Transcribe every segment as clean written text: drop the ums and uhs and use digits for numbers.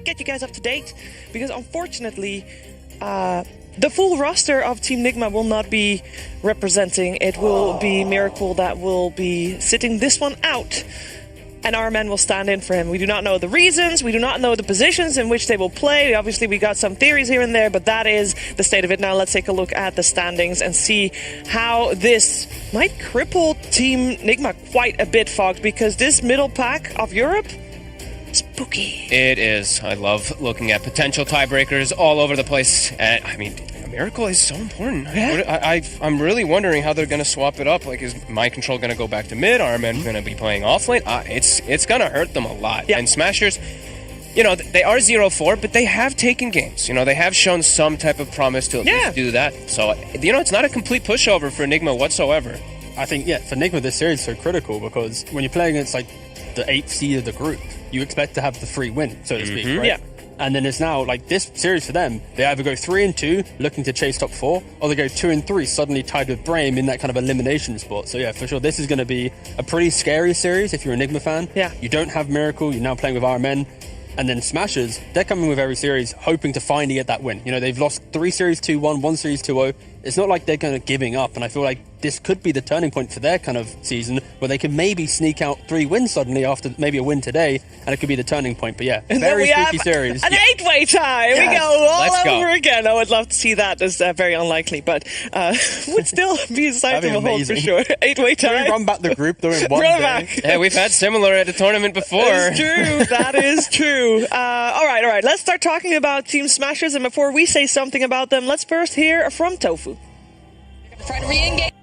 get you guys up to date, because unfortunately, the full roster of Team NIGMA will not be representing. It will be Miracle that will be sitting this one out, and our men will stand in for him. We do not know the reasons, we do not know the positions in which they will play. Obviously, we got some theories here and there, but that is the state of it. Now let's take a look at the standings and see how this might cripple Team NIGMA quite a bit, Fox, because this middle pack of Europe, spooky. It is. I love looking at potential tiebreakers all over the place. And I mean, Miracle is so important. Yeah. I'm really wondering how they're going to swap it up. Like, is Mind Control going to go back to mid? Are men going to be playing off lane? It's going to hurt them a lot. Yeah. And Smashers, you know, they are 0-4, but they have taken games. You know, they have shown some type of promise to at least do that. So, you know, it's not a complete pushover for NIGMA whatsoever. I think, for NIGMA, this series is so critical because when you're playing against, like, the 8th seed of the group, you expect to have the free win, so to speak, right? Yeah. And then it's now, like, this series for them, they either go 3-2, looking to chase top 4, or they go 2-3, suddenly tied with Brame in that kind of elimination spot. So yeah, for sure, this is going to be a pretty scary series if you're a NIGMA fan. Yeah. You don't have Miracle, you're now playing with RMN. And then Smashers, they're coming with every series hoping to finally get that win. You know, they've lost 3 series 2-1, 1 series 2-0. It's not like they're kind of giving up, and I feel like this could be the turning point for their kind of season, where they can maybe sneak out 3 wins suddenly after maybe a win today, and it could be the turning point. But yeah, and very then we spooky series. An 8-way tie. Yes. We go all over again. I would love to see that. It's very unlikely, but would still be a sight of a hold for sure. 8-way tie. Can we run back the group though in one run day? back. Yeah, we've had similar at a tournament before. That is true. That is true. All right. Let's start talking about Team Smashers, and before we say something about them, let's first hear from Tofu. Try to re-engage.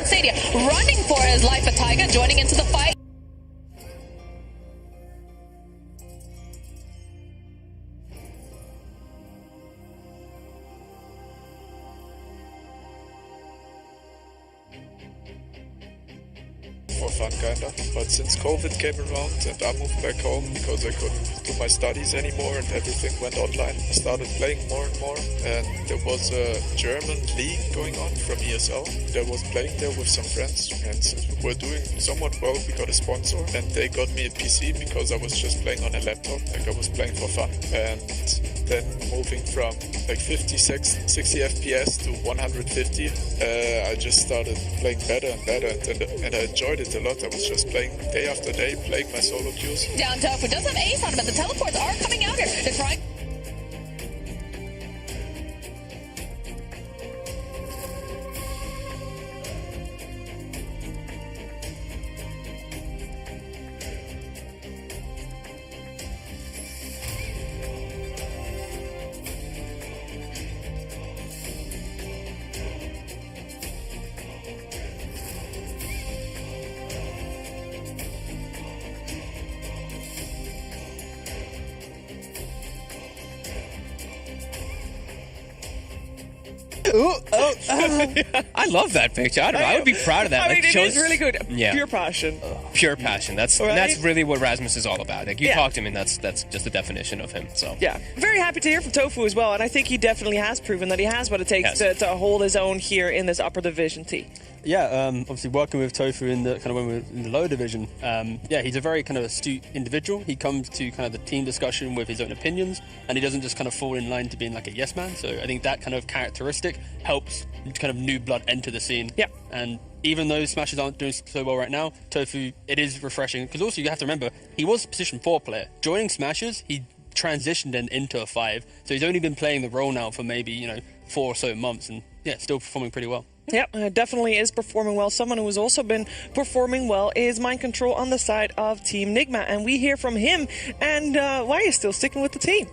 Stadium running for his life, a Tiger joining into the fight. For fun, kinda. But since COVID came around and I moved back home because I couldn't do my studies anymore and everything went online, I started playing more and more. And there was a German league going on from ESL. I was playing there with some friends, and since we were doing somewhat well, we got a sponsor and they got me a PC because I was just playing on a laptop, like I was playing for fun. And then moving from like 60 FPS to 150, I just started playing better and better, and I enjoyed it a lot. I was just playing day after day, playing my solo queues. Down Tofu does have ace on him, but the teleports are coming out here. They're trying. I love that picture. I would be proud of that. I mean, Like, it is really good. Yeah. Pure passion. Pure passion. That's really what Rasmus is all about. Like, you talk to him, and that's just the definition of him. So yeah, very happy to hear from Tofu as well, and I think he definitely has proven that he has what it takes to hold his own here in this upper division team. Yeah, obviously working with Tofu in the kind of when we're in the lower division. Yeah, he's a very kind of astute individual. He comes to kind of the team discussion with his own opinions, and he doesn't just kind of fall in line to being like a yes man. So I think that kind of characteristic helps kind of new blood enter the scene. Yeah. And even though Smashers aren't doing so well right now, Tofu, it is refreshing, because also you have to remember he was a position 4 player. Joining Smashers, he transitioned then into a 5. So he's only been playing the role now for maybe 4 or so months, and yeah, still performing pretty well. Yeah, definitely is performing well. Someone who has also been performing well is Mind Control on the side of Team NIGMA, and we hear from him and why he's still sticking with the team.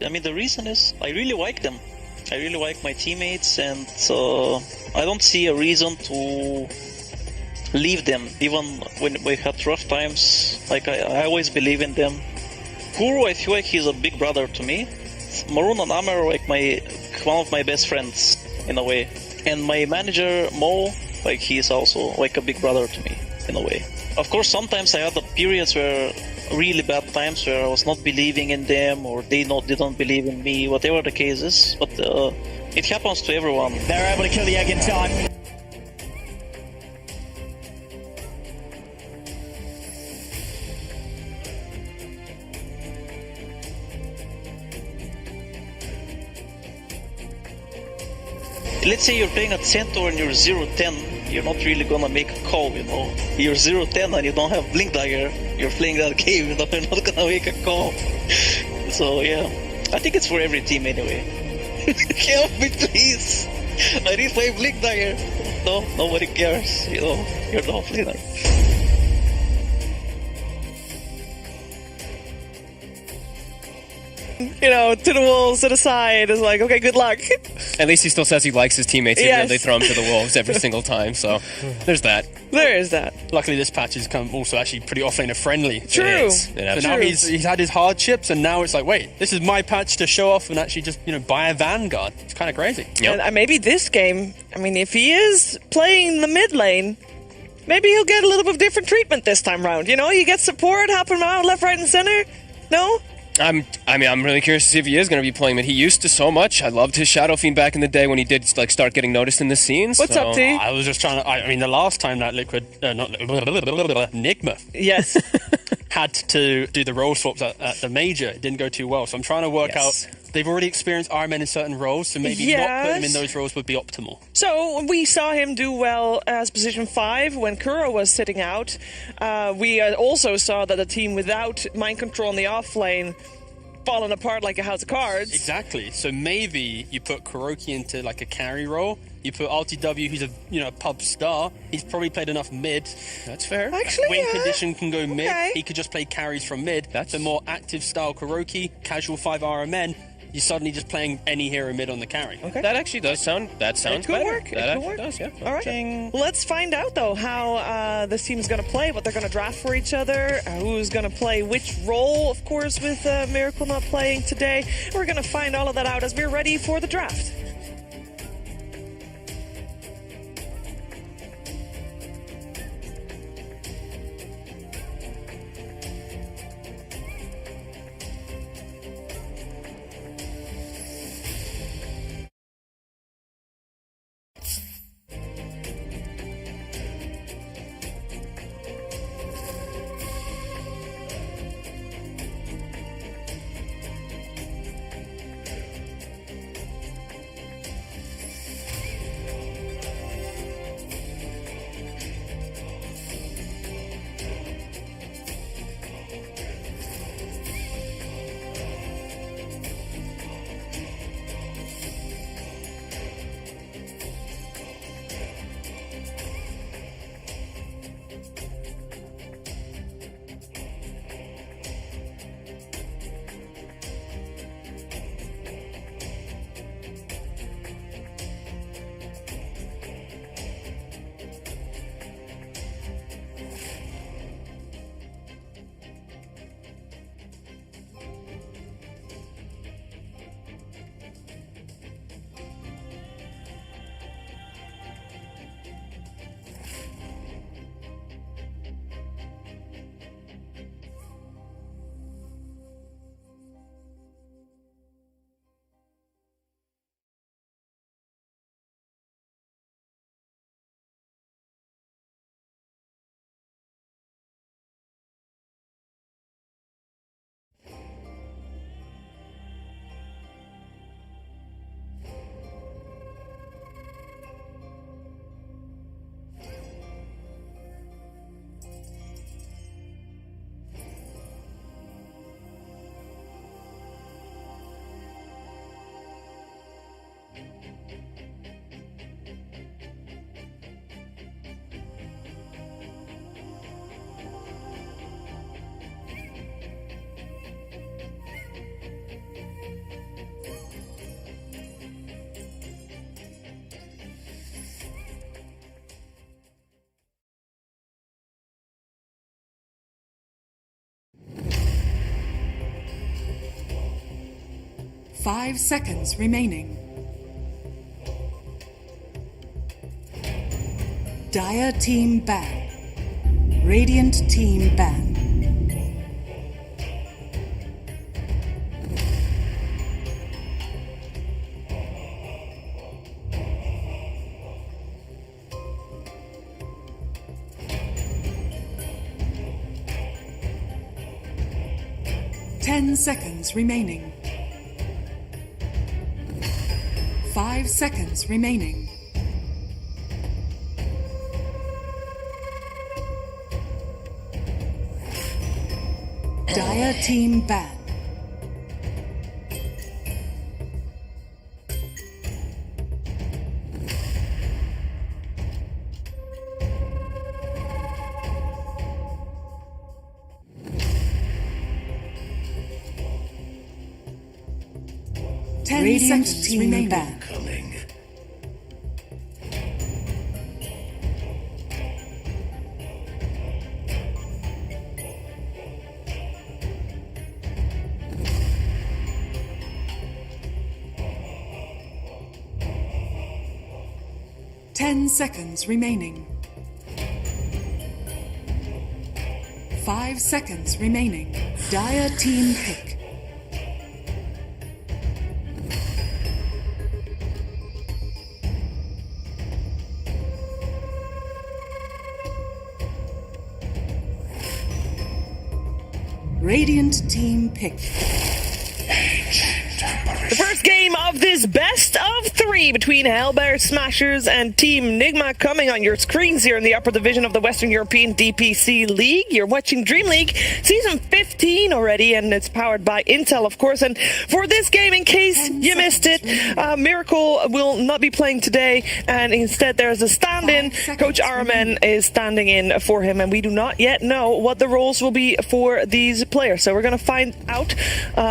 I mean, the reason is I really like them. I really like my teammates, and I don't see a reason to leave them. Even when we had rough times, like I always believe in them. Kuro, I feel like he's a big brother to me. Maroon and Amar are like one of my best friends in a way. And my manager Mo, like he's also like a big brother to me in a way. Of course, sometimes I had the periods where really bad times where I was not believing in them, or they don't believe in me, whatever the case is. But it happens to everyone. They're able to kill the egg in time. let's say you're playing at Centaur and you're 0-10, you're not really gonna make a call, you know. You're 0-10 and you don't have Blink Dagger, you're playing that game, you know, you're not gonna make a call. So yeah, I think it's for every team anyway. Help me please! I need my Blink Dagger! No, nobody cares, you know, you're the offlaner. You know, to the wolves, to the side, is like, okay, good luck. At least he still says he likes his teammates, even Yes. though they throw him to the wolves every single time. So there's that. There is that. Luckily, this patch has come also actually pretty offlaner friendly. True. It is. So It now absolutely he's had his hardships, and now it's like, wait, this is my patch to show off and actually just, you know, buy a Vanguard. It's kind of crazy. Yep. And maybe this game, I mean, if he is playing the mid lane, maybe he'll get a little bit of different treatment this time round. You know, you get support, help him out left, right, and center. No? I'm really curious to see if he is going to be playing it. He used to so much. I loved his Shadow Fiend back in the day when he did like start getting noticed in the scenes. What's up, T? I was just trying to. I mean, the last time that NIGMA Yes. had to do the role swaps at the major, it didn't go too well. So I'm trying to work out. They've already experienced Iron Man in certain roles, so maybe not putting him in those roles would be optimal. So we saw him do well as position 5 when Kuro was sitting out. We also saw that the team without mind control in the off lane falling apart like a house of cards. Exactly. So maybe you put Kuroki into like a carry role. You put RTW, who's a pub star. He's probably played enough mid. That's fair. Actually, Win yeah. condition can go mid. Okay. He could just play carries from mid. That's a more active style Kuroki, casual 5 RMN. You're suddenly just playing any hero mid on the carry. Okay. That actually does sound. That sounds could better. work. That It could actually work. does. Yeah. All right. Ding. Let's find out, though, how this team is going to play, what they're going to draft for each other, who's going to play which role, of course, with Miracle not playing today. We're going to find all of that out as we're ready for the draft. Five seconds remaining. Dire team ban. Radiant team ban. Ten seconds remaining. 5 5 seconds remaining. Dire team ban. Radiant team ban. 10 seconds remaining. 5 seconds remaining. Dire team pick. Radiant team pick. The first game of this best of 3 between Hellbear Smashers and Team NIGMA coming on your screens here in the upper division of the Western European DPC League. You're watching DreamLeague Season 15 already, and it's powered by Intel, of course. And for this game, in case you missed it, Miracle will not be playing today, and instead there's a stand-in. Coach Aramen is standing in for him, and we do not yet know what the roles will be for these players. So we're going to find out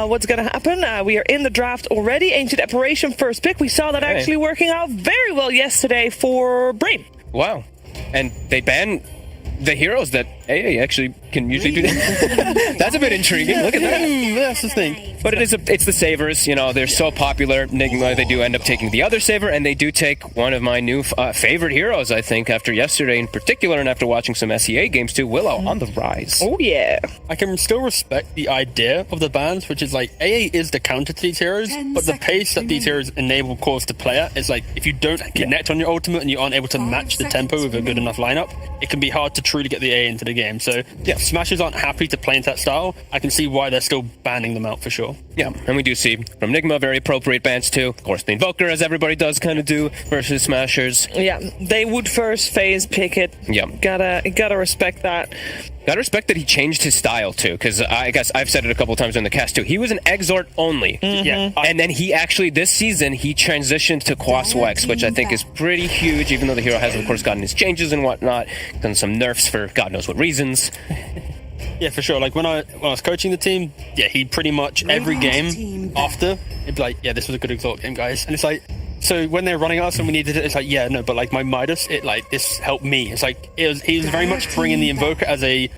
what's going to happen. We are in the draft already. Ancient Apparition first pick. We saw that actually working out very well yesterday for Brain. Wow. And they banned the heroes that AA actually can usually do that. That's a bit intriguing. Look at that. That's the thing. But it's the savers. You know, they're so popular. NIGMA, they do end up taking the other saver, and they do take one of my new favorite heroes, I think, after yesterday in particular, and after watching some SEA games too. Willow on the rise. Oh, yeah. I can still respect the idea of the bans, which is like, AA is the counter to these heroes, but the pace that these heroes enable cores to play at is like, if you don't connect on your ultimate and you aren't able to match the tempo with a good enough lineup, it can be hard to truly get the AA into the game. So, yeah, if Smashers aren't happy to play into that style, I can see why they're still banning them out for sure. Yeah, and we do see from NIGMA very appropriate bans too. Of course, the Invoker, as everybody does kind of do, versus Smashers. Yeah, they would first phase pick it. Yeah. Gotta respect that. Gotta respect that he changed his style too, because I guess I've said it a couple times in the cast too. He was an Exort only. Yeah. And then he actually, this season, he transitioned to Quaswex, which I think is pretty huge, even though the hero has, of course, gotten his changes and whatnot, done some nerfs for God knows what reasons. Yeah, for sure. Like when I was coaching the team, yeah, he pretty much every game after, he'd be like, yeah, this was a good Exalt game, guys. And it's like, so when they're running us and we needed it, it's like, yeah, no, but like my Midas, it like, this helped me. It's like, he was very much bringing the Invoker as the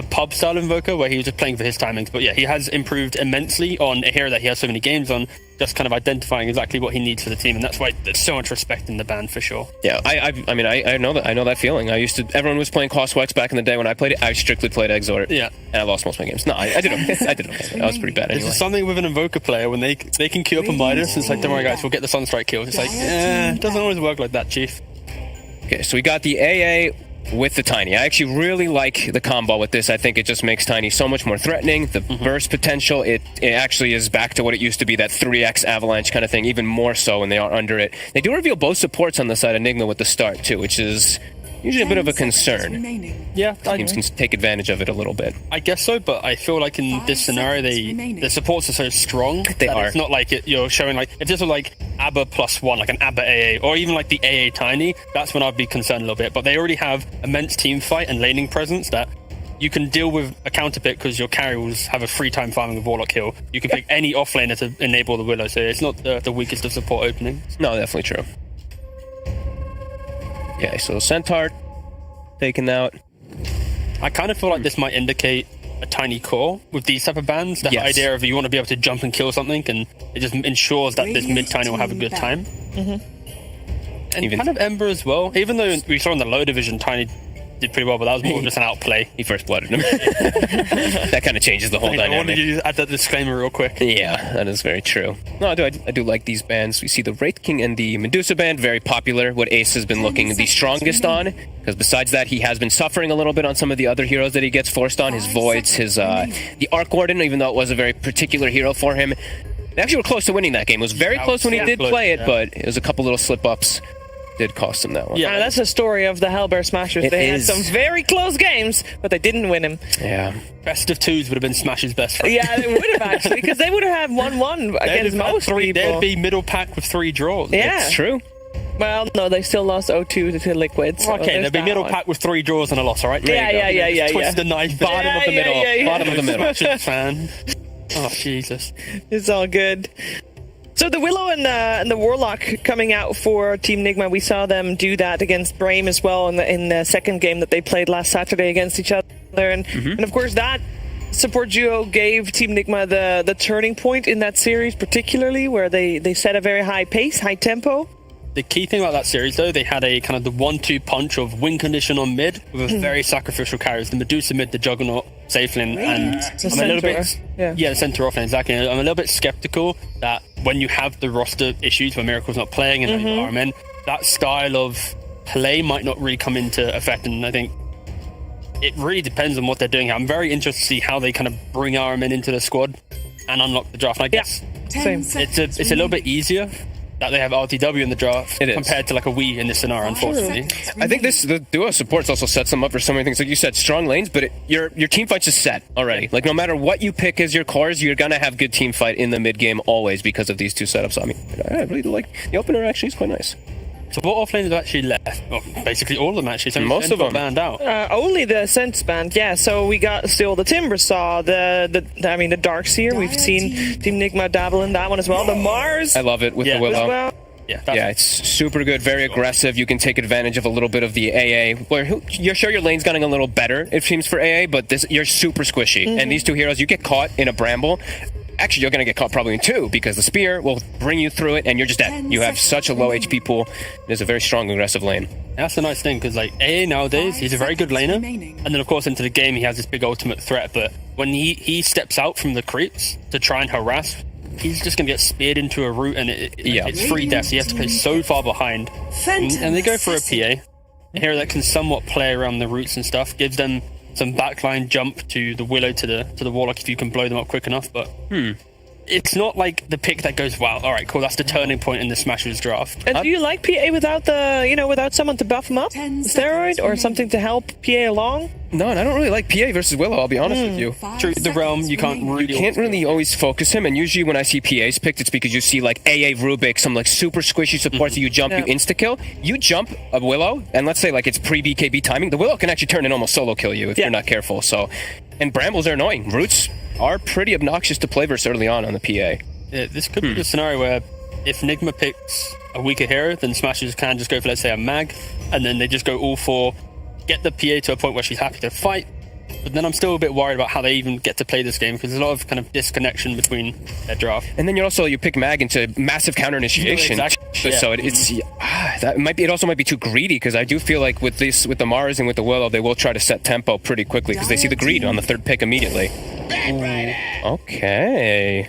pub style Invoker, where he was just playing for his timings. But yeah, he has improved immensely on a hero that he has so many games on, just kind of identifying exactly what he needs for the team, and that's why there's so much respect in the band for sure. Yeah, I mean, I know that feeling. Everyone was playing Quaswex back in the day when I played it. I strictly played Exort. Yeah. And I lost most of my games. No, I did okay. I did okay. I was pretty bad anyway. There's something with an Invoker player, when they can queue up a Midas, it's like, don't worry guys, we'll get the Sunstrike kills. It's like, it doesn't always work like that, Chief. Okay, so we got the AA with the Tiny. I actually really like the combo with this. I think it just makes Tiny so much more threatening. The burst potential, it actually is back to what it used to be, that 3x avalanche kind of thing, even more so when they are under it. They do reveal both supports on the side of NIGMA with the start too, which is usually a bit of a concern. Yeah, teams can take advantage of it a little bit. I guess so, but I feel like in this scenario, the supports are so strong. They are. It's not like you're showing like, if this was like ABBA +1, like an ABBA AA, or even like the AA Tiny, that's when I'd be concerned a little bit. But they already have immense team fight and laning presence that you can deal with a counter pick, because your carry will have a free time farming with Warlock Hill. You can pick any offlaner to enable the Willow, so it's not the weakest of support openings. No, definitely true. Yeah, so Centaur taken out. I kind of feel like this might indicate a tiny core with these type of bans. That idea of you want to be able to jump and kill something, and it just ensures that this mid tiny will have a good time. And even kind of Ember as well. Even though we saw in the low division, Tiny did pretty well, but that was more just an outplay. He first blooded him. That kind of changes the whole dynamic. I wanted you to add that disclaimer real quick. Yeah, that is very true. No, I do like these bands. We see the Wraith King and the Medusa band, very popular. What Ace has been looking the strongest on, because besides that, he has been suffering a little bit on some of the other heroes that he gets forced on. His Voids, the Arc Warden, even though it was a very particular hero for him, They actually were close to winning that game. It was very close when he did close, play it, yeah. but it was a couple little slip-ups did cost him that one. Yeah. That's the story of the Hellbear Smashers. It They is. had some very close games, but they didn't win them. Yeah. Best of twos would have been Smash's best friend. Yeah, they would have actually, because they would have had 1-1 against most people. They'd be middle pack with 3 draws. Yeah. It's true. Well, no, they still lost 0-2 to Liquid. So Okay, there's they'd be that middle one. pack with 3 draws and a loss, all right? Yeah. Twist the knife. Bottom of the middle. Yeah. Bottom of the middle. Smash's fan. Oh, Jesus. It's all good. So the Willow and the Warlock coming out for Team NIGMA, we saw them do that against Brame as well in the second game that they played last Saturday against each other. And of course, that support duo gave Team NIGMA the turning point in that series, particularly where they set a very high pace, high tempo. The key thing about that series, though, they had a kind of the 1-2 punch of win condition on mid with very sacrificial carries. The Medusa mid, the Juggernaut, safe lane, and The I'm a little center, bit... yeah. The center offlane, exactly. I'm a little bit skeptical that when you have the roster issues where Miracle's not playing and RMN, that style of play might not really come into effect, and I think it really depends on what they're doing. I'm very interested to see how they kind of bring RMN into the squad and unlock the draft. And I guess 10 Same. seconds it's a little bit easier that they have RTW in the draft It is. compared to like a Wii in this scenario, unfortunately. I think the duo supports also sets them up for so many things. Like you said, strong lanes, but your team fight's just set already. Like no matter what you pick as your cores, you're gonna have good team fight in the mid game always because of these two setups. I mean, I really like the opener. Actually, is quite nice. So what offlanes have actually left? Well, basically all of them actually. So Most of them. banned out. Only the Sense band, yeah. So we got still the Timbersaw, the Darkseer. We've seen Team NIGMA dabble in that one as well. The Mars I love it with the Yeah. Willow. as well. Yeah, Yeah, it's super good, very aggressive. You can take advantage of a little bit of the AA. Where you're sure your lane's getting a little better, it seems, for AA, but you're super squishy. And these two heroes, you get caught in a bramble. Actually, you're going to get caught probably in 2 because the spear will bring you through it and you're just dead. You have such a low HP pool. It is a very strong, aggressive lane. That's the nice thing because like AA nowadays, he's a very good laner, and then of course into the game he has this big ultimate threat. But when he steps out from the creeps to try and harass, he's just going to get speared into a route, and it's free death. You have to play so far behind, and they go for a PA. A hero that can somewhat play around the routes and stuff, gives them some backline jump to the Willow to the Warlock if you can blow them up quick enough. But it's not like the pick that goes, wow, all right, cool, that's the turning point in the Smashers draft. And do you like PA without without someone to buff him up? 10 Steroid or seconds something to help PA along? No, and I don't really like PA versus Willow, I'll be honest with you. 5 True, the realm, you can't remaining. really... You can't really always focus him, and usually when I see PAs picked, it's because you see like AA Rubik, some like super squishy supports that you jump, you insta-kill. You jump a Willow, and let's say like it's pre-BKB timing, the Willow can actually turn and almost solo kill you if you're not careful. So, and Brambles are annoying. Roots are pretty obnoxious to play versus early on the PA. Yeah, this could be a scenario where if NIGMA picks a weaker hero, then Smashers can just go for, let's say, a mag, and then they just go all for, get the PA to a point where she's happy to fight. But then I'm still a bit worried about how they even get to play this game because there's a lot of kind of disconnection between their draft. And then you pick Mag into massive counter initiation. Yeah, exactly. So it also might be too greedy because I do feel like with the Mars and with the Willow, they will try to set tempo pretty quickly because they see the greed on the third pick immediately. Okay.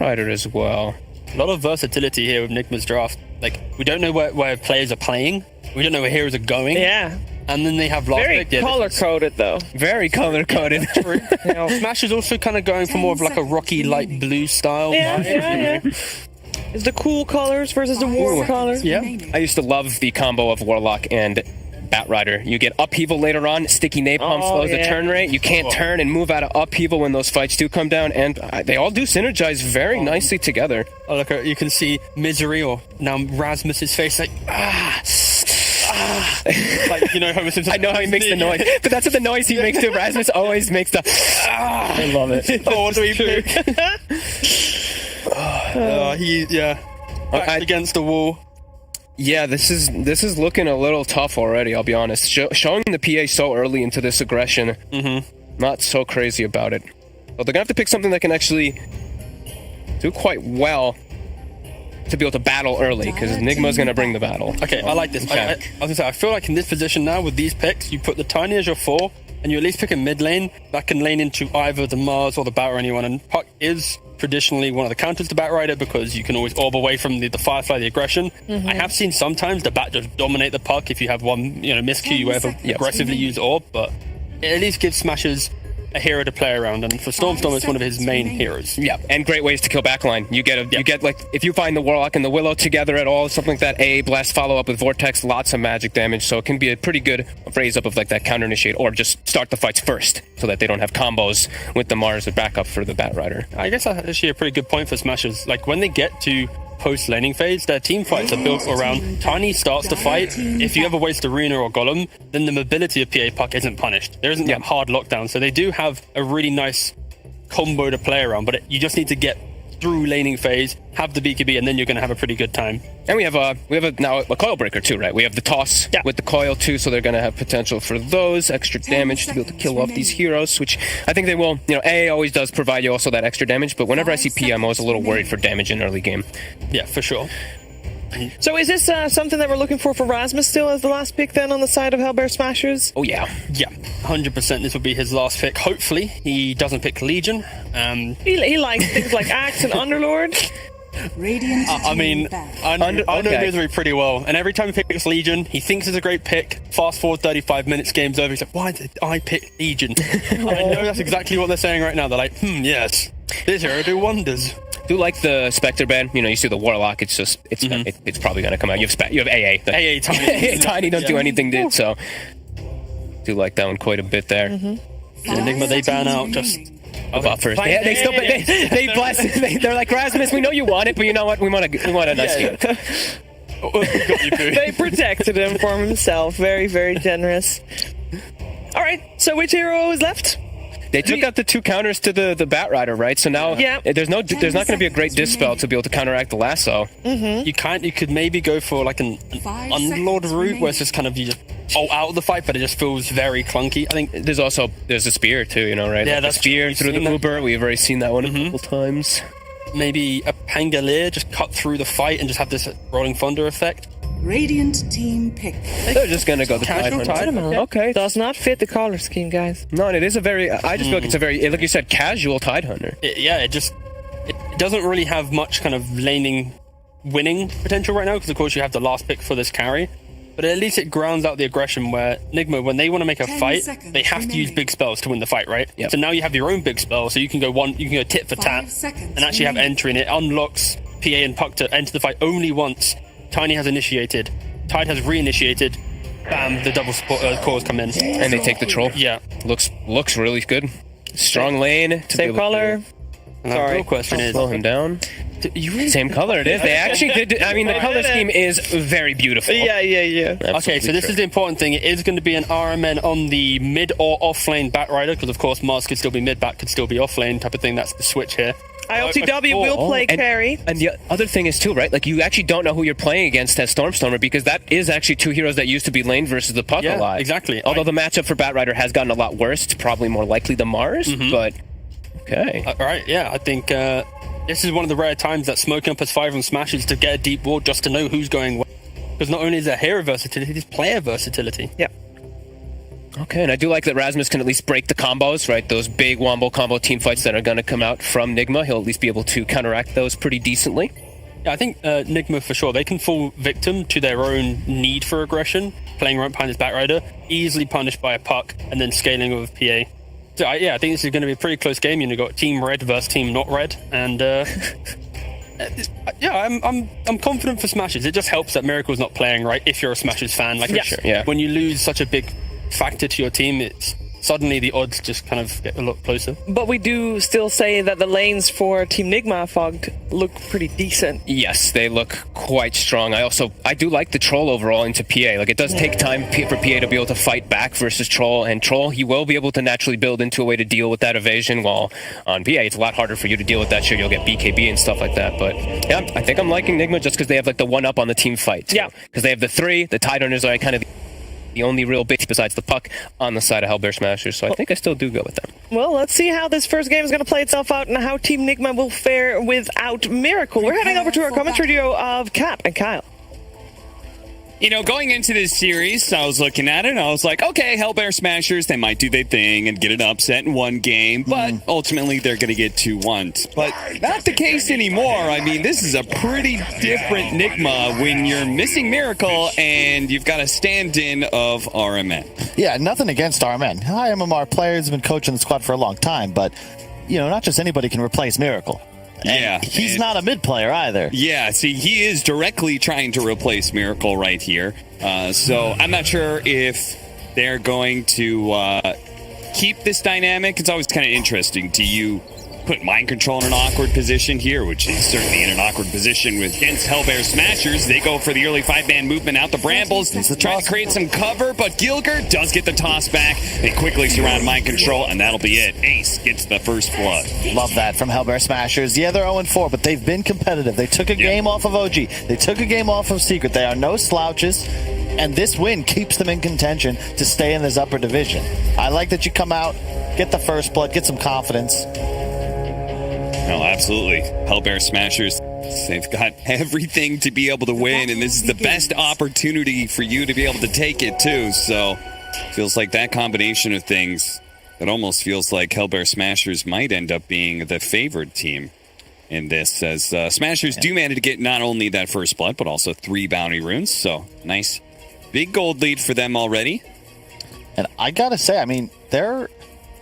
Rider as well. A lot of versatility here with NIGMA's draft. Like, we don't know where players are playing. We don't know where heroes are going. Yeah. And then they have last Very pick. color-coded, though. Very color coded. Smash is also kind of going for more of like a rocky light blue style. Yeah. It's the cool colors versus the warm colors. Yeah. I used to love the combo of Warlock and Batrider. You get upheaval later on, sticky napalm slows the turn rate. You can't turn and move out of upheaval when those fights do come down, and they all do synergize very nicely together. Oh, look, you can see Misery or now Rasmus's face like, like, you know, Homer Simpson. I know how he makes the noise, but that's what the noise he makes to Rasmus always makes the. I love it. Oh, what do we pick? Back against the wall. Yeah, this is looking a little tough already, I'll be honest. Showing the PA so early into this aggression, not so crazy about it. But they're going to have to pick something that can actually do quite well to be able to battle early, because NIGMA's going to bring the battle. Okay, I like this. Okay. I was going to say, I feel like in this position now, with these picks, you put the Tiny as your 4, and you at least pick a mid lane that can lane into either the Mars or the Bat or anyone, and Puck is traditionally one of the counters to Batrider because you can always orb away from the Firefly, the aggression. I have seen sometimes the Bat just dominate the Puck if you have one, miscue, you ever aggressively use orb, but it at least gives Smashers a hero to play around, and for Stormstorm, it's one of his main heroes. Yeah, and great ways to kill backline. You get like, if you find the Warlock and the Willow together at all, something like that, AA Blast, follow up with Vortex, lots of magic damage, so it can be a pretty good phrase up of like that counter initiate, or just start the fights first, so that they don't have combos with the Mars as backup for the Batrider. I guess that's actually a pretty good point for Smashers. Like, when they get to post-laning phase, their team fights are built around Tiny starts to fight. If you ever waste Arena or Golem, then the mobility of PA Puck isn't punished. There isn't that hard lockdown, so they do have a really nice combo to play around, but you just need to get through laning phase, have the BKB, and then you're going to have a pretty good time. And we have now a coil breaker too, right? We have the toss with the coil too, so they're going to have potential for those extra damage to be able to kill off these heroes, which I think they will. You know, AA always does provide you also that extra damage, but whenever I see P, I'm always a little worried for damage in early game. Yeah, for sure. So is this something that we're looking for Rasmus still as the last pick then on the side of Hellbear Smashers? Oh yeah. Yeah, 100% this will be his last pick. Hopefully he doesn't pick Legion. He likes things like Axe and Underlord. Radiant I mean, I know Misery pretty well, and every time he picks Legion, he thinks it's a great pick. Fast forward 35 minutes, game's over. He's like, why did I pick Legion? And I know that's exactly what they're saying right now. They're like, yes, this hero do wonders. Do like the Spectre ban? You know, you see the Warlock. It's just it's probably going to come out. You have AA. AA Tiny. Tiny don't do anything, dude. So do like that one quite a bit there. Enigma, they ban out just buffers. They still they blast. They're like, Rasmus, we know you want it, but you know what? We want a nice game. They protected him from himself. Very, very generous. All right. So which hero is left? They took out the two counters to the Batrider, right? So now there's not going to be a great dispel to be able to counteract the lasso. You could maybe go for like an Underlord route where it's just kind of you just out of the fight, but it just feels very clunky. I think there's a spear too, you know, right? Yeah, like that's a spear through the Uber. We've already seen that one a couple times. Maybe a Pangolier, just cut through the fight and just have this rolling thunder effect. Radiant team pick. They're just going to go the Casual Tidehunter. Okay. Does not fit the color scheme, guys. No, and it is a very... I just feel like it's a very, like you said, casual Tidehunter. It doesn't really have much kind of laning winning potential right now, because of course you have the last pick for this carry. But at least it grounds out the aggression where NIGMA, when they want to make a fight, they have to use big spells to win the fight, right? Yep. So now you have your own big spell, so you can go tit for tat and actually have entry, and it unlocks PA and Puck to enter the fight only once. Tiny has initiated, Tide has reinitiated, bam, the double cores come in. And they take the troll. Yeah. Looks really good. Strong lane. Same color. And the real question is... Slow him down. Same color it is. They actually did... I mean, the color scheme is very beautiful. Yeah. Absolutely okay, so this is the important thing. It is going to be an RMN on the mid or off lane Batrider, because of course Mars could still be mid, Bat could still be off lane type of thing. That's the switch here. ILTW will play carry. And the other thing is too, right? Like, you actually don't know who you're playing against as Stormstormer, because that is actually two heroes that used to be lane versus the Puck a lot. Exactly. Although the matchup for Batrider has gotten a lot worse, it's probably more likely the Mars, but okay. All right, yeah, I think this is one of the rare times that smoking up as 5 on Smashes to get a deep ward just to know who's going where. Because not only is there hero versatility, there's player versatility. Yeah. Okay, and I do like that Rasmus can at least break the combos, right? Those big wombo combo team fights that are going to come out from NIGMA. He'll at least be able to counteract those pretty decently. Yeah, I think NIGMA for sure. They can fall victim to their own need for aggression, playing right behind his Batrider, easily punished by a Puck, and then scaling with PA. So I think this is going to be a pretty close game. You've got Team Red versus Team Not Red, and I'm confident for Smashes. It just helps that Miracle's not playing right if you're a Smashes fan. Like, when you lose such a big factor to your team, it's suddenly the odds just kind of get a lot closer. But we do still say that the lanes for Team NIGMA Fogged look pretty decent. Yes, they look quite strong. I do like the Troll overall into PA. Like, it does take time for PA to be able to fight back versus Troll, and Troll, he will be able to naturally build into a way to deal with that evasion, while on PA, it's a lot harder for you to deal with that. Sure, you'll get BKB and stuff like that, but yeah, I think I'm liking NIGMA just because they have like the one-up on the team fight. Yeah. Because they have the 3, the Tidehunters are kind of the only real bit besides the Puck on the side of Hellbear Smashers, so I think I still do go with them. Well, let's see how this first game is going to play itself out and how Team NIGMA will fare without Miracle. We're heading over to our commentary duo of Cap and Kyle. You know, going into this series, I was looking at it, and I was like, okay, Hellbear Smashers, they might do their thing and get an upset in one game, but ultimately they're going to get 2-1. But not the case anymore. I mean, this is a pretty different NIGMA when you're missing Miracle and you've got a stand-in of RMN. Yeah, nothing against RMN. High MMR players have been coaching the squad for a long time, but, you know, not just anybody can replace Miracle. And he's not a mid player either. Yeah, see, he is directly trying to replace Miracle right here. So I'm not sure if they're going to keep this dynamic. It's always kind of interesting. Do you put Mind Control in an awkward position here, which is certainly in an awkward position with against Hellbear Smashers? They go for the early 5-man movement out the Brambles, trying to create some cover, but Gilger does get the toss back. They quickly surround Mind Control, and that'll be it. Ace gets the first blood. Love that from Hellbear Smashers. Yeah, they're 0-4, but they've been competitive. They took a game off of OG. They took a game off of Secret. They are no slouches. And this win keeps them in contention to stay in this upper division. I like that you come out, get the first blood, get some confidence. No, absolutely. Hellbear Smashers, they've got everything to be able to win, and this is the best opportunity for you to be able to take it, too. So, feels like that combination of things, it almost feels like Hellbear Smashers might end up being the favored team in this, as Smashers do manage to get not only that first blood, but also 3 bounty runes. So, nice big gold lead for them already. And I gotta say, I mean, their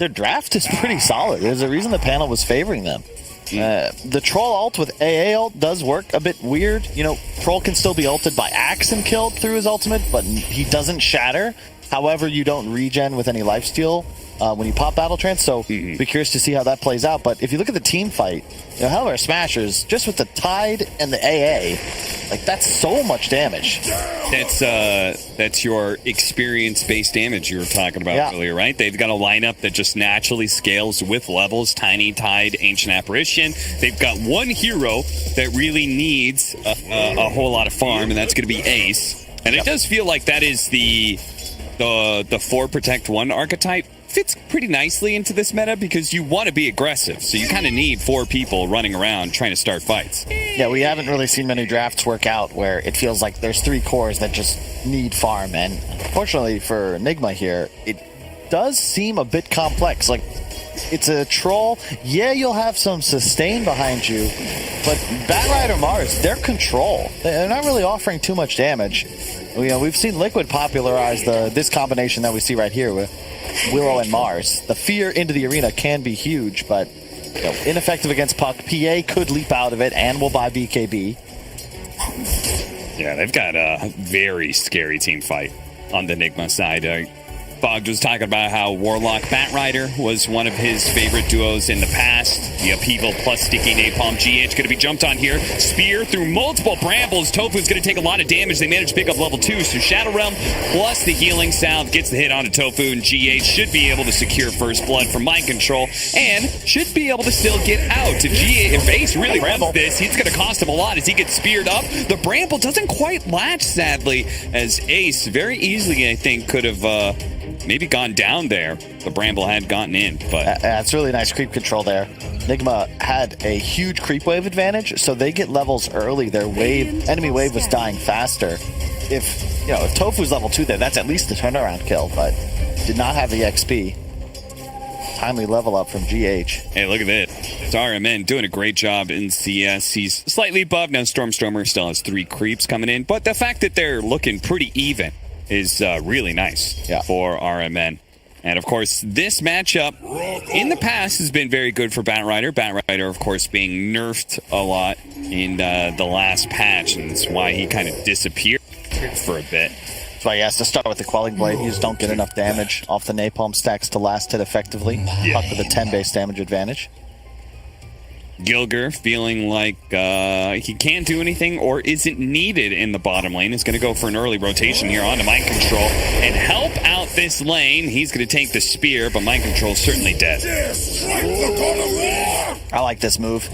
draft is pretty solid. There's a reason the panel was favoring them. The Troll ult with AA ult does work a bit weird. You know, Troll can still be ulted by Axe and killed through his ultimate, but he doesn't shatter. However, you don't regen with any lifesteal when you pop Battle Trance, so be curious to see how that plays out. But if you look at the team fight, you know, Hellbear Smashers, just with the Tide and the AA, like, that's so much damage. That's your experience-based damage you were talking about earlier, right? They've got a lineup that just naturally scales with levels: Tiny, Tide, Ancient Apparition. They've got one hero that really needs a whole lot of farm, and that's going to be Ace. And it does feel like that is the 4 Protect 1 archetype. Fits pretty nicely into this meta because you want to be aggressive, so you kind of need 4 people running around trying to start fights. Yeah, we haven't really seen many drafts work out where it feels like there's 3 cores that just need farm, and unfortunately for NIGMA here, it does seem a bit complex. Like, it's a Troll. Yeah, you'll have some sustain behind you, but Batrider Mars, they're control. They're not really offering too much damage. You know, we've seen Liquid popularize this combination that we see right here with Willow and Mars. The fear into the arena can be huge, but, you know, ineffective against Puck. PA could leap out of it and will buy BKB. Yeah, they've got a very scary team fight on the NIGMA side. Bogd was talking about how Warlock Batrider was one of his favorite duos in the past. The upheaval plus sticky napalm. GH going to be jumped on here. Spear through multiple brambles. Tofu's going to take a lot of damage. They managed to pick up level 2. So Shadow Realm plus the healing salve gets the hit onto Tofu, and GH should be able to secure first blood from Mind Control and should be able to still get out. If Ace really wants this, it's going to cost him a lot as he gets speared up. The bramble doesn't quite latch, sadly, as Ace very easily, I think, could have maybe gone down there. The bramble had gotten in, but that's really nice creep control there. NIGMA had a huge creep wave advantage, so they get levels early. Their enemy wave was dying faster. If Tofu's level 2 there, that's at least a turnaround kill, but did not have the XP. Timely level up from GH. Hey, look at this. It's RMN doing a great job in CS. He's slightly above. Now Stormstormer still has 3 creeps coming in, but the fact that they're looking pretty even is really nice for RMN. And, of course, this matchup in the past has been very good for Batrider. Batrider, of course, being nerfed a lot in the last patch, and that's why he kind of disappeared for a bit. That's why he has to start with the Quelling Blade. You just don't get enough damage off the napalm stacks to last it effectively. Puck with a 10 base damage advantage. Gilger feeling like he can't do anything or isn't needed in the bottom lane is going to go for an early rotation here onto Mind Control and help out this lane. He's going to take the spear, but Mind Control's certainly dead. I like this move.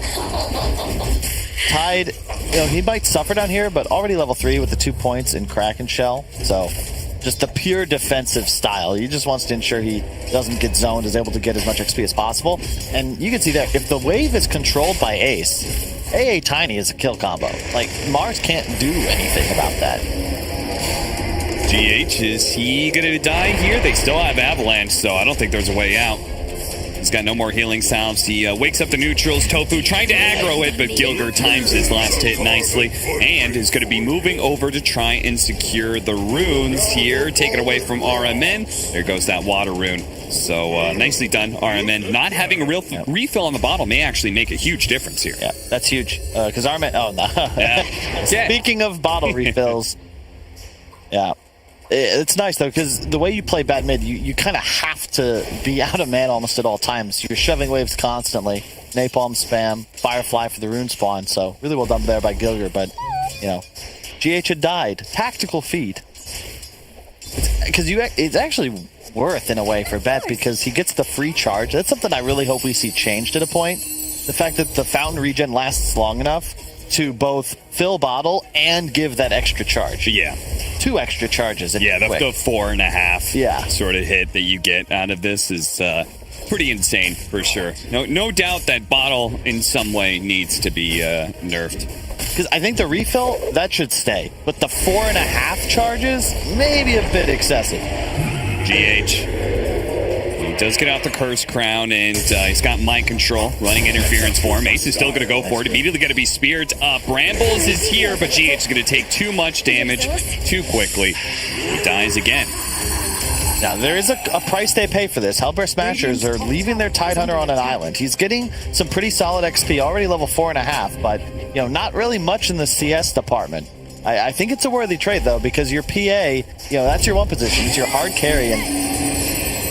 Tide, he might suffer down here, but already level 3 with the 2 points in Kraken Shell. So just the pure defensive style. He just wants to ensure he doesn't get zoned, is able to get as much XP as possible. And you can see that if the wave is controlled by Ace, AA Tiny is a kill combo. Like, Mars can't do anything about that. GH, is he going to die here? They still have Avalanche, so I don't think there's a way out. He's got no more healing salves. He wakes up the neutrals. Tofu trying to aggro it, but Gilger times his last hit nicely and is going to be moving over to try and secure the runes here. Take it away from RMN. There goes that water rune. So nicely done, RMN. Not having a real refill on the bottle may actually make a huge difference here. Yeah, that's huge. Because RMN... Oh, no. Yeah. Speaking of bottle refills, yeah. It's nice, though, because the way you play bat mid, you kind of have to be out of mana almost at all times. You're shoving waves constantly. Napalm spam, Firefly for the rune spawn. So really well done there by Gilger. But, you know, GH had died. Tactical feed. Because it's actually worth, in a way, for Bet because he gets the free charge. That's something I really hope we see changed at a point. The fact that the fountain regen lasts long enough to both fill bottle and give that extra charge. Yeah. 2 extra charges. Yeah, the 4.5 sort of hit that you get out of this is pretty insane for sure. No doubt that bottle in some way needs to be nerfed. Because I think the refill, that should stay. But the 4.5 charges, maybe a bit excessive. GH. He does get out the Curse Crown, and he's got Mind Control, running interference for him. Ace is still going to go for it. Immediately going to be speared up. Brambles is here, but GH is going to take too much damage too quickly. He dies again. Now, there is a price they pay for this. Hellbear Smashers are leaving their Tidehunter on an island. He's getting some pretty solid XP, already level 4.5, but, you know, not really much in the CS department. I think it's a worthy trade, though, because your PA, you know, that's your one position. It's your hard carry, and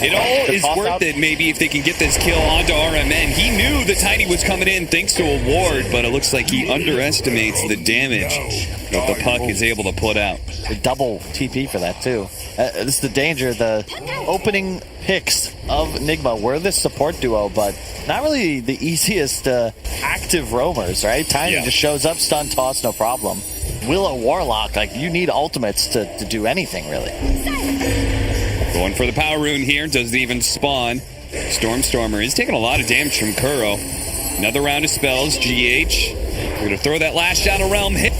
it all is worth it, maybe, if they can get this kill onto RMN. He knew the Tiny was coming in thanks to a ward, but it looks like he underestimates the damage that the puck is able to put out. A double TP for that, too. This is the danger. The opening picks of NIGMA were this support duo, but not really the easiest active roamers, right? Tiny just shows up, stun, toss, no problem. Willow Warlock, like, you need ultimates to do anything, really. Going for the power rune here, doesn't even spawn. Stormstormer is taking a lot of damage from Kuro. Another round of spells, GH. We're going to throw that last Shadow Realm hit,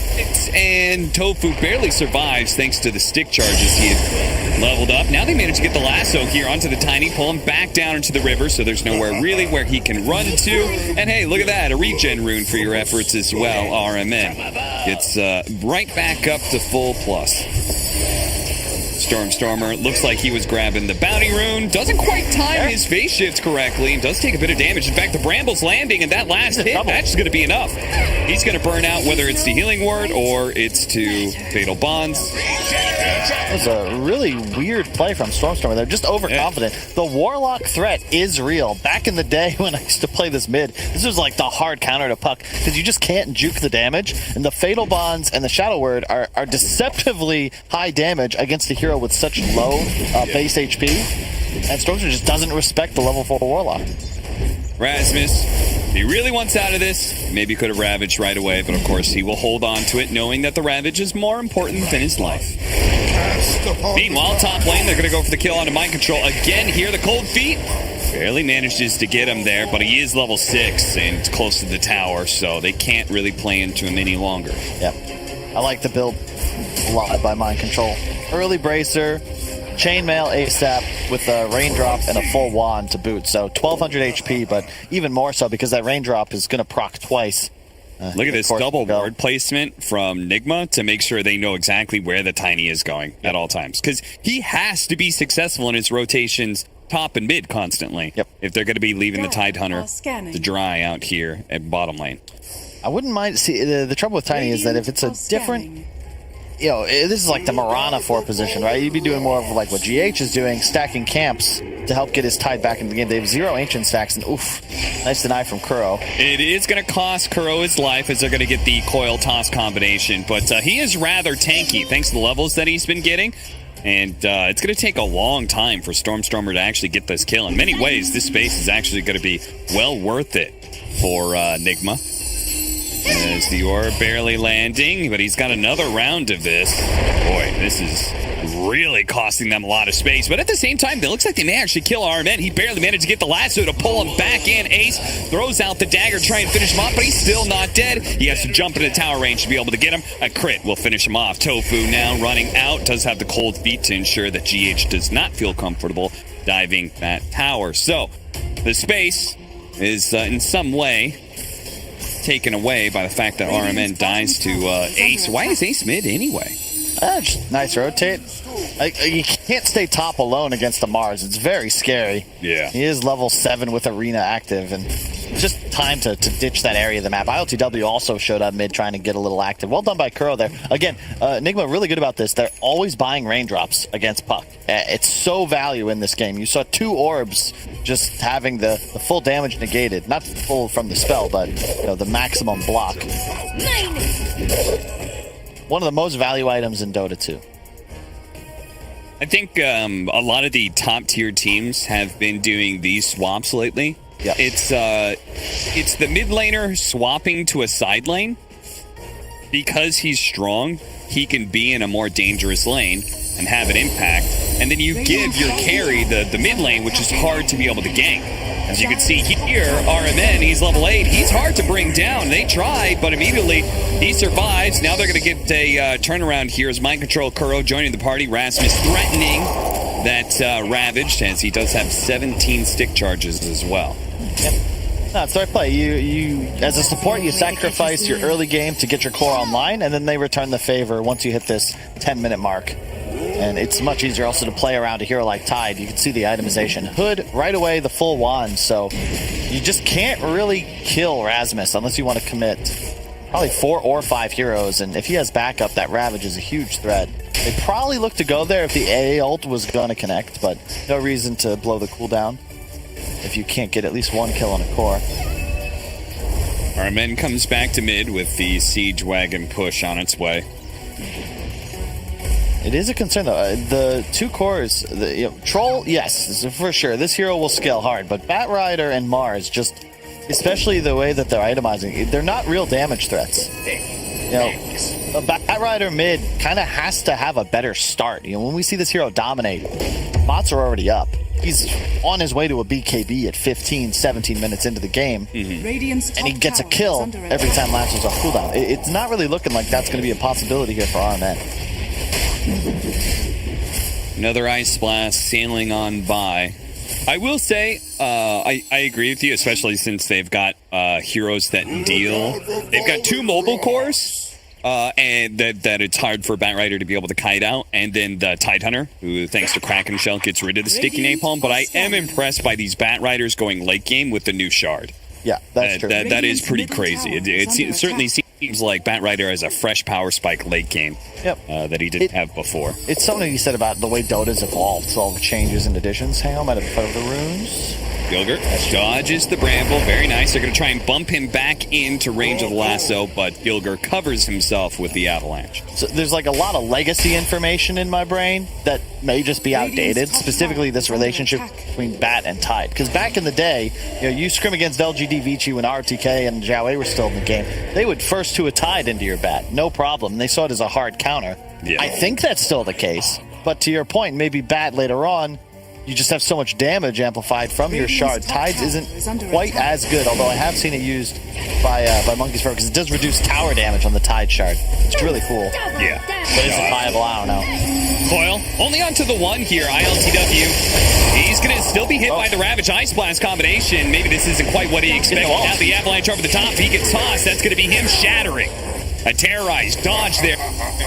and Tofu barely survives thanks to the stick charges he had leveled up. Now they managed to get the lasso here onto the Tiny, pull him back down into the river, so there's nowhere really where he can run to. And hey, look at that, a regen rune for your efforts as well, RMN. It's right back up to full plus. Stormstormer looks like he was grabbing the bounty rune. Doesn't quite time his phase shift correctly and does take a bit of damage. In fact, the Bramble's landing, and that last hit, that's going to be enough. He's going to burn out, whether it's to Healing Word or it's to Fatal Bonds. That was a really weird play from Stormstormer. They're just overconfident. Yeah. The Warlock threat is real. Back in the day when I used to play this mid, this was like the hard counter to Puck because you just can't juke the damage. And the Fatal Bonds and the Shadow Word are deceptively high damage against a hero with such low base HP. And Stormstormer just doesn't respect the level 4 Warlock. Rasmus, if he really wants out of this, maybe could have Ravaged right away, but of course he will hold on to it, knowing that the Ravage is more important than his life. Meanwhile, top lane, they're going to go for the kill onto Mind Control again here. The Cold Feet barely manages to get him there, but he is level 6 and close to the tower, so they can't really play into him any longer. Yep. I like the build a lot by Mind Control. Early Bracer, Chainmail ASAP with a Raindrop and a full wand to boot. So 1200 HP, but even more so because that Raindrop is going to proc twice. Look at this double ward placement from NIGMA to make sure they know exactly where the Tiny is going at all times. Because he has to be successful in his rotations top and mid constantly if they're going to be leaving the Tidehunter to dry out here at bottom lane. I wouldn't mind. See, the trouble with Tiny is that if it's a different... You know, this is like the Mirana 4 position, right? You'd be doing more of like what GH is doing, stacking camps to help get his Tide back into the game. They have 0 Ancient stacks, and oof, nice deny from Kuro. It is going to cost Kuro his life as they're going to get the coil toss combination, but he is rather tanky thanks to the levels that he's been getting. And it's going to take a long time for Stormstormer to actually get this kill. In many ways, this space is actually going to be well worth it for NIGMA. As the orb barely landing, but he's got another round of this. Boy, this is really costing them a lot of space. But at the same time, it looks like they may actually kill Armen. He barely managed to get the lasso to pull him back in. Ace throws out the dagger, try and finish him off, but he's still not dead. He has to jump into tower range to be able to get him. A crit will finish him off. Tofu now running out, does have the cold feet to ensure that GH does not feel comfortable diving that tower. So the space is in some way taken away by the fact that RMN dies to Ace. Why is Ace mid anyway? Just nice rotate. You can't stay top alone against the Mars. It's very scary. Yeah. He is level 7 with Arena active, and it's just time to ditch that area of the map. ILTW also showed up mid trying to get a little active. Well done by Kuro there. Again, NIGMA really good about this. They're always buying raindrops against Puck. It's so value in this game. You saw 2 orbs just having the full damage negated. Not full from the spell, but the maximum block. One of the most value items in Dota 2. I think a lot of the top tier teams have been doing these swaps lately. Yep. It's the mid laner swapping to a side lane. Because he's strong, he can be in a more dangerous lane and have an impact. And then you give your carry the mid lane, which is hard to be able to gank. As you can see here, RMN, he's level 8. He's hard to bring down. They tried, but immediately he survives. Now they're going to get a turnaround here as Mind Control Kuro joining the party. Rasmus threatening that Ravaged, as he does have 17 stick charges as well. Yep. No, it's the right play. You as a support, you sacrifice your early game to get your core online, and then they return the favor once you hit this 10-minute mark. And it's much easier also to play around a hero like Tide. You can see the itemization. Hood, right away, the full wand. So you just can't really kill Rasmus unless you want to commit probably 4 or 5 heroes. And if he has backup, that Ravage is a huge threat. They probably look to go there if the AA ult was going to connect, but no reason to blow the cooldown if you can't get at least 1 kill on a core. Armen comes back to mid with the siege wagon push on its way. It is a concern, though. The 2 cores, Troll, yes, for sure. This hero will scale hard, but Batrider and Mars, just especially the way that they're itemizing, they're not real damage threats. A Batrider mid kind of has to have a better start. When we see this hero dominate, bots are already up. He's on his way to a BKB at 15, 17 minutes into the game, and he gets a kill every time Lancer's off cooldown. It's not really looking like that's going to be a possibility here for RMN. Another Ice Blast sailing on by. I will say, I agree with you, especially since they've got heroes that deal. They've got 2 mobile cores, and that it's hard for Batrider to be able to kite out, and then the Tidehunter, who, thanks to Kraken Shell, gets rid of the sticky napalm. But I am impressed by these Batriders going late game with the new shard. Yeah, that's true. That is pretty crazy. It certainly seems like Batrider has a fresh power spike late game that he didn't have before. It's something you said about the way Dota's evolved, so all the changes and additions. Hang on, I might have put the runes. Gilgert dodges the bramble. Very nice. They're going to try and bump him back into range of the lasso, but Gilgert covers himself with the avalanche. So there's like a lot of legacy information in my brain that may just be outdated, specifically this relationship between Bat and Tide. Because back in the day, you scrim against LGD Vici when RTK and Jiaowei were still in the game. They would first 2 a Tide into your Bat, no problem. They saw it as a hard counter. Yeah. I think that's still the case. But to your point, maybe Bat later on, you just have so much damage amplified from your shard. Tides isn't quite as good, although I have seen it used by Monkey's Fur, because it does reduce tower damage on the Tide shard. It's really cool. Yeah. But is it viable? I don't know. Coil, only onto the 1 here, ILTW. He's going to still be hit by the Ravage Ice Blast combination. Maybe this isn't quite what he expected. Now the avalanche over the top, he gets tossed. That's going to be him shattering. A terrorized dodge there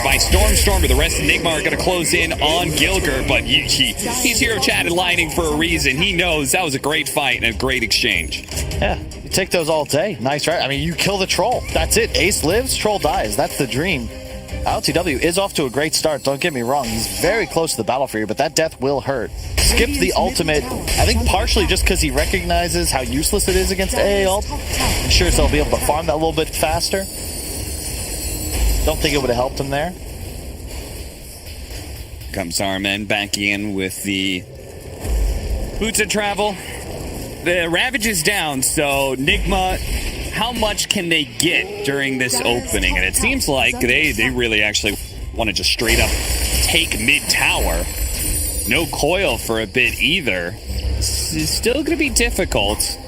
by Stormstormer. The rest of NIGMA are going to close in on Gilgert, but he's hero chatted lining for a reason. He knows that was a great fight and a great exchange. Yeah, you take those all day. Nice, right? I mean, you kill the troll. That's it. Ace lives, troll dies. That's the dream. LTW is off to a great start. Don't get me wrong. He's very close to the battle for you, but that death will hurt. Skipped the ultimate, I think partially just because he recognizes how useless it is against AA ult. Ensures they'll be able to farm that a little bit faster. Don't think it would have helped him there. Comes Armen back in with the boots of travel. The Ravage is down, so NIGMA, how much can they get during this opening? And it seems like they really actually want to just straight up take mid tower. No coil for a bit either. It's still going to be difficult.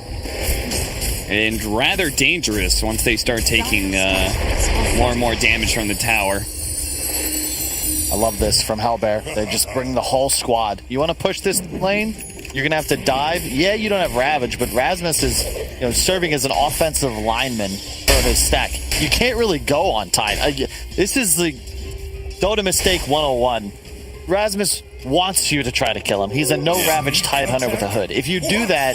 And rather dangerous once they start taking more and more damage from the tower. I love this from Hellbear. They just bring the whole squad. You want to push this lane? You're going to have to dive. Yeah, you don't have Ravage, but Rasmus is serving as an offensive lineman for his stack. You can't really go on Tide. This is the Dota mistake 101. Rasmus wants you to try to kill him. He's a no Ravage Tide Hunter with a hood. If you do that,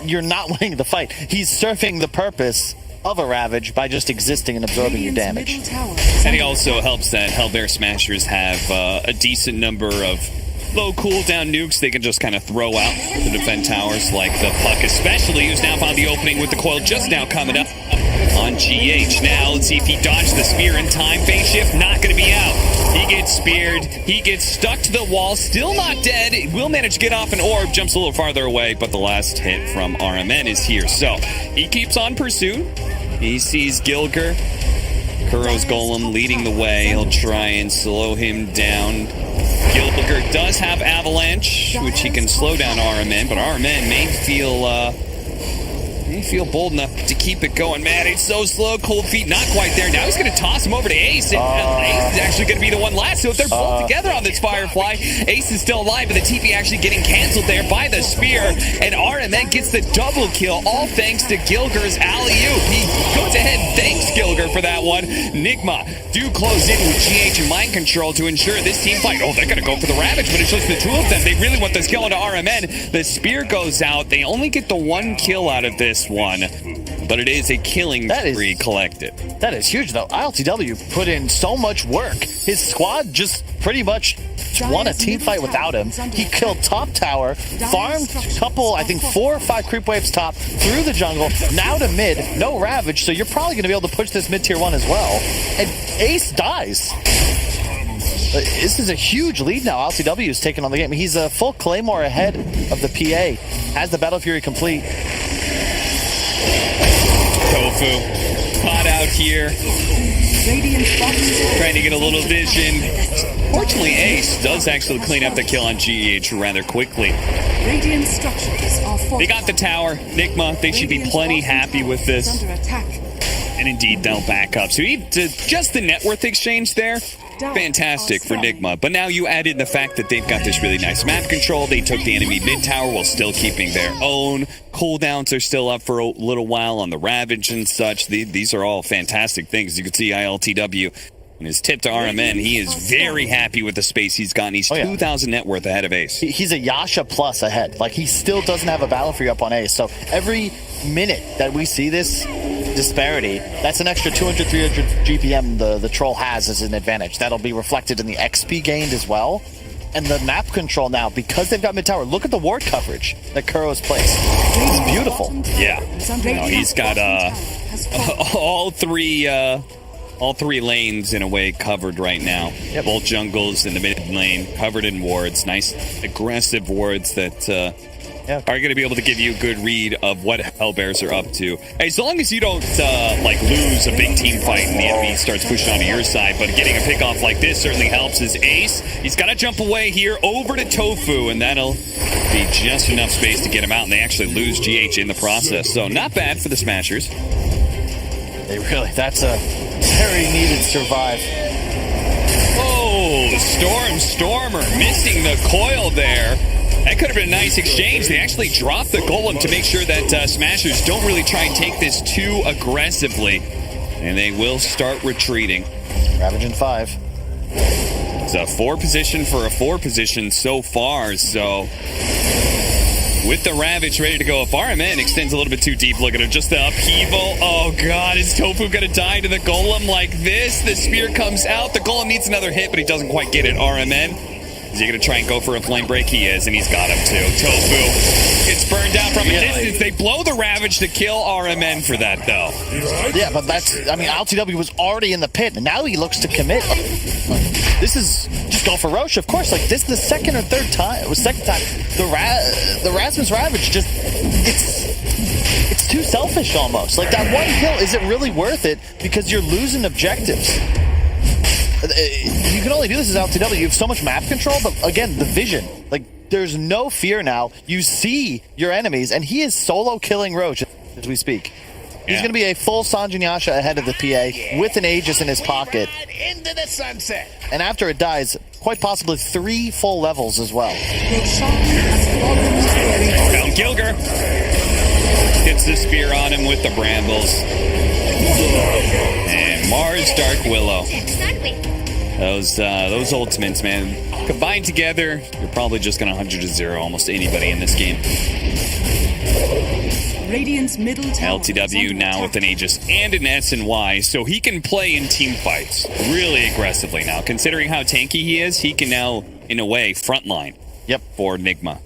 you're not winning the fight. He's serving the purpose of a Ravage by just existing and absorbing your damage. And he also helps that Hellbear Smashers have a decent number of low cooldown nukes they can just kind of throw out to defend towers, like the Puck especially, who's now found the opening with the coil just now coming up on GH. Now, let's see if he dodged the spear in time. Phase shift, not going to be out. He gets speared. He gets stuck to the wall, still not dead. Will manage to get off an orb, jumps a little farther away, but the last hit from RMN is here. So, he keeps on pursuit. He sees Gilger. Kuro's Golem leading the way. He'll try and slow him down. Gilger does have Avalanche, which he can slow down RMN, but RMN may feel bold enough to keep it going. Man, it's so slow. Cold Feet not quite there. Now he's going to toss him over to Ace, and Ace is actually going to be the one last. So if they're both together on this Firefly, Ace is still alive, but the TP actually getting canceled there by the spear, and RMN gets the double kill, all thanks to Gilger's alley-oop. He goes ahead, thanks Gilger for that one. NIGMA do close in with GH and Mind Control to ensure this team fight. Oh, they're going to go for the Ravage, but it's just the two of them. They really want this kill into RMN. The spear goes out. They only get the one kill out of this one, but it is a killing spree collected. That is huge, though. ILTW put in so much work. His squad just pretty much won a team fight without him. He killed top tower, farmed a couple, I think 4 or 5 creep waves top, through the jungle, now to mid, no Ravage, so you're probably going to be able to push this mid tier 1 as well. And Ace dies. This is a huge lead now. LCW is taking on the game. He's a full Claymore ahead of the PA. Has the Battle Fury complete. Tofu caught out here, trying to get a little vision. Fortunately, Ace does actually clean up the kill on GH rather quickly. They got the tower. NIGMA, they should be plenty happy with this. And indeed, they'll back up. So just the net worth exchange there, fantastic for NIGMA. But now you add in the fact that they've got this really nice map control. They took the enemy mid tower while still keeping their own. Cooldowns are still up for a little while on the Ravage and such. These are all fantastic things. You can see ILTW in his tip to RMN. He is very happy with the space he's gotten. He's 2,000 net worth ahead of Ace. He's a Yasha plus ahead. Like, he still doesn't have a Battle Fury up on Ace. So every minute that we see this disparity, that's an extra 200, 300 GPM the troll has as an advantage. That'll be reflected in the XP gained as well. And the map control now, because they've got mid tower, look at the ward coverage that Kuro's placed. It's beautiful. Yeah. No, he's got all three lanes in a way covered right now. Yep. Both jungles in the mid lane covered in wards. Nice aggressive wards that are going to be able to give you a good read of what Hellbears are up to. As long as you don't lose a big team fight and the enemy starts pushing onto your side, but getting a pick off like this certainly helps. As Ace, he's got to jump away here over to Tofu, and that'll be just enough space to get him out, and they actually lose GH in the process. So not bad for the Smashers. That's a very needed survive. Oh, the Stormer missing the coil there. That could have been a nice exchange. They actually dropped the Golem to make sure that Smashers don't really try and take this too aggressively. And they will start retreating. Ravage in 5. It's a 4 position for a 4 position so far, so with the Ravage ready to go, if RMN extends a little bit too deep, look at him, just the upheaval. Oh god, is Tofu gonna die to the Golem like this? The spear comes out, the Golem needs another hit, but he doesn't quite get it. RMN, is he going to try and go for a flame break? He is, and he's got him too. Tofu gets burned out from a distance. They blow the Ravage to kill RMN for that, though. Yeah, but LTW was already in the pit, and now he looks to commit. This is just go for Roche, of course. Like, this is the second or third time. It was second time. The Rasmus Ravage just, it's too selfish almost. Like, that one kill isn't really worth it because you're losing objectives. You can only do this as LTW. You have so much map control, but again, the vision. Like, there's no fear now. You see your enemies, and he is solo killing Roach as we speak. He's going to be a full Sanjin Yasha ahead of the PA with an Aegis in his pocket. Into the sunset. And after it dies, quite possibly 3 full levels as well. Found Gilger. Hits the spear on him with the brambles. And Mars Dark Willow. Those ultimates, man. Combined together, you're probably just going to 100-0 almost anybody in this game. Radiant's middle tower LTW now with an Aegis and an SNY, so he can play in team fights really aggressively now. Considering how tanky he is, he can now, in a way, frontline. Yep. For NIGMA.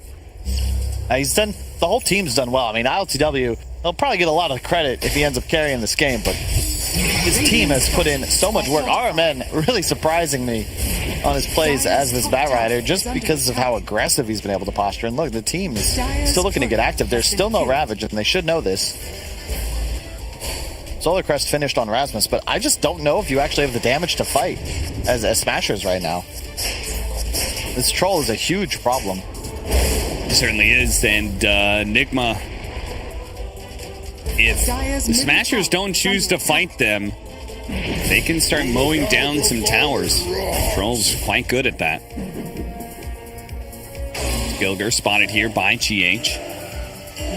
He's done. The whole team's done well. I mean, LTW, he'll probably get a lot of credit if he ends up carrying this game, but his team has put in so much work. RMN really surprising me on his plays as this Batrider just because of how aggressive he's been able to posture. And look, the team is still looking to get active. There's still no Ravage, and they should know this. Solar Crest finished on Rasmus, but I just don't know if you actually have the damage to fight as Smashers right now. This troll is a huge problem. It certainly is, and NIGMA, if the Smashers don't choose to fight them, they can start mowing down some towers. Troll's quite good at that. Gilger spotted here by GH.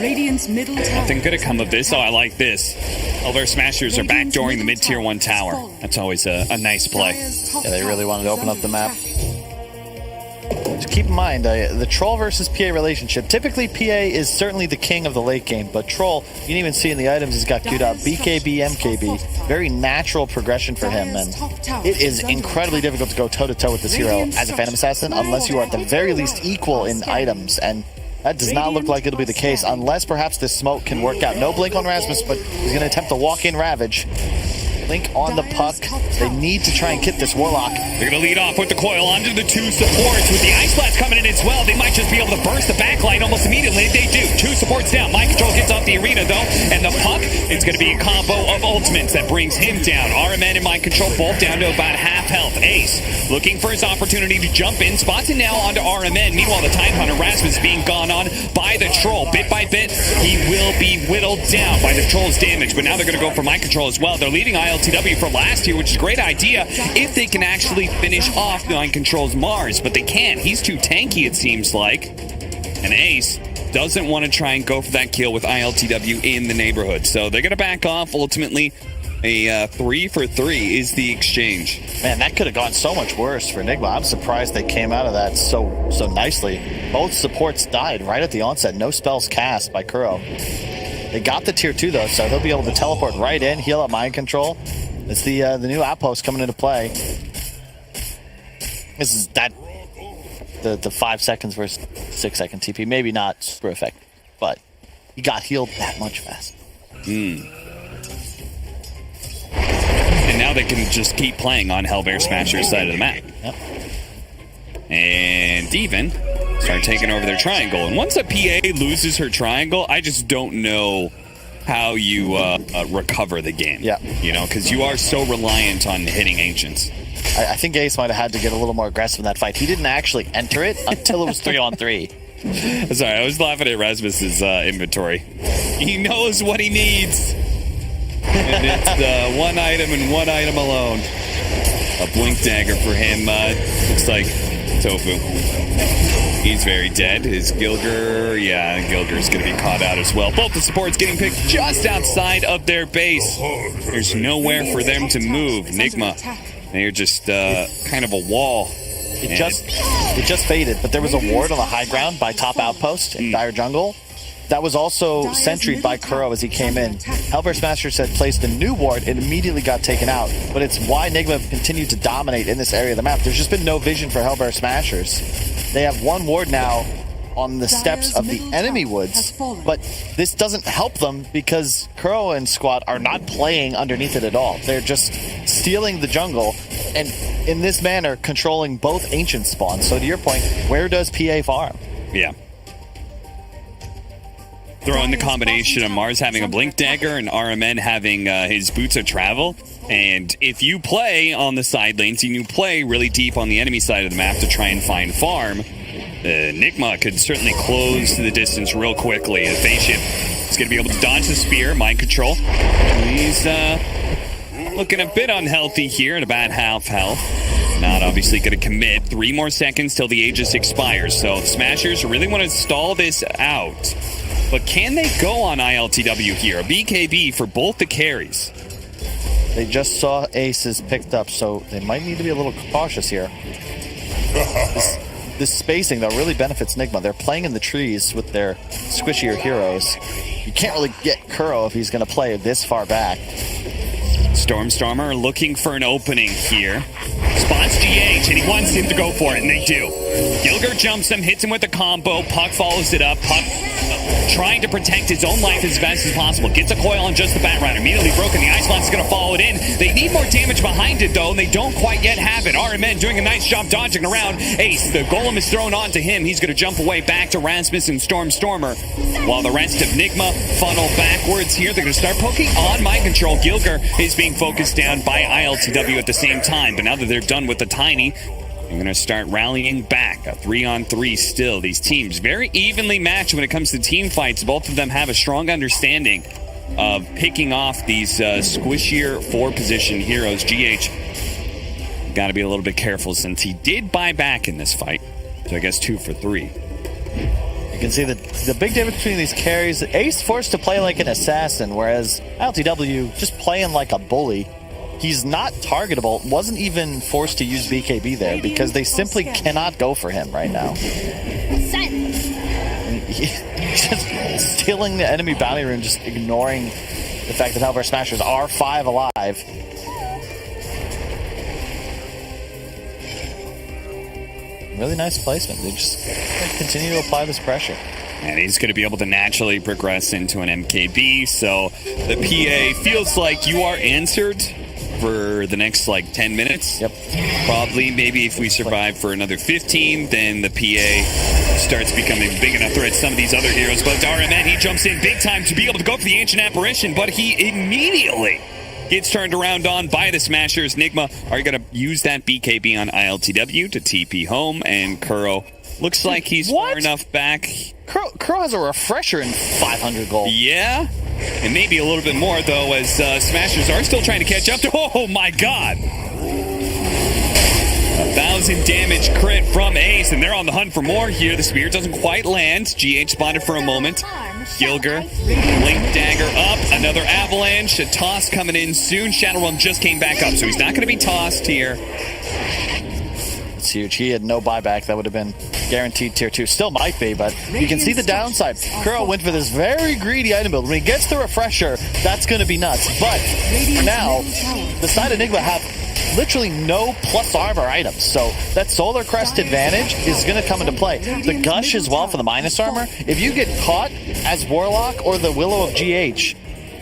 Radiant's middle tower. Nothing good to come of this. Oh, I like this. Hellbear Smashers are backdooring the mid-tier 1 tower. That's always a nice play. Yeah, they really wanted to open up the map. Just keep in mind, the Troll versus PA relationship. Typically, PA is certainly the king of the late game, but Troll, you can even see in the items he's got queued up, BKB, MKB. Very natural progression for him, and it is incredibly difficult to go toe-to-toe with this hero as a Phantom Assassin unless you are at the very least equal in items, and that does not look like it'll be the case unless perhaps this smoke can work out. No blink on Rasmus, but he's going to attempt to walk in Ravage. Blink on the puck. They need to try and kit this Warlock. They're going to lead off with the coil onto the 2 supports. With the Ice Blast coming in as well, they might just be able to burst the backline almost immediately. They do. 2 supports down. Mind Control gets off the arena, though. And the puck, it's going to be a combo of ultimates that brings him down. RMN and Mind Control both down to about half health. Ace looking for his opportunity to jump in. Spots it now onto RMN. Meanwhile, the Tidehunter Rasmus being gone on by the Troll. Bit by bit, he will be whittled down by the Troll's damage. But now they're going to go for Mind Control as well. They're leaving ILTW for last year, which is a great idea if they can actually finish off Mind Control's Mars. But they can't. He's too tanky, it seems like. And Ace doesn't want to try and go for that kill with ILTW in the neighborhood. So they're going to back off. Ultimately, a 3 for 3 is the exchange. Man, that could have gone so much worse for NIGMA. I'm surprised they came out of that so nicely. Both supports died right at the onset. No spells cast by Kuro. They got the tier 2 though, so they'll be able to teleport right in, heal up Mind Control. It's the new outpost coming into play. This is that the 5 seconds versus 6 second TP. Maybe not super effective, but he got healed that much faster. And now they can just keep playing on Hellbear Smasher's side of the map. Yep. And even start taking over their triangle. And once a PA loses her triangle, I just don't know how you recover the game. Yeah. You know, because you are so reliant on hitting Ancients. I think Ace might have had to get a little more aggressive in that fight. He didn't actually enter it until it was 3-on-3. Sorry, I was laughing at Rasmus's inventory. He knows what he needs. And it's 1 item and 1 item alone. A blink dagger for him. Looks like Tofu. He's very dead. Is Gilger? Yeah, Gilger's going to be caught out as well. Both the supports getting picked just outside of their base. There's nowhere for them to move. NIGMA, they're just kind of a wall. It just faded, but there was a ward on the high ground by top outpost in Dire Jungle. That was also sentryed by Kuro as he came in. Hellbear Smashers had placed a new ward. It immediately got taken out, but it's why NIGMA continued to dominate in this area of the map. There's just been no vision for Hellbear Smashers. They have 1 ward now on the steps of the enemy woods, but this doesn't help them because Kuro and squad are not playing underneath it at all. They're just stealing the jungle and in this manner controlling both ancient spawns. So to your point, where does PA farm? Yeah. Throw in the combination of Mars having a blink dagger and RMN having his boots of travel. And if you play on the side lanes and you play really deep on the enemy side of the map to try and find farm, NIGMA could certainly close the distance real quickly. The phase shift is going to be able to dodge the spear, mind control. He's looking a bit unhealthy here at about half health. Not obviously going to commit. 3 more seconds till the Aegis expires. So the Smashers really want to stall this out. But can they go on ILTW here? A BKB for both the carries. They just saw aces picked up, so they might need to be a little cautious here. This spacing, though, really benefits NIGMA. They're playing in the trees with their squishier heroes. You can't really get Kuro if he's going to play this far back. Stormstormer looking for an opening here. Spots GH, and he wants him to go for it, and they do. Gilger jumps him, hits him with a combo. Puck follows it up. Puck trying to protect his own life as best as possible. Gets a coil on just the Batrider. Immediately broken. The Ice Blast is going to follow it in. They need more damage behind it, though, and they don't quite yet have it. RMN doing a nice job dodging around. Ace, the golem is thrown onto him. He's going to jump away back to Rasmus and Stormstormer, while the rest of NIGMA funnel backwards here. They're going to start poking on mind control. Gilger is being focused down by ILTW at the same time, but now that they're done with the Tiny, they're going to start rallying back. A 3-on-3 still. These teams very evenly matched when it comes to team fights. Both of them have a strong understanding of picking off these squishier 4-position heroes. GH got to be a little bit careful since he did buy back in this fight. So I guess 2 for 3. You can see the big difference between these carries. Ace forced to play like an assassin, whereas LTW just playing like a bully. He's not targetable. Wasn't even forced to use BKB there because they simply cannot go for him right now. Just stealing the enemy bounty rune, just ignoring the fact that Hellbear Smashers are 5 alive. Really nice placement. They just continue to apply this pressure. And he's going to be able to naturally progress into an MKB. So the PA feels like you are answered for the next 10 minutes. Yep. Probably, maybe if we survive for another 15, then the PA starts becoming big enough threat some of these other heroes. But RMN, he jumps in big time to be able to go for the Ancient Apparition, but he immediately gets turned around on by the Smashers. NIGMA are going to use that BKB on ILTW to TP home, and Kuro looks like he's far enough back. Kuro has a refresher in 500 gold. Yeah, and maybe a little bit more, though, as Smashers are still trying to catch up to... Oh, my God! 1,000 damage crit from Ace, and they're on the hunt for more here. The spear doesn't quite land. GH spotted for a moment. Gilger, Blink Dagger up. Another avalanche. A toss coming in soon. Shadow Realm just came back up, so he's not going to be tossed here. It's huge. He had no buyback. That would have been guaranteed tier 2. Still might be, but you can see the downside. Kuro went for this very greedy item build. When he gets the refresher, that's going to be nuts. But now, the side of NIGMA have literally no plus armor items. So that Solar Crest advantage is going to come into play. The Gush as well for the minus armor. If you get caught as Warlock or the Willow of GH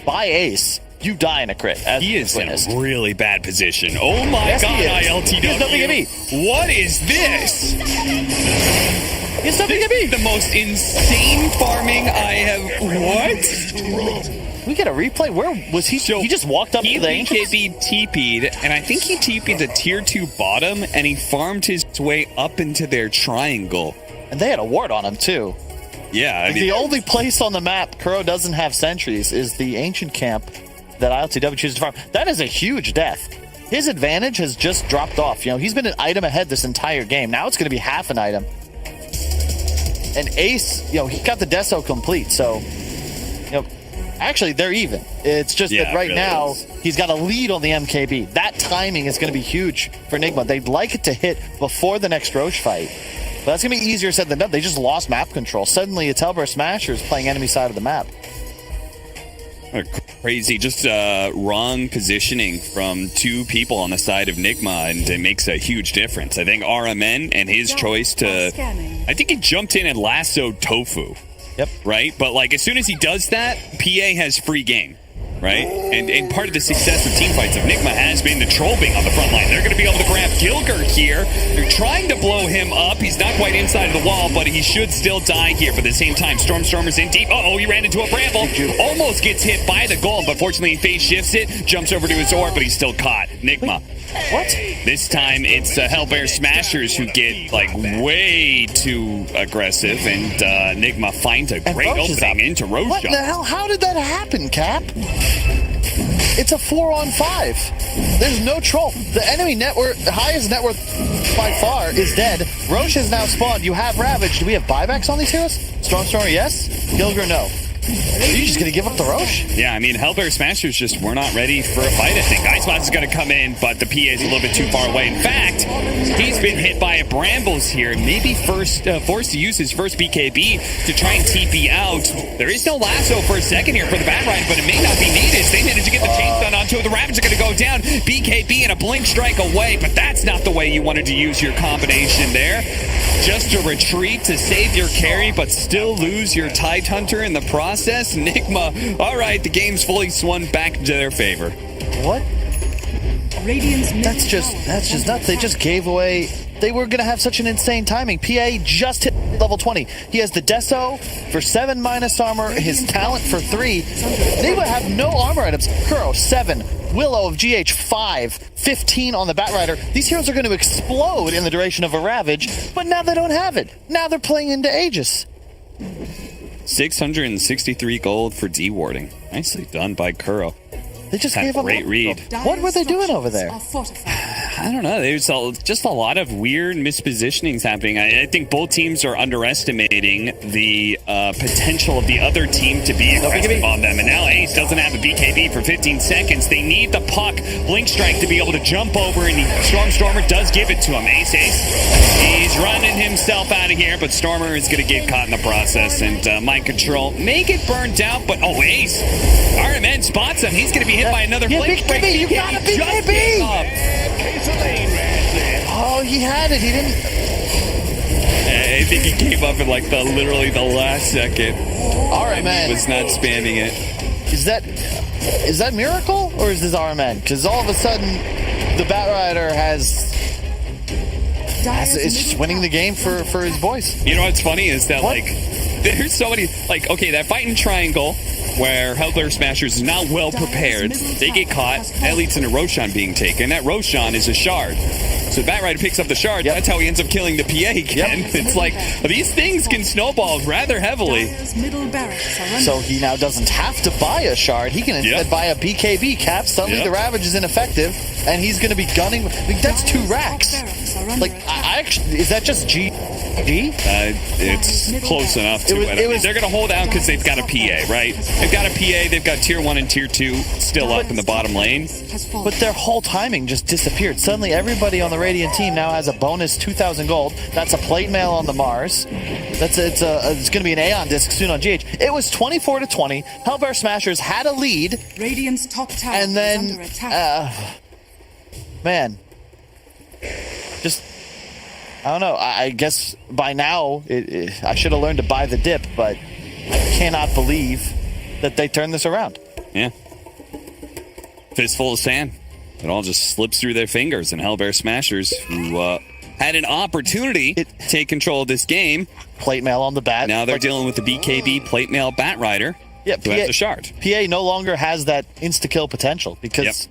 by Ace, you die in a crit. He is in a really bad position. Oh my God, ILTW. He has no BKB. What is this? He has no BKB. The most insane farming I have... What? We get a replay? Where was he? So he just walked up to the BKB TP'd, and I think he TP'd the tier 2 bottom, and he farmed his way up into their triangle. And they had a ward on him, too. Yeah. I mean, the only place on the map Kuro doesn't have sentries is the ancient camp that ILTW chooses to farm. That is a huge death. His advantage has just dropped off. You know, he's been an item ahead this entire game. Now it's going to be half an item. And Ace, you know, he got the Deso complete, so, you know, actually, they're even. It's just that right now, he's got a lead on the MKB. That timing is going to be huge for NIGMA. They'd like it to hit before the next Roche fight. But that's going to be easier said than done. They just lost map control. Suddenly, it's Hellbear Smashers playing enemy side of the map. Crazy, just wrong positioning from 2 people on the side of NIGMA, and it makes a huge difference. I think RMN and his choice to... I think he jumped in and lassoed Tofu. Yep. Right? But, as soon as he does that, PA has free game. right? And part of the success of team fights of NIGMA has been the troll being on the front line. They're going to be able to grab Gilgert here. They're trying to blow him up. He's not quite inside of the wall, but he should still die here. But at the same time, Stormstormer's in deep. Uh-oh, he ran into a bramble. Almost gets hit by the golem, but fortunately he phase shifts it, jumps over to his orb, but he's still caught. NIGMA. What? This time it's Hellbear Smashers who get like way too aggressive, and NIGMA finds a great opening into Roshan. What the hell? How did that happen, Cap? It's a 4-on-5. There's no troll. The enemy highest net worth by far is dead. Roche has now spawned. You have Ravage. Do we have buybacks on these heroes? Stormstormer, yes. Gilgert, no. Are you just going to give up the Roche? Yeah, I mean, Hellbear Smashers just were not ready for a fight, I think. Icebox is going to come in, but the PA is a little bit too far away. In fact, he's been hit by a Brambles here. Maybe forced to use his first BKB to try and TP out. There is no lasso for a second here for the Batride, but it may not be needed. They managed to get the chain stun onto it. The Ravage are going to go down. BKB and a blink strike away, but that's not the way you wanted to use your combination there. Just a retreat to save your carry, but still lose your Tidehunter in the process. NIGMA, all right, the game's fully swung back into their favor. What? That's just nuts. They just gave away. They were going to have such an insane timing. PA just hit level 20. He has the Deso for 7 minus armor, his talent for 3. They would have no armor items. Kuro, 7. Willow of GH, 5. 15 on the Batrider. These heroes are going to explode in the duration of a Ravage, but now they don't have it. Now they're playing into Aegis. 663 gold for dewarding. Nicely done by Kuro. They just gave up. Great read. What were they doing over there? I don't know. There's just a lot of weird mispositionings happening. I think both teams are underestimating the potential of the other team to be aggressive on them. And now Ace doesn't have a BKB for 15 seconds. They need the puck, Blink Strike, to be able to jump over, and Stormer does give it to him. Ace. He's running himself out of here, but Stormer is going to get caught in the process. And Mind Control may get burned out, but Ace. RMN spots him. He's going to be hit by another Blink Strike. You got a BKB! Oh, he had it. He didn't. I think he came up in like literally the last second. RMN was not spamming it. Is that Miracle or is this RMN? Because all of a sudden the Batrider is just winning the game for his boys. You know what's funny is that there's so many that fight in triangle where Hellbear Smashers is not well prepared. They get caught. That leads into Roshan being taken. That Roshan is a shard. So Batrider picks up the shard. That's how he ends up killing the PA again. It's like these things can snowball rather heavily. So he now doesn't have to buy a shard. He can instead buy a BKB cap. Suddenly the Ravage is ineffective, and he's going to be gunning. That's 2 racks. Is that just G? It's close enough to it. They're going to hold out because they've got a PA, right? They've got a PA. They've got tier 1 and tier 2 still up in the bottom lane. But their whole timing just disappeared. Suddenly, everybody on the Radiant team now has a bonus 2,000 gold. That's a plate mail on the Mars. It's going to be an Aeon disc soon on GH. It was 24-20. Hellbear Smashers had a lead. Radiant's top tower and then, is under attack. I don't know. I guess by now I should have learned to buy the dip, but I cannot believe that they turned this around. Yeah. Fistful of sand. It all just slips through their fingers, and Hellbear Smashers, who had an opportunity to take control of this game. Plate mail on the bat. Now they're dealing with the BKB plate mail Batrider. Yeah, who has the shard. PA no longer has that insta-kill potential because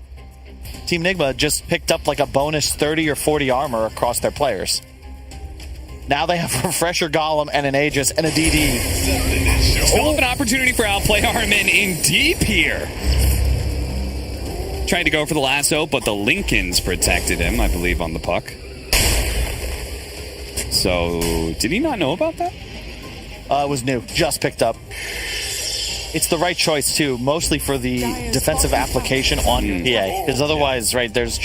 Team NIGMA just picked up like a bonus 30 or 40 armor across their players. Now they have a Refresher Golem and an Aegis and a DD. Still have an opportunity for Outplay Harmon in deep here. Tried to go for the lasso, but the Lincolns protected him, I believe, on the puck. So, did he not know about that? It was new. Just picked up. It's the right choice, too, mostly for the defensive application on PA. Because otherwise, there's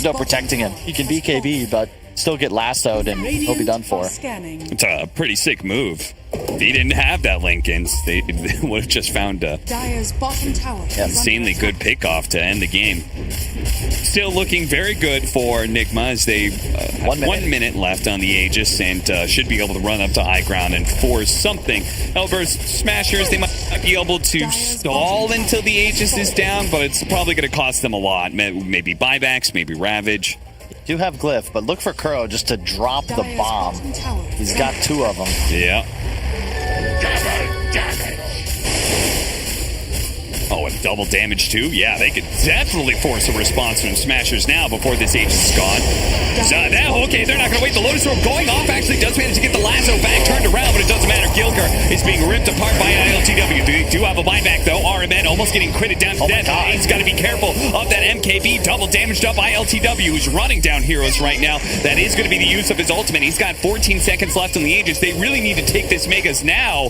no protecting him. He can BKB, but still get lassoed and he'll be done for. Scanning. It's a pretty sick move. If he didn't have that Lincolns, they would have just found a Dire's bottom tower. is insanely under good attack. pickoff to end the game. Still looking very good for NIGMA as they have 1 minute left on the Aegis and should be able to run up to high ground and force something. Hellbear's Smashers, they might be able to stall until the Aegis is down, but it's probably going to cost them a lot. Maybe buybacks, maybe Ravage. Do have Glyph, but look for Kuro just to drop the Dire's bomb. bottom tower He's is got under 2 of them. Yeah. Oh, and double damage too? Yeah, they could definitely force a response from Smashers now before this Aegis is gone. Okay, they're not going to wait. The Lotus Orb going off actually does manage to get the lasso back turned around, but it doesn't matter. Gilger is being ripped apart by ILTW. They do have a buyback though. RMN almost getting critted down to death. He's got to be careful of that MKB. Double damaged up ILTW, who's running down heroes right now. That is going to be the use of his ultimate. He's got 14 seconds left on the Aegis. They really need to take this Megas now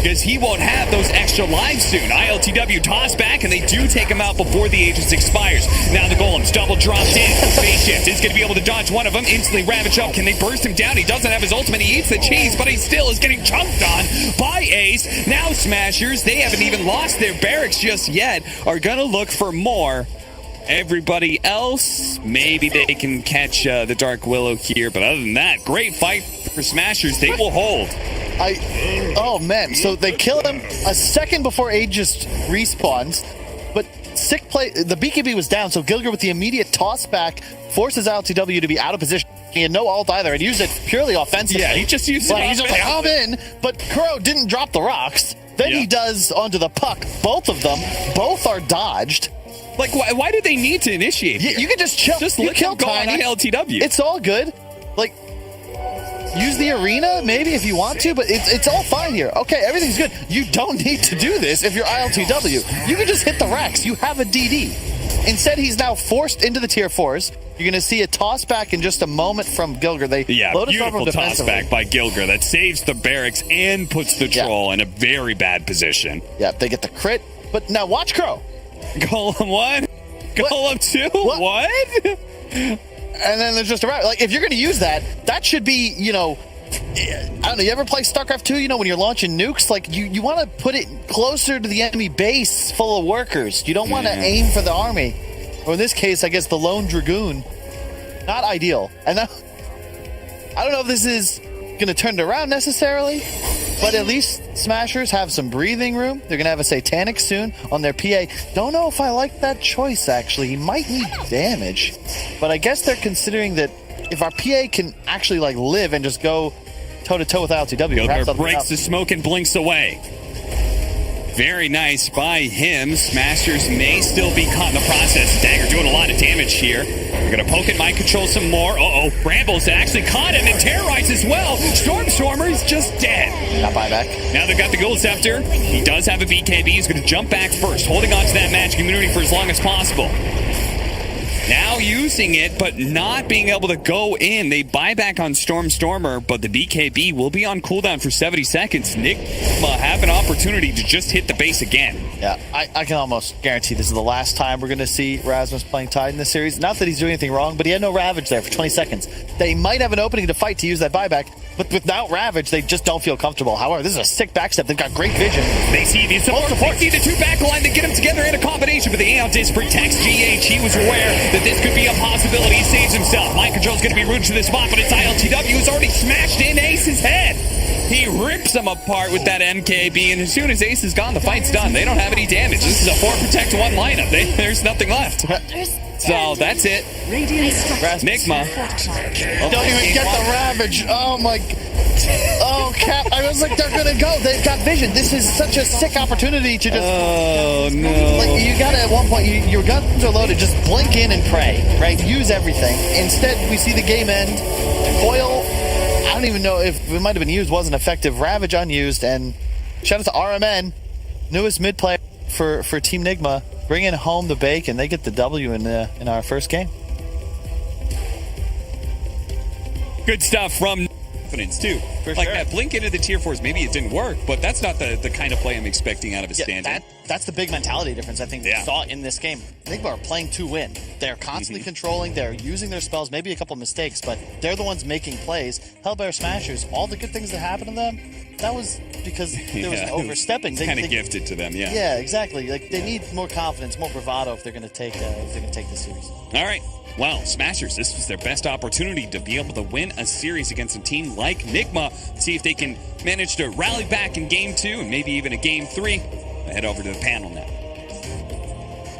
because he won't have those extra lives soon. ILTW toss back, and they do take him out before the Aegis expires. Now the Golem's double dropped in. Phase Shift is going to be able to dodge one of them. Instantly Ravage up. Can they burst him down? He doesn't have his ultimate. He eats the cheese, but he still is getting chunked on by Ace. Now Smashers, they haven't even lost their barracks just yet, are going to look for more. Everybody else, maybe they can catch the Dark Willow here, but other than that, great fight for Smashers. They will hold. Oh man, so they kill him a second before Aegis respawns, but sick play. The BKB was down, so Gilger with the immediate toss back forces LTW to be out of position. He had no ult either and used it purely offensively. Yeah, he just used it. He's just like, I'm in, but Kuro didn't drop the rocks. Then he does onto the puck. Both of them, both are dodged. Like, why did they need to initiate? You can just chill. Just you let kill them go on Tiny. LTW. It's all good. Like, use the arena maybe if you want to, but it's all fine here. Okay, everything's good. You don't need to do this if you're ILTW. You can just hit the racks. You have a DD. Instead, he's now forced into the tier 4s. You're going to see a toss back in just a moment from Gilger. Beautiful toss back by Gilger that saves the barracks and puts the troll in a very bad position. Yeah, they get the crit. But now watch Crow. Golem 1, Golem 2, what? And then there's just a route. Like, if you're going to use that, that should be, I don't know, you ever play StarCraft 2, when you're launching nukes? Like, you want to put it closer to the enemy base full of workers. You don't want to aim for the army. Or in this case, I guess the Lone Dragoon. Not ideal. And now, I don't know if this is going to turn it around necessarily, but at least Smashers have some breathing room. They're going to have a Satanic soon on their PA. Don't know if I like that choice, actually. He might need damage, but I guess they're considering that if our PA can actually, live and just go toe-to-toe with LTW. Gilger breaks the smoke and blinks away. Very nice by him. Smashers may still be caught in the process. Dagger doing a lot of damage here. We're going to poke at mind control some more. Brambles actually caught him and terrorized as well. Stormstormer is just dead. Got buyback. Now they've got the Gold Scepter. He does have a BKB. He's going to jump back first, holding on to that magic immunity for as long as possible. Now using it, but not being able to go in. They buy back on Stormstormer, but the BKB will be on cooldown for 70 seconds. NIGMA have an opportunity to just hit the base again. Yeah, I can almost guarantee this is the last time we're going to see Rasmus playing Tide in this series. Not that he's doing anything wrong, but he had no Ravage there for 20 seconds. They might have an opening to fight to use that buyback, but without Ravage, they just don't feel comfortable. However, this is a sick backstep. They've got great vision. They see the support. They see the two backline. They get them together in a combination, but the Aeon Disc protects GH. He was aware that this could be a possibility. He saves himself. Mind control's going to be rooted to this spot, but it's ILTW who's already smashed in Ace's head. He rips them apart with that MKB, and as soon as Ace is gone, the fight's done. They don't have any damage. This is a 4 protect 1 lineup. There's nothing left. So that's it. NIGMA. Don't even get the Ravage. Oh my. Oh, Cap. I was like, they're going to go. They've got vision. This is such a sick opportunity to just. Oh, no. You got to, at one point, your guns are loaded. Just blink in and pray, right? Use everything. Instead, we see the game end. Foil, I don't even know if it might have been used, wasn't effective. Ravage unused. And shout out to RMN, newest mid player for Team NIGMA, bringing home the bacon. They get the W in our first game. Good stuff from confidence too. For like sure. that blink into the tier 4s, maybe it didn't work, but that's not the kind of play I'm expecting out of a stand-in. that's the big mentality difference I think we Yeah. saw in this game. NIGMA are playing to win. They're constantly controlling, they're using their spells, maybe a couple mistakes, but they're the ones making plays. Hellbear Smashers, all the good things that happened to them, that was because there was an overstepping. Kind of gifted to them, yeah. Yeah, exactly. Like they need more confidence, more bravado if they're going to take this series. All right. Well, Smashers, this was their best opportunity to be able to win a series against a team like NIGMA. See if they can manage to rally back in Game 2 and maybe even a Game 3. We'll head over to the panel now.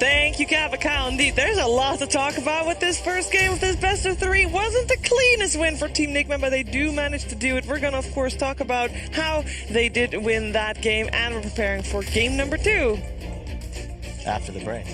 Thank you, Kyle. Indeed, there's a lot to talk about with this first game of this best of 3. Wasn't the cleanest win for Team NIGMA, but they do manage to do it. We're going to, of course, talk about how they did win that game, and we're preparing for game number 2. After the break.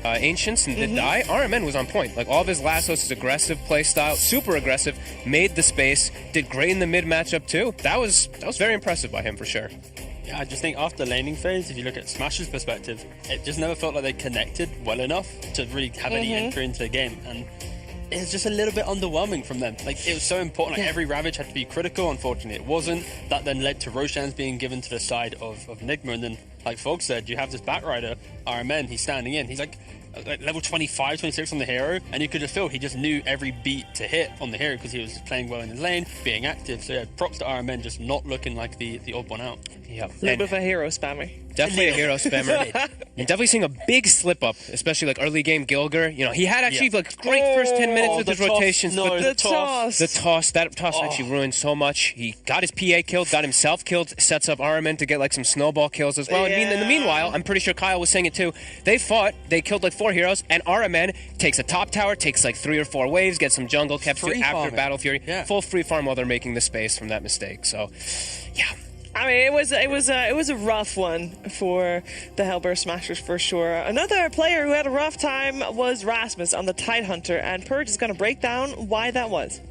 Ancients and didn't die, RMN was on point. Like, all of his Lassos, his aggressive play style, super aggressive, made the space, did great in the mid matchup too. That was very impressive by him for sure. Yeah, I just think after laning phase, if you look at Smash's perspective, it just never felt like they connected well enough to really have any entry into the game. And it's just a little bit underwhelming from them. Like, it was so important. Like, every Ravage had to be critical. Unfortunately, it wasn't. That then led to Roshan's being given to the side of NIGMA. And then, like Fog said, you have this Batrider, RMN, he's standing in. He's like level 25, 26 on the hero. And you could just feel he just knew every beat to hit on the hero because he was playing well in his lane, being active. So yeah, props to RMN just not looking like the odd one out. Yeah, A little bit of a hero spammer. definitely a hero spammer. And definitely seeing a big slip up, especially like early game Gilger. You know, he had actually like great first 10 minutes with his rotations, but the toss. That toss actually ruined so much. He got his PA killed, got himself killed, sets up RMN to get like some snowball kills as well. And in the meanwhile, I'm pretty sure Kyle was saying it too, they fought, they killed like 4 heroes, and RMN takes a top tower, takes like 3 or 4 waves, gets some jungle kept Free after farming. Battle Fury. Full free farm while they're making the space from that mistake. So, yeah. I mean, it was a rough one for the Hellbear Smashers for sure. Another player who had a rough time was Rasmus on the Tidehunter, and Purge is going to break down why that was.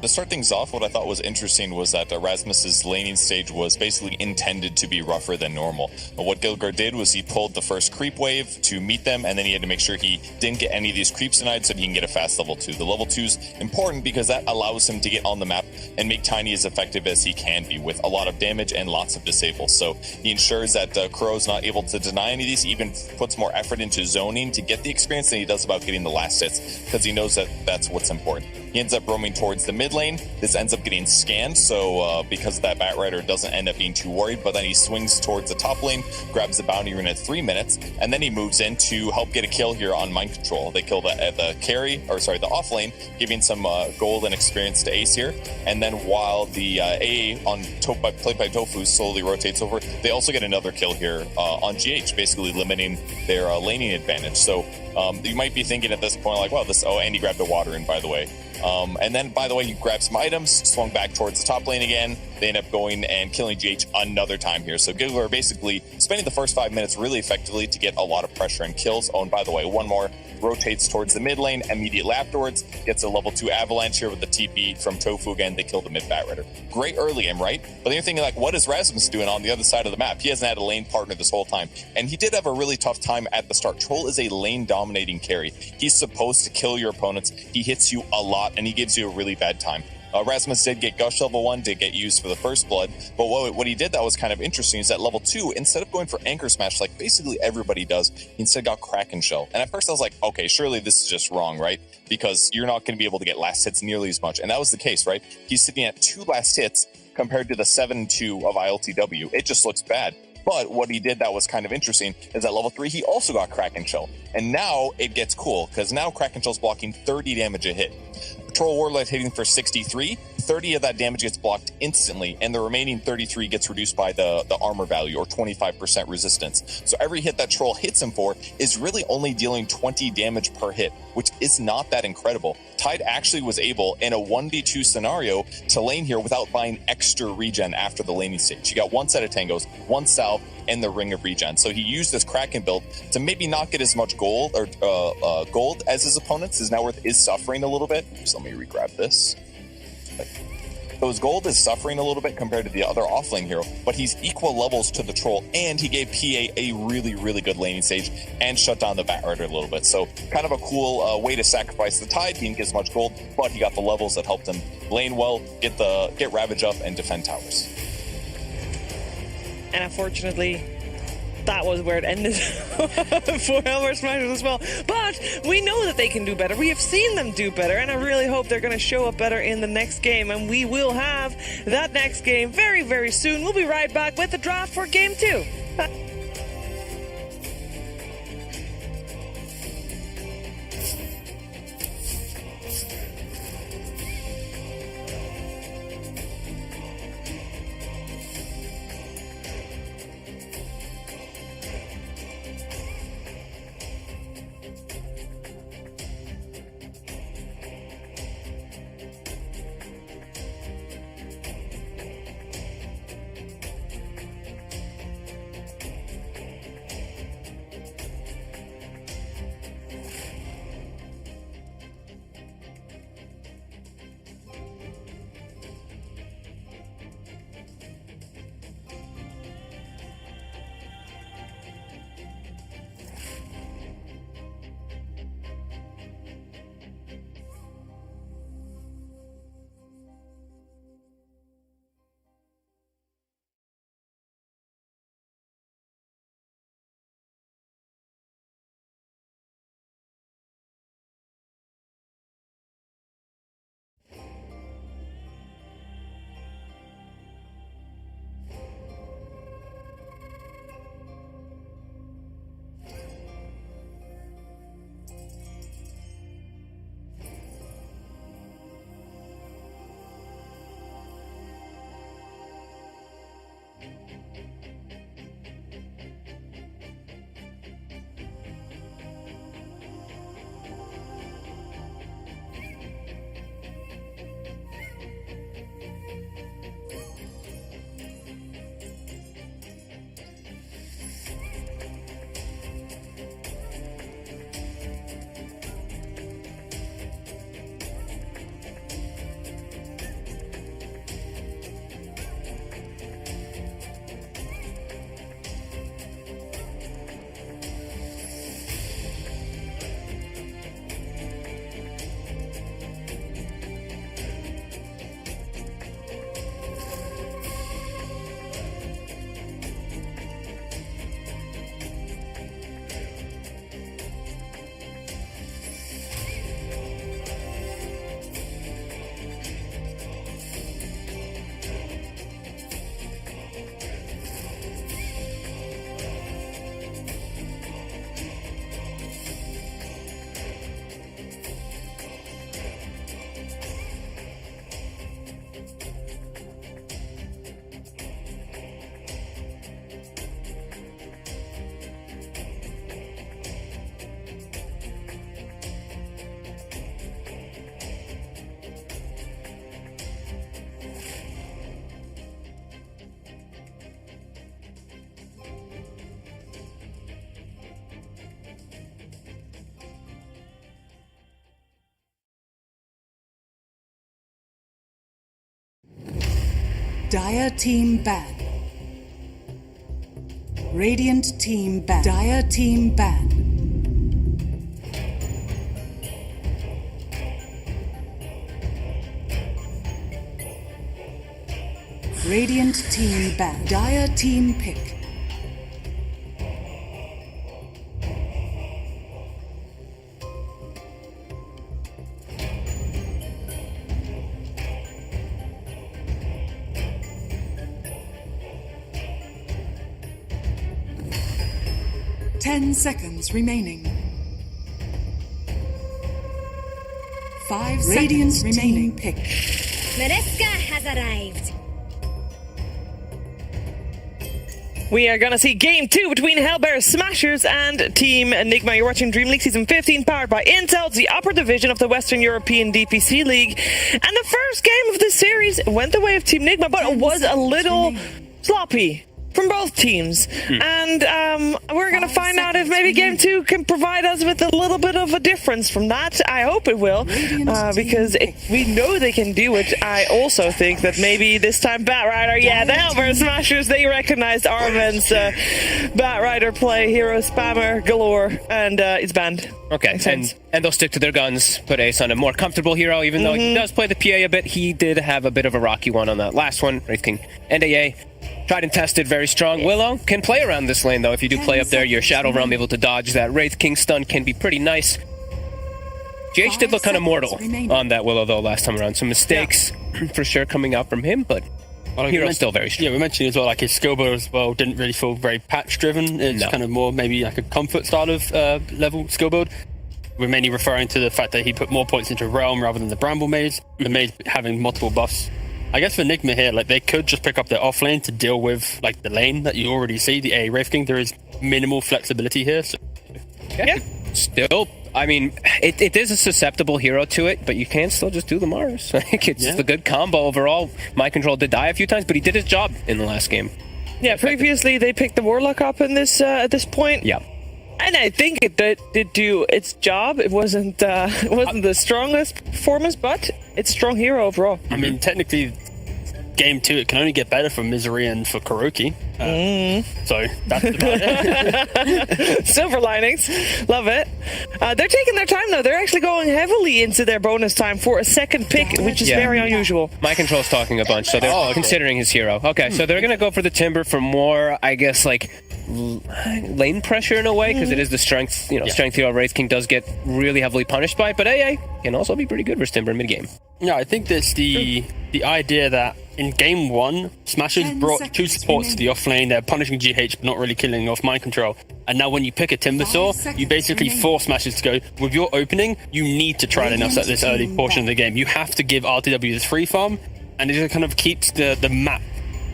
To start things off, what I thought was interesting was that Rasmus's laning stage was basically intended to be rougher than normal. But what Gilgar did was he pulled the first creep wave to meet them, and then he had to make sure he didn't get any of these creeps denied so he can get a fast level 2. The level 2's important because that allows him to get on the map and make Tiny as effective as he can be with a lot of damage and lots of disables. So he ensures that Crow's not able to deny any of these. He even puts more effort into zoning to get the experience than he does about getting the last hits because he knows that that's what's important. He ends up roaming towards the mid lane. This ends up getting scanned, so because of that, Batrider doesn't end up being too worried, but then he swings towards the top lane, grabs the bounty rune at 3 minutes, and then he moves in to help get a kill here on Mind Control. They kill the off lane, giving some gold and experience to Ace here, and then while the AA played by Tofu slowly rotates over, they also get another kill here on GH, basically limiting their laning advantage. So you might be thinking at this point, like, wow, and he grabbed a water in, by the way. And then, by the way, he grabbed some items, swung back towards the top lane again. They end up going and killing GH another time here. So Gilgar basically spending the first 5 minutes really effectively to get a lot of pressure and kills. Oh, and by the way, one more rotates towards the mid lane immediately afterwards, gets a level 2 avalanche here with the TP from Tofu again. They kill the mid Batrider. Great early game, right? But then you're thinking, like, what is Rasmus doing on the other side of the map? He hasn't had a lane partner this whole time. And he did have a really tough time at the start. Troll is a lane dominating carry. He's supposed to kill your opponents. He hits you a lot and he gives you a really bad time. Rasmus did get Gush level 1, did get used for the first blood, but what he did that was kind of interesting is that level 2, instead of going for Anchor Smash like basically everybody does, he instead got Kraken Shell. And at first I was like, okay, surely this is just wrong, right? Because you're not going to be able to get last hits nearly as much. And that was the case, right? He's sitting at 2 last hits compared to the 7-2 of ILTW. It just looks bad. But what he did that was kind of interesting is at level 3, he also got Kraken Shell. And now it gets cool, because now Kraken Shell's blocking 30 damage a hit. Patrol Warlord hitting for 63, 30 of that damage gets blocked instantly, and the remaining 33 gets reduced by the armor value, or 25% resistance. So every hit that Troll hits him for is really only dealing 20 damage per hit, which is not that incredible. Tide actually was able, in a 1v2 scenario, to lane here without buying extra regen after the laning stage. You got 1 set of tangos, 1 salve, and the ring of regen. So he used this Kraken build to maybe not get as much gold as his opponents. His net worth is suffering a little bit. So let me re-grab this. So his gold is suffering a little bit compared to the other offlane hero, but he's equal levels to the Troll, and he gave PA a really, really good laning stage and shut down the Batrider a little bit. So kind of a cool way to sacrifice the Tide. He didn't get as much gold, but he got the levels that helped him lane well, get Ravage up, and defend towers. And unfortunately, that was where it ended for Hellbear Smashers as well. But we know that they can do better. We have seen them do better, and I really hope they're going to show up better in the next game. And we will have that next game very, very soon. We'll be right back with the draft for Game 2. Dire team ban. Radiant team ban. Dire team ban. Radiant team ban. Dire team pick. Ten seconds remaining. 5 Radiant remaining pick. Mareska has arrived. We are going to see Game 2 between Hellbear Smashers and Team NIGMA. You're watching DreamLeague Season 15, powered by Intel. It's the upper division of the Western European DPC League. And the first game of this series went the way of Team NIGMA, but it was a little sloppy from both teams. And we're going to find out if maybe Game 2 can provide us with a little bit of a difference from that. I hope it will, because we know they can do it. I also think that maybe this time Batrider, the Hellbear Smashers, they recognized Armen's Batrider play, hero spammer galore, and it's banned. Okay, and they'll stick to their guns, put Ace on a more comfortable hero, even though he does play the PA a bit. He did have a bit of a rocky one on that last one. Wraith King and AA. Tried and tested, very strong. Willow can play around this lane, though. If you do play up there, your Shadow Realm able to dodge that Wraith King stun can be pretty nice. GH did look kind of mortal on that Willow, though, last time around. Some mistakes, for sure, coming out from him, but hero's still very strong. Yeah, we mentioned as well, like his skill build as well didn't really feel very patch-driven. It's kind of more maybe like a comfort style of level skill build. We're mainly referring to the fact that he put more points into Realm rather than the Bramble Maze, the Maze having multiple buffs. I guess for NIGMA here, like, they could just pick up their off lane to deal with, like, the lane that you already see, the A Wraith King. There is minimal flexibility here. So. Yeah. Still, I mean, it is a susceptible hero to it, but you can still just do the Mars. I think it's the good combo overall. Mind Control did die a few times, but he did his job in the last game. Yeah, previously they picked the Warlock up in this at this point. Yeah. And I think it did do its job. It wasn't the strongest performance, but it's a strong hero overall. I mean, technically, Game 2, it can only get better for Misery and for Kuroki. So that's about it. Silver linings. Love it. They're taking their time, though. They're actually going heavily into their bonus time for a second pick, which is very unusual. Mind Control's talking a bunch, so they're considering his hero. Okay, so they're going to go for the Timber for more, I guess, like, lane pressure in a way, because it is the strength, strength hero. Wraith King does get really heavily punished by it, but AA can also be pretty good versus Timber in mid-game. Yeah, I think that's the idea that in Game 1, Smashers brought two supports to the off lane. They're punishing GH, but not really killing off Mind Control. And now when you pick a Timbersaw, you basically force Smashers to go, with your opening, you need to try and upset this early portion of the game. You have to give RTW this free farm, and it kind of keeps the map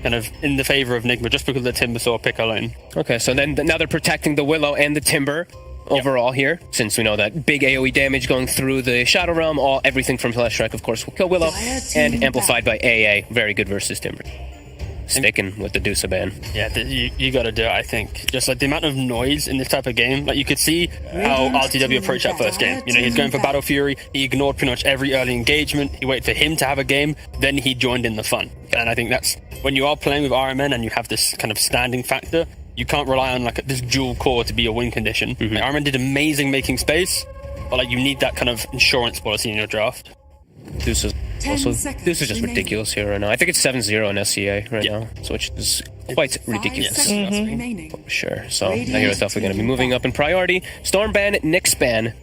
kind of in the favor of NIGMA just because of the Timbersaw pick alone. Okay, so then now they're protecting the Willow and the Timber overall here, since we know that big AoE damage going through the Shadow Realm, everything from Flash Strike, of course, will kill Willow, and amplified by AA, very good versus Timber. Sticking with the Deuce ban. Yeah, you got to do it, I think. Just like the amount of noise in this type of game, like you could see how RTW approached that first game. He's going for Battle Fury, he ignored pretty much every early engagement, he waited for him to have a game, then he joined in the fun. And I think that's, when you are playing with RMN and you have this kind of standing factor, you can't rely on like this dual core to be a win condition. Like, RMN did amazing making space, but like you need that kind of insurance policy in your draft. Deuce is just ridiculous here right now. I think it's 7-0 in SCA right now, so which is quite ridiculous. For sure. So now here it's definitely going to be moving up in priority. Stormban, Nyx ban.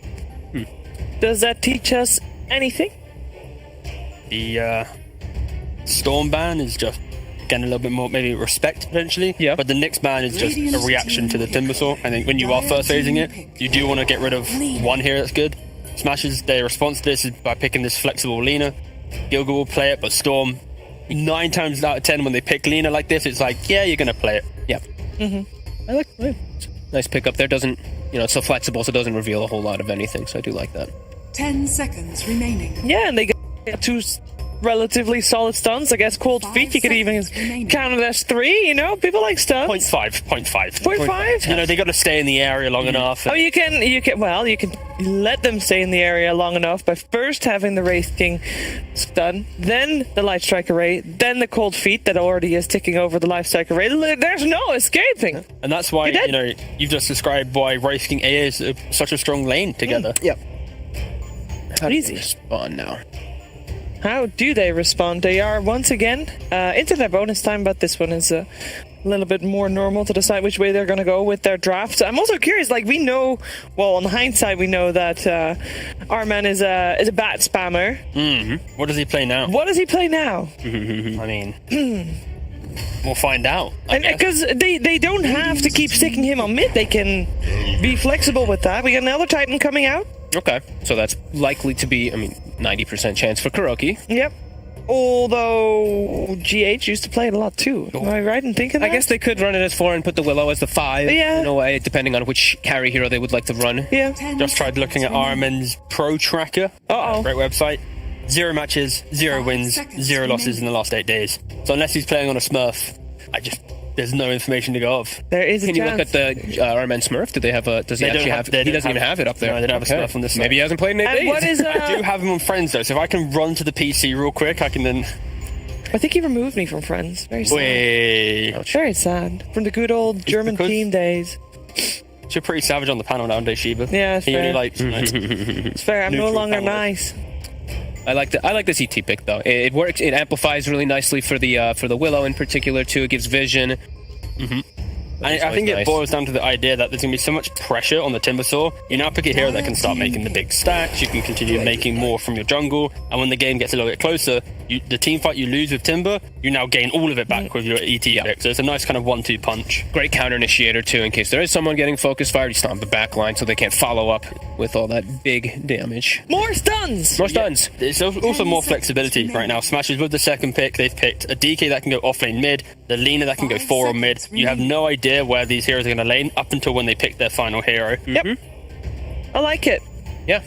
Does that teach us anything? The Stormban is just getting a little bit more maybe respect potentially. Yeah. But the Nyx ban is just a reaction to the Timbersaw. I think when you are first phasing it, you do want to get rid of one here that's good. Smashers, their response to this is by picking this flexible Lina. Gilga will play it, but Storm, 9 times out of 10 when they pick Lina like this, it's like, yeah, you're going to play it. Yeah. I like it. Nice pickup there. Doesn't, it's so flexible, so it doesn't reveal a whole lot of anything, so I do like that. 10 seconds remaining. Yeah, and they got two relatively solid stuns. I guess Cold Feet, you could even count it as 3, you know? People like stuns. 0.5. 0.5? You know, they got to stay in the area long enough. Oh, you can let them stay in the area long enough by first having the Wraith King stun, then the Light Strike Array, then the Cold Feet that already is ticking over the Light Strike Array. There's no escaping. And that's why, you know, you've just described why Wraith King AA is such a strong lane together. Yep. How do Easy. they respond now? How do they respond? They are once again into their bonus time, but this one is a little bit more normal to decide which way they're going to go with their draft. I'm also curious, like, we know, well, on hindsight, we know that our man is a bat spammer. Mm-hmm. What does he play now? I mean, we'll find out. Because they don't have to keep sticking him on mid. They can be flexible with that. We got another Titan coming out. Okay, so that's likely to be, 90% chance for Kuroki. Yep. Although GH used to play it a lot too. Am I right in thinking that? I guess they could run it as 4 and put the Willow as the 5. Yeah. In a way, depending on which carry hero they would like to run. Yeah. Just tried looking at RMN's Pro Tracker. Uh-oh. Great website. 0 matches, 0 wins, 0 losses in the last 8 days. So unless he's playing on a Smurf, there's no information to go off. There is a Can you chance. look at the RMN Smurf? Do they have a? Does he actually have? He doesn't even have it up there. No, they don't have a Smurf on this side. Maybe he hasn't played in 8 days. What is? I do have him on friends though, so if I can run to the PC real quick, I can then. I think he removed me from friends. Very sad. Wait. Very sad. From the good old German team days. You're pretty savage on the panel nowadays, Shiba. Yeah, it's he fair. only likes nice. It's fair. I'm no Neutral longer panel. nice. I like the CT pick though. It works. It amplifies really nicely for the Willow in particular too. It gives vision. Mm-hmm. I think it boils down to the idea that there's going to be so much pressure on the Timbersaw. You now pick a hero that can start making the big stacks. You can continue making more from your jungle. And when the game gets a little bit closer, the team fight you lose with Timber, you now gain all of it back with your ET pick. So it's a nice kind of 1-2 punch. Great counter initiator too, in case there is someone getting focus fired. You stomp the back line so they can't follow up with all that big damage. More stuns! More stuns. Yeah. It's also more flexibility right now. Smashes with the second pick, they've picked a DK that can go off lane mid, the Lina that can go 4 on mid. You have no idea where these heroes are going to lane up until when they pick their final hero. Yep. I like it. Yeah.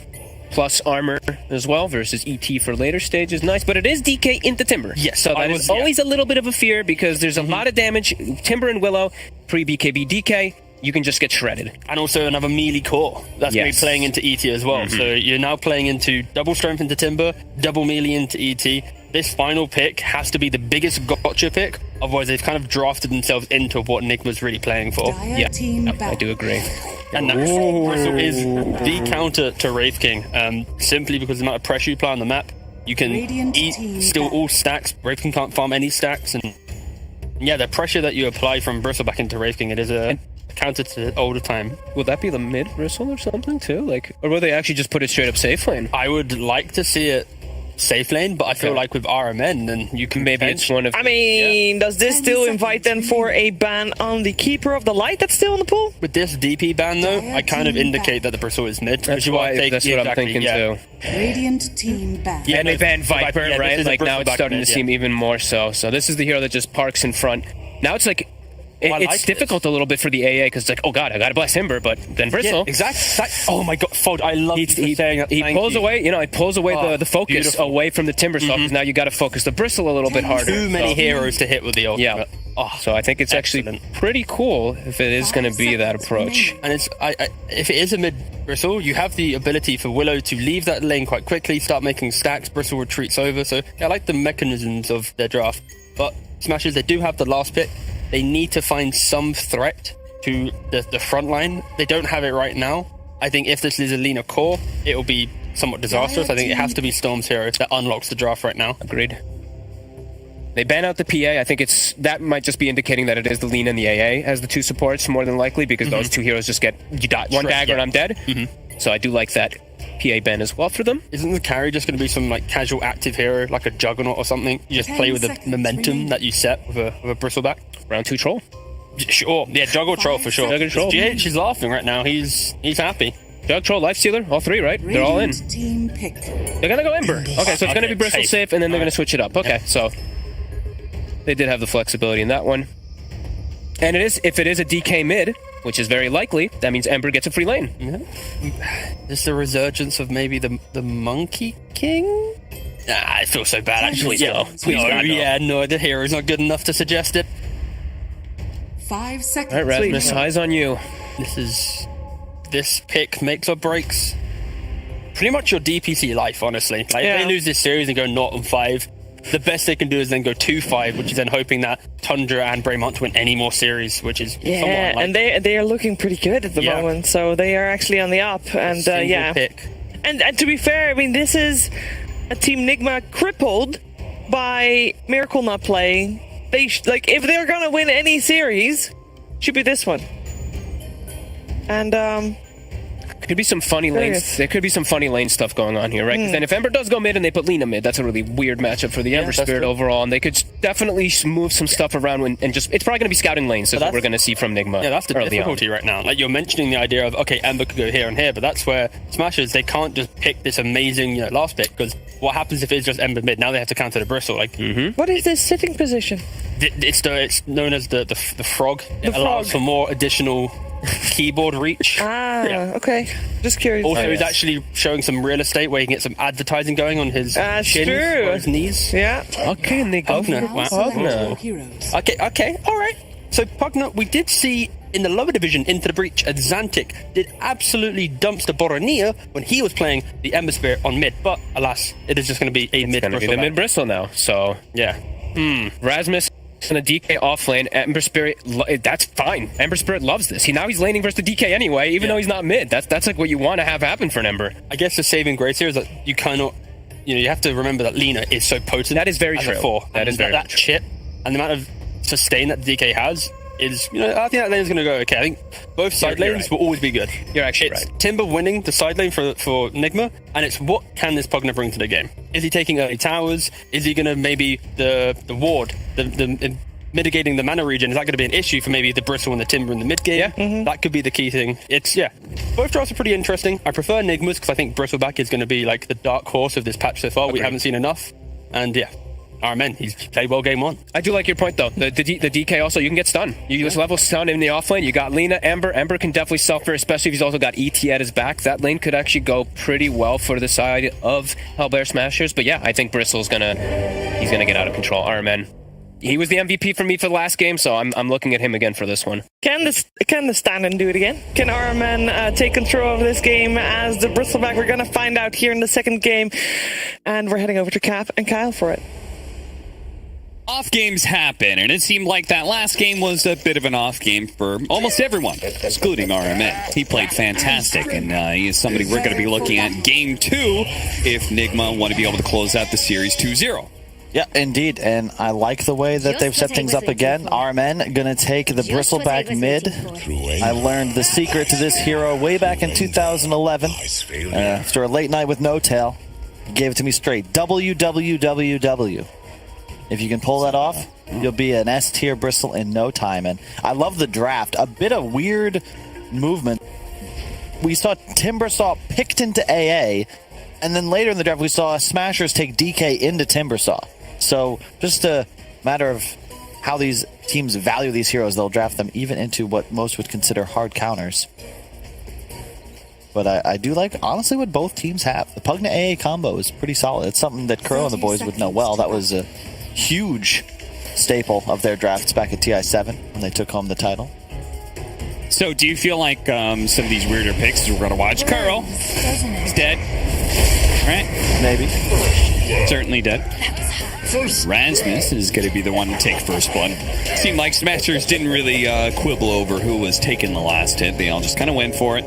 Plus armor as well versus ET for later stages. Nice, but it is DK into Timber. Yes. So that is always a little bit of a fear because there's a lot of damage. Timber and Willow, pre-BKB DK, you can just get shredded. And also another melee core. That's going to be playing into ET as well. So you're now playing into double strength into Timber, double melee into ET. This final pick has to be the biggest gotcha pick. Otherwise, they've kind of drafted themselves into what NIGMA's really playing for. Yeah, I do agree. And that Bristle is the counter to Wraith King. Simply because of the amount of pressure you apply on the map, you can steal all stacks. Wraith King can't farm any stacks. And yeah, the pressure that you apply from Bristle back into Wraith King, it is a counter to older time. Will that be the mid Bristle or something too? Or will they actually just put it straight up safe lane? I would like to see it safe lane, but I feel like with RMN, then you can maybe it's one of. I mean, does this still invite them for a ban on the Keeper of the Light that's still in the pool? With this DP ban, though, I kind of indicate that the Bristle is mid. That's what I'm thinking too. Radiant team back. Yeah, and they banned Viper, yeah, right? like now it's starting to seem even more so. So this is the hero that just parks in front. Now it's like. It's difficult a little bit for the AA because it's like, oh god, I gotta bless Timber, but then Bristle. Yeah, exactly. Oh my god, Fold, I love he saying that. He pulls away, it pulls away the focus away from the Timber Saw because now you gotta focus the Bristle a little bit harder. Too many heroes to hit with the ultimate. Yeah. So I think it's actually pretty cool if it is going to be that approach. And it's if it is a mid Bristle, you have the ability for Willow to leave that lane quite quickly, start making stacks. Bristle retreats over. So I like the mechanisms of their draft. But Smashers, they do have the last pick. They need to find some threat to the front line. They don't have it right now. I think if this is a Lina core, it will be somewhat disastrous. I think it has to be Storm's hero that unlocks the draft right now. Agreed. They ban out the PA. I think that might just be indicating that it is the Lina and the AA as the two supports more than likely because those two heroes just get one dagger and I'm dead. So I do like that PA ban as well for them. Isn't the carry just going to be some like casual active hero like a Juggernaut or something? You just play with the momentum that you set with a Bristleback. Round 2 troll. Sure, yeah, Juggle Troll for sure. Juggle Troll. GH is laughing right now. He's happy. Jug Troll, Lifestealer, all three, right? They're all in. Team pick. They're gonna go Ember. Okay, so it's gonna be Bristle safe, and then they're gonna switch it up. Okay, so they did have the flexibility in that one. And if it is a DK mid, which is very likely, that means Ember gets a free lane. Yeah. Is the resurgence of maybe the Monkey King? I feel so bad, actually. Please go. Please no, God, no. yeah, no, the hero's not good enough to suggest it. 5 seconds. All right, Rasmus, eyes on you. This pick makes or breaks pretty much your DPC life, honestly. Like, if they lose this series and go 0-5, the best they can do is then go 2-5, which is then hoping that Tundra and Braymont win any more series, which is somewhat unlikely. and they are looking pretty good at the moment, so they are actually on the up. And pick. And to be fair, I mean, this is a Team NIGMA crippled by Miracle not playing. They if they're gonna win any series, should be this one. And Could be some funny lanes. There could be some funny lane stuff going on here, right? Because then if Ember does go mid and they put Lina mid, that's a really weird matchup for the Ember Spirit overall, and they could definitely move some stuff around and just, it's probably going to be scouting lanes. That's what we're going to see from NIGMA. Yeah, that's the difficulty right now. Like, you're mentioning the idea of, okay, Ember could go here and here, but that's where Smashers, they can't just pick this amazing last pick, because what happens if it's just Ember mid? Now they have to counter the Bristle. Like, what is this sitting position? It's known as the frog. It allows for more additional keyboard reach. Okay. Just curious. Also, he's actually showing some real estate where he can get some advertising going on his chin or his knees. Yeah. Okay, and they go Pugna. Okay, all right. So Pugna, we did see in the lower division Into the Breach, Xantic did absolutely dumpster Boronia when he was playing the Ember Spirit on mid, but alas, it is just going to be a mid. It's going to be the mid Bristle now. So yeah. Rasmus and a DK off lane. Ember Spirit, that's fine. Ember Spirit loves this. He's laning versus the DK anyway, even though he's not mid. That's like what you want to have happen for an Ember. I guess the saving grace here is that you cannot, you have to remember that Lina is so potent. That is very true. That is very that true. chip and the amount of sustain that the DK has is, I think that lane is going to go okay. I think both side lanes will always be good. You're actually it's right. Timber winning the side lane for NIGMA, and it's what can this Pugna bring to the game? Is he taking early towers? Is he going to maybe the ward, the mitigating the mana regen? Is that going to be an issue for maybe the Bristle and the Timber in the mid game? Yeah. That could be the key thing. Both drafts are pretty interesting. I prefer NIGMA's because I think Bristleback is going to be like the dark horse of this patch so far. We haven't seen enough, and Armen, he's played well game one. I do like your point though. The DK also, you can get stunned. You just level stun in the off lane. You got Lina, Ember. Ember can definitely suffer, especially if he's also got ET at his back. That lane could actually go pretty well for the side of Hellbear Smashers. But yeah, I think Bristle's he's gonna get out of control. Armen. He was the MVP for me for the last game, so I'm looking at him again for this one. Can the stand-in do it again? Can our men take control of this game as the Bristleback? We're going to find out here in the second game. And we're heading over to Cap and Kyle for it. Off games happen, and it seemed like that last game was a bit of an off game for almost everyone, excluding RMN. He played fantastic, and he is somebody we're going to be looking at game 2 if NIGMA want to be able to close out the series 2-0. Yeah, indeed, and I like the way that they've set things up again. RMN gonna take the Bristleback mid. I learned the secret to this hero way back in 2011. After a late night with No Tail, he gave it to me straight. WWWW. If you can pull that off, you'll be an S-tier Bristle in no time. And I love the draft. A bit of weird movement. We saw Timbersaw picked into AA, and then later in the draft we saw Smashers take DK into Timbersaw. So just a matter of how these teams value these heroes, they'll draft them even into what most would consider hard counters. But I do like, honestly, what both teams have. The Pugna AA combo is pretty solid. It's something that Crow and the boys would know well. That was a huge staple of their drafts back at TI7 when they took home the title. So do you feel like some of these weirder picks, we're going to watch Carl, he's dead, right? Maybe. Certainly dead. Rasmus is going to be the one to take first blood. Seemed like Smashers didn't really quibble over who was taking the last hit. They all just kind of went for it.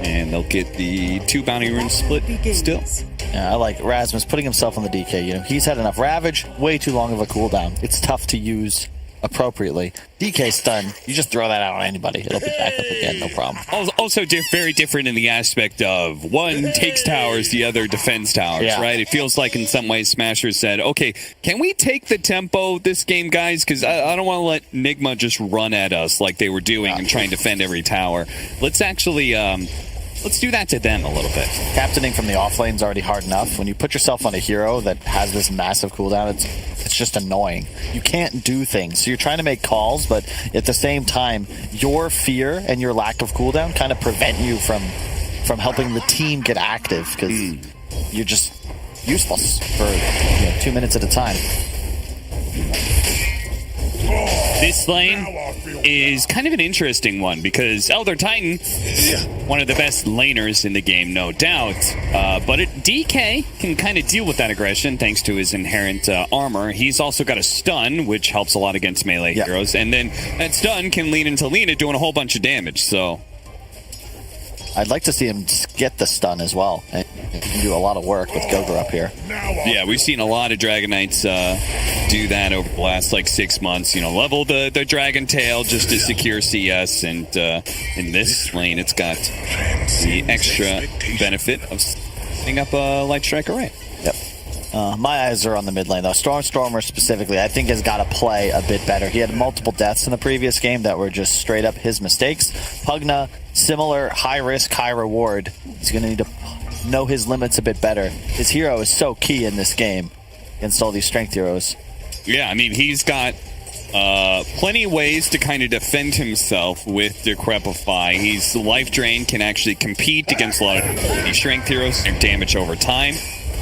And they'll get the 2 bounty runes split still. Yeah, I like Rasmus putting himself on the DK. He's had enough Ravage, way too long of a cooldown. It's tough to use appropriately. DK stun, you just throw that out on anybody. It'll be back up again, no problem. Also very different in the aspect of one takes towers, the other defends towers, right? It feels like in some ways Smashers said, okay, can we take the tempo this game, guys? Because I don't want to let NIGMA just run at us like they were doing and try and defend every tower. Let's actually... let's do that to them a little bit. Captaining from the offlane is already hard enough. When you put yourself on a hero that has this massive cooldown, it's just annoying. You can't do things. So you're trying to make calls, but at the same time, your fear and your lack of cooldown kind of prevent you from helping the team get active because you're just useless for 2 minutes at a time. This lane is kind of an interesting one because Elder Titan, one of the best laners in the game, no doubt. But DK can kind of deal with that aggression thanks to his inherent armor. He's also got a stun, which helps a lot against melee heroes. And then that stun can lean into Lina doing a whole bunch of damage. So I'd like to see him get the stun as well. And he can do a lot of work with Gilgar up here. Yeah, we've seen a lot of Dragon Knights do that over the last 6 months. Level the Dragon Tail just to secure CS, and in this lane, it's got the extra benefit of setting up a Light Strike Array. Yep. My eyes are on the mid lane, though. Stormer specifically, I think, has got to play a bit better. He had multiple deaths in the previous game that were just straight up his mistakes. Pugna, similar high risk, high reward. He's going to need to know his limits a bit better. His hero is so key in this game against all these strength heroes. Yeah, I mean, he's got plenty of ways to kind of defend himself with Decrepify. He's life drain, can actually compete against a lot of these strength heroes and damage over time.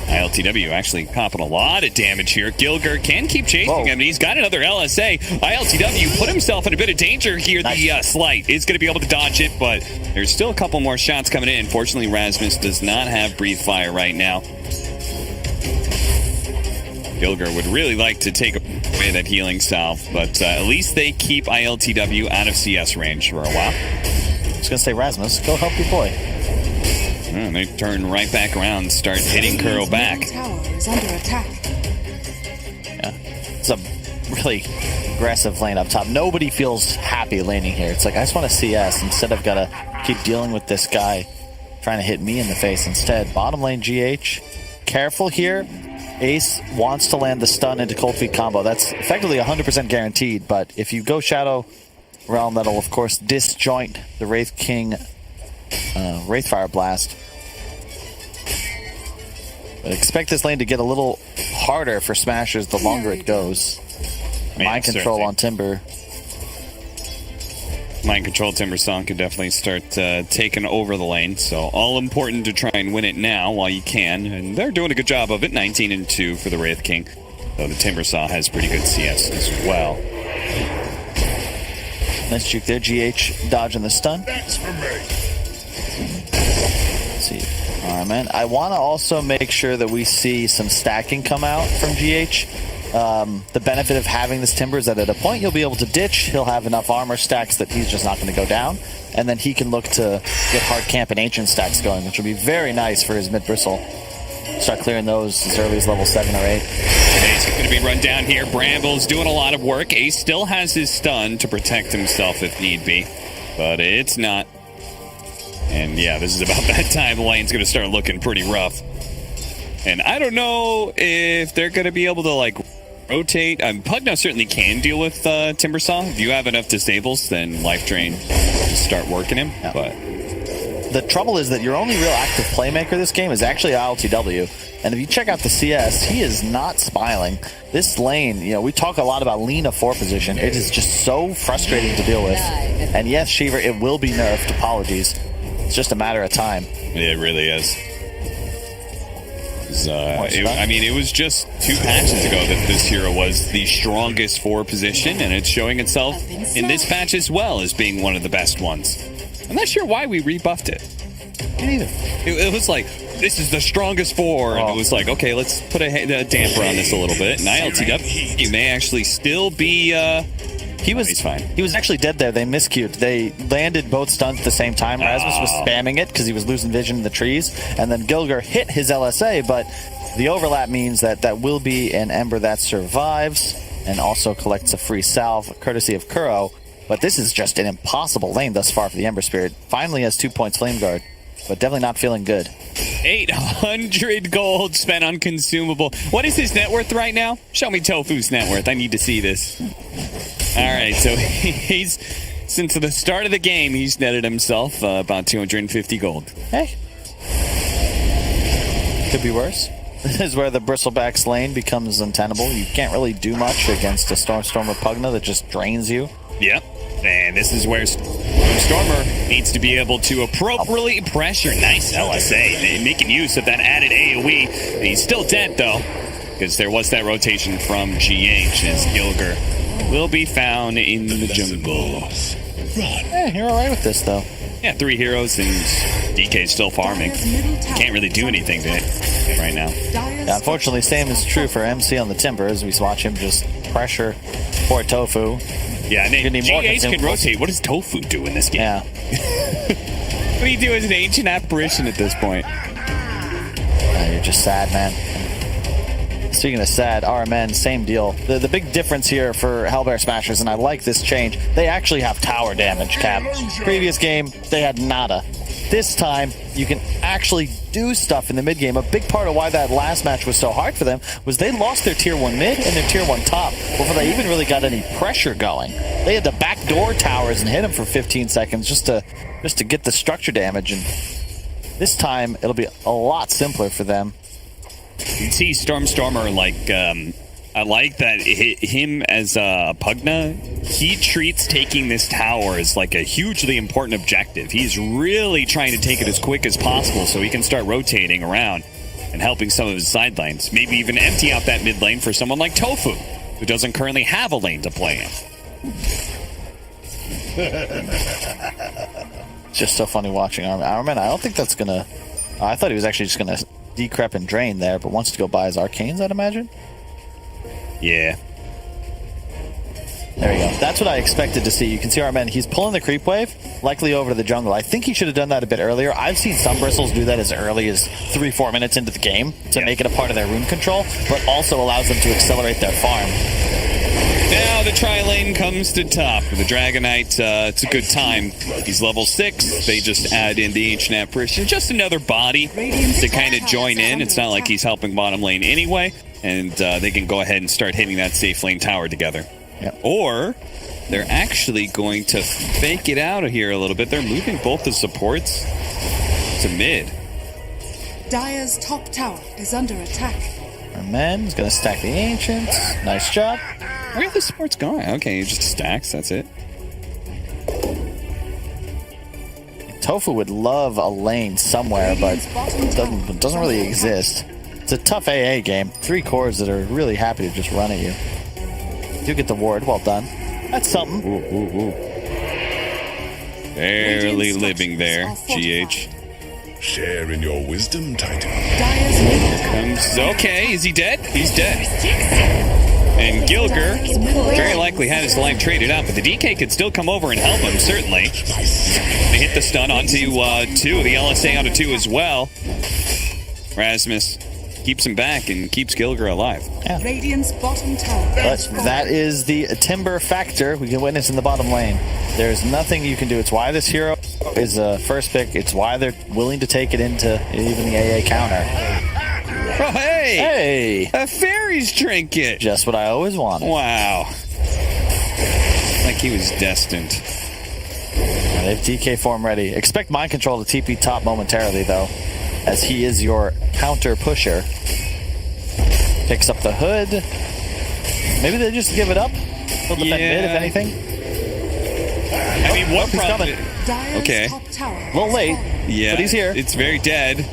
ILTW actually copping a lot of damage here. Gilgar can keep chasing him. He's got another LSA. ILTW put himself in a bit of danger here. Nice. The Slight is going to be able to dodge it, but there's still a couple more shots coming in. Fortunately, Rasmus does not have Breathe Fire right now. Gilgar would really like to take away that healing salve, but at least they keep ILTW out of CS range for a while. I was going to say, Rasmus, go help your boy. And they turn right back around and start hitting Kuro back. Tower is under attack. Yeah, it's a really aggressive lane up top. Nobody feels happy laning here. It's like, I just want to CS instead of got to keep dealing with this guy trying to hit me in the face instead. Bottom lane GH, careful here. Ace wants to land the stun into Cold Feet combo. That's effectively 100% guaranteed, but if you go Shadow Realm, that'll of course disjoint the Wraith King Wraithfire Blast. But expect this lane to get a little harder for Smashers the longer it goes. Mind Control on Timber. Mind Control Timber Song could definitely start taking over the lane. So all important to try and win it now while you can. And they're doing a good job of it. 19-2 for the Wraith King. Though the Timber Saw has pretty good CS as well. Nice juke there. GH dodging the stun. That's for me. Let's see. All right, man. I want to also make sure that we see some stacking come out from GH. The benefit of having this Timber is that at a point you'll be able to ditch. He'll have enough armor stacks that he's just not going to go down. And then he can look to get hard camp and ancient stacks going, which will be very nice for his mid-bristle. Start clearing those as early as level 7 or 8. Ace is going to be run down here. Bramble's doing a lot of work. Ace still has his stun to protect himself if need be. But it's not. And yeah, this is about that time the lane's going to start looking pretty rough. And I don't know if they're going to be able to, rotate. Pugna certainly can deal with Timbersaw. If you have enough disables, then Life Drain just start working him. Yeah. But the trouble is that your only real active playmaker this game is actually ILTW. And if you check out the CS, he is not smiling. This lane, we talk a lot about Lina 4 position. It is just so frustrating to deal with. And yes, Shiver, it will be nerfed. Apologies. It's just a matter of time. It really is. It was just 2 patches ago that this hero was the strongest 4 position, and it's showing itself in this patch as well as being one of the best ones. I'm not sure why we rebuffed it. Me neither. It was like, this is the strongest 4, and it was like, okay, let's put a damper on this a little bit. And ILTW may actually still be... he's fine. He was actually dead there. They miscued. They landed both stuns at the same time. Rasmus was spamming it because he was losing vision in the trees. And then Gilgar hit his LSA, but the overlap means that will be an Ember that survives and also collects a free salve, courtesy of Kuro. But this is just an impossible lane thus far for the Ember Spirit. Finally has 2 points Flame Guard, but definitely not feeling good. 800 gold spent on consumable. What is his net worth right now? Show me Tofu's net worth. I need to see this. All right, so he's since the start of the game, he's netted himself about 250 gold. Hey, could be worse. This is where the Bristleback's lane becomes untenable. You can't really do much against a Stormer Pugna that just drains you. Yep. And this is where Stormer needs to be able to appropriately pressure. Nice LSA, making use of that added AoE. He's still dead, though, because there was that rotation from GH as Gilger will be found in the jungle. Yeah, you're all right with this, though. Yeah, 3 heroes, and DK's still farming. Can't really do anything to it right now. Yeah, unfortunately, same is true for MC on the Timber, as we watch him just pressure for Tofu. Yeah, and GH can rotate. What does Tofu do in this game? Yeah. What do you do as an ancient apparition at this point? You're just sad, man. Speaking of sad, RMN, same deal. The big difference here for Hellbear Smashers, and I like this change, they actually have tower damage, Cap. Previous game, they had nada. This time, you can actually do stuff in the mid game. A big part of why that last match was so hard for them was they lost their tier 1 mid and their tier 1 top before they even really got any pressure going. They had to backdoor towers and hit them for 15 seconds just to get the structure damage, and this time it'll be a lot simpler for them. You see Stormer, like, I like that him as Pugna, he treats taking this tower as like a hugely important objective. He's really trying to take it as quick as possible so he can start rotating around and helping some of his side lanes. Maybe even empty out that mid lane for someone like Tofu, who doesn't currently have a lane to play in. It's just so funny watching Armin. I don't think that's gonna... I thought he was actually just gonna decrep and drain there, but wants to go buy his arcanes, I'd imagine. Yeah. There we go. That's what I expected to see. You can see Armin, he's pulling the creep wave, likely over to the jungle. I think he should have done that a bit earlier. I've seen some bristles do that as early as 3-4 minutes into the game to make it a part of their rune control, but also allows them to accelerate their farm. Now the tri-lane comes to top. For the Dragonite, it's a good time. He's level 6. They just add in the Ancient Apparition. Just another body to kind of join in. It's not like he's helping bottom lane anyway. And they can go ahead and start hitting that safe lane tower together. Yep. Or they're actually going to fake it out of here a little bit. They're moving both the supports to mid. Dire's top tower is under attack. Armin is going to stack the Ancients. Nice job. Where are the supports going? Okay, just stacks. That's it. Tofu would love a lane somewhere, but it doesn't really exist. It's a tough AA game. 3 cores that are really happy to just run at you. You get the ward. Well done. That's something. Ooh. Barely living there, GH. Share in your wisdom, Titan. Okay, is he dead? He's dead. And Gilger very likely had his life traded out, but the DK could still come over and help him, certainly. They hit the stun onto 2, the LSA onto 2 as well. Rasmus keeps him back and keeps Gilger alive. Yeah. Radiant's bottom tower. But that is the Timber factor we can witness in the bottom lane. There's nothing you can do. It's why this hero is a first pick. It's why they're willing to take it into even the AA counter. Oh, hey! Hey! A fairy's trinket! Just what I always wanted. Wow. Like he was destined. They have DK form ready. Expect Mind Control to TP top momentarily, though, as he is your counter pusher. Picks up the hood. Maybe they just give it up? They'll defend mid, if anything. I mean, what problem? Okay. A little late, yeah, but he's here. It's very dead.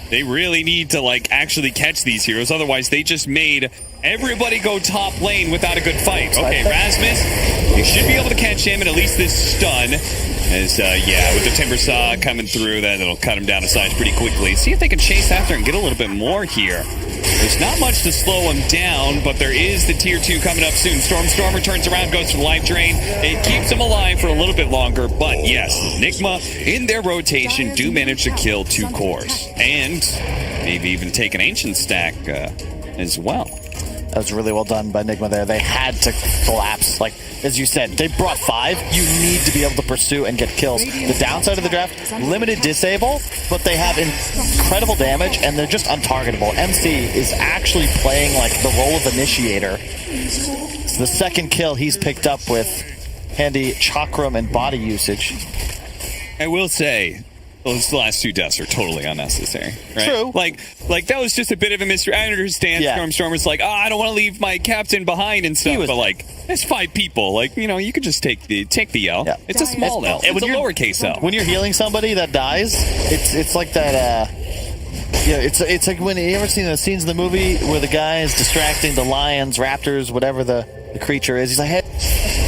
They really need to, like, actually catch these heroes. Otherwise, they just made everybody go top lane without a good fight. Okay, Rasmus, you should be able to catch him in at least this stun. As, with the Timber Saw coming through, that'll cut him down to size pretty quickly. See if they can chase after and get a little bit more here. There's not much to slow him down, but there is the tier 2 coming up soon. Stormer turns around, goes for the life drain. It keeps him alive for a little bit longer, but yes, NIGMA, in their rotation, do manage to kill 2 cores. And maybe even take an Ancient stack as well. That was really well done by NIGMA there. They had to collapse. Like, as you said, they brought 5. You need to be able to pursue and get kills. The downside of the draft, limited disable, but they have incredible damage, and they're just untargetable. MC is actually playing, like, the role of initiator. It's the second kill he's picked up with handy chakram and body usage. I will say, Those last 2 deaths are totally unnecessary, right? True. Like that was just a bit of a mystery. I understand Storm's like, I don't want to leave my captain behind and stuff, but like, it's 5 people. Like, you could just take the L. Yeah. It's a small L. It's a lowercase L. When you're healing somebody that dies, it's like that. It's like when you ever seen the scenes in the movie where the guy is distracting the lions, raptors, whatever the creature is. He's like, hey.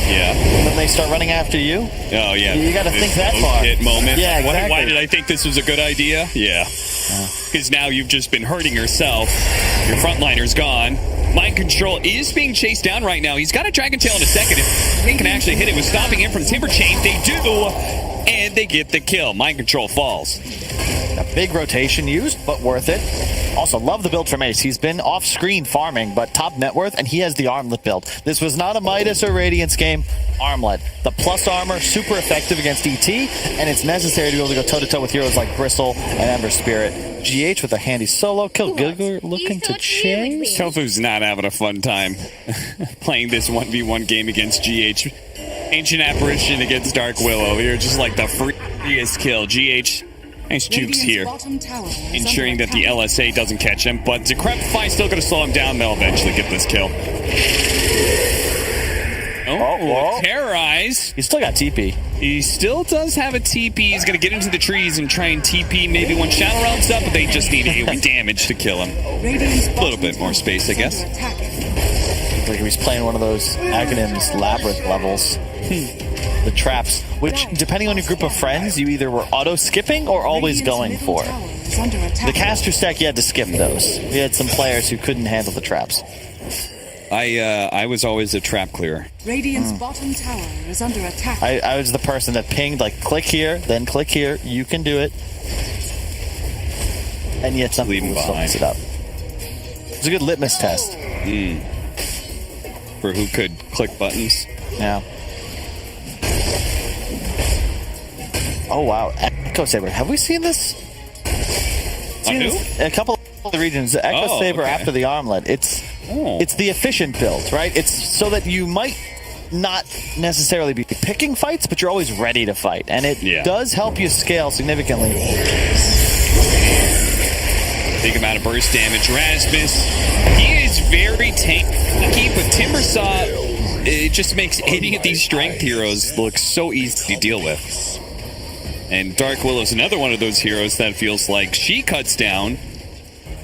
Yeah. And then they start running after you. Oh, yeah. You got to think that far. Hit moment. Yeah, exactly. Why did I think this was a good idea? Yeah. Because now you've just been hurting yourself. Your frontliner's gone. Mind Control is being chased down right now. He's got a Dragon Tail in a second. If they can actually hit it with stopping him from Timber Chain, they do. And they get the kill. Mind Control falls. A big rotation used, but worth it. Also, love the build from Ace. He's been off-screen farming, but top net worth, and he has the armlet build. This was not a Midas or Radiance game. Armlet. The plus armor, super effective against ET, and it's necessary to be able to go toe-to-toe with heroes like Bristle and Ember Spirit. GH with a handy solo kill. Gilgir looking to chase. Tofu's not having a fun time playing this 1v1 game against GH. Ancient Apparition against Dark Willow. You're just like the freest kill. GH, nice jukes here. Ensuring that the LSA doesn't catch him. But Decrepify still going to slow him down. They'll eventually get this kill. Terrorize. He still got TP. He still does have a TP. He's going to get into the trees and try and TP maybe one Shadow Realms up, but they just need AoE damage to kill him. A little bit more space, I guess. Looks like he's playing one of those Aghanims Labyrinth levels. The traps, which, depending on your group of friends, you either were auto-skipping or always going for. The caster stack, you had to skip those. We had some players who couldn't handle the traps. I was always a trap clearer. Radiant's bottom tower is under attack. I was the person that pinged, like, click here, then click here. You can do it. And yet some people still mess it up. It was a good litmus test. For who could click buttons. Yeah. Oh, wow. Echo Saber. Have we seen this? A couple of the regions. Echo Saber after the armlet. It's the efficient build, right? It's so that you might not necessarily be picking fights, but you're always ready to fight. And it does help you scale significantly. Big amount of burst damage. Rasmus, he is very tanky, but Timbersaw, it just makes any of these strength heroes look so easy to deal with. And Dark Willow's another one of those heroes that feels like she cuts down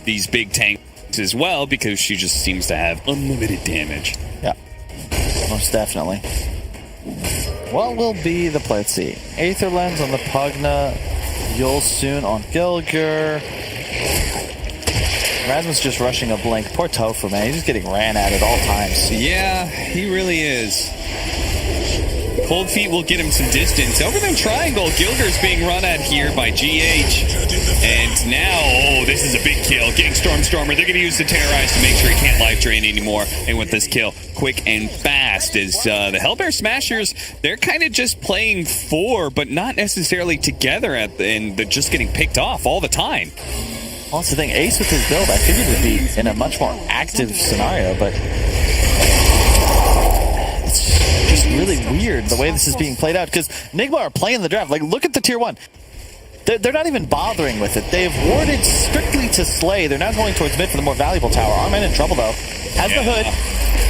these big tanks as well because she just seems to have unlimited damage. Yeah, most definitely. What will be the play? Let's see. Aether Lens on the Pugna. Yul soon on Gilgir. Rasmus just rushing a blink. Poor Tofu, man. He's just getting ran at all times. Yeah, he really is. Cold Feet will get him some distance. Over in Triangle, Gilgir's being run at here by GH. And now, this is a big kill. Getting Stormer. They're going to use the Terrorize to make sure he can't life drain anymore. And with this kill, quick and fast, as the Hellbear Smashers, they're kind of just playing 4, but not necessarily together, and they're just getting picked off all the time. Well, that's the thing. Ace with his build, I figured would be in a much more active scenario, but it's just really weird the way this is being played out, because NIGMA are playing the draft. Like, look at the tier 1. They're not even bothering with it. They've warded strictly to Slay. They're now going towards mid for the more valuable tower. Armin in trouble, though. Has the hood.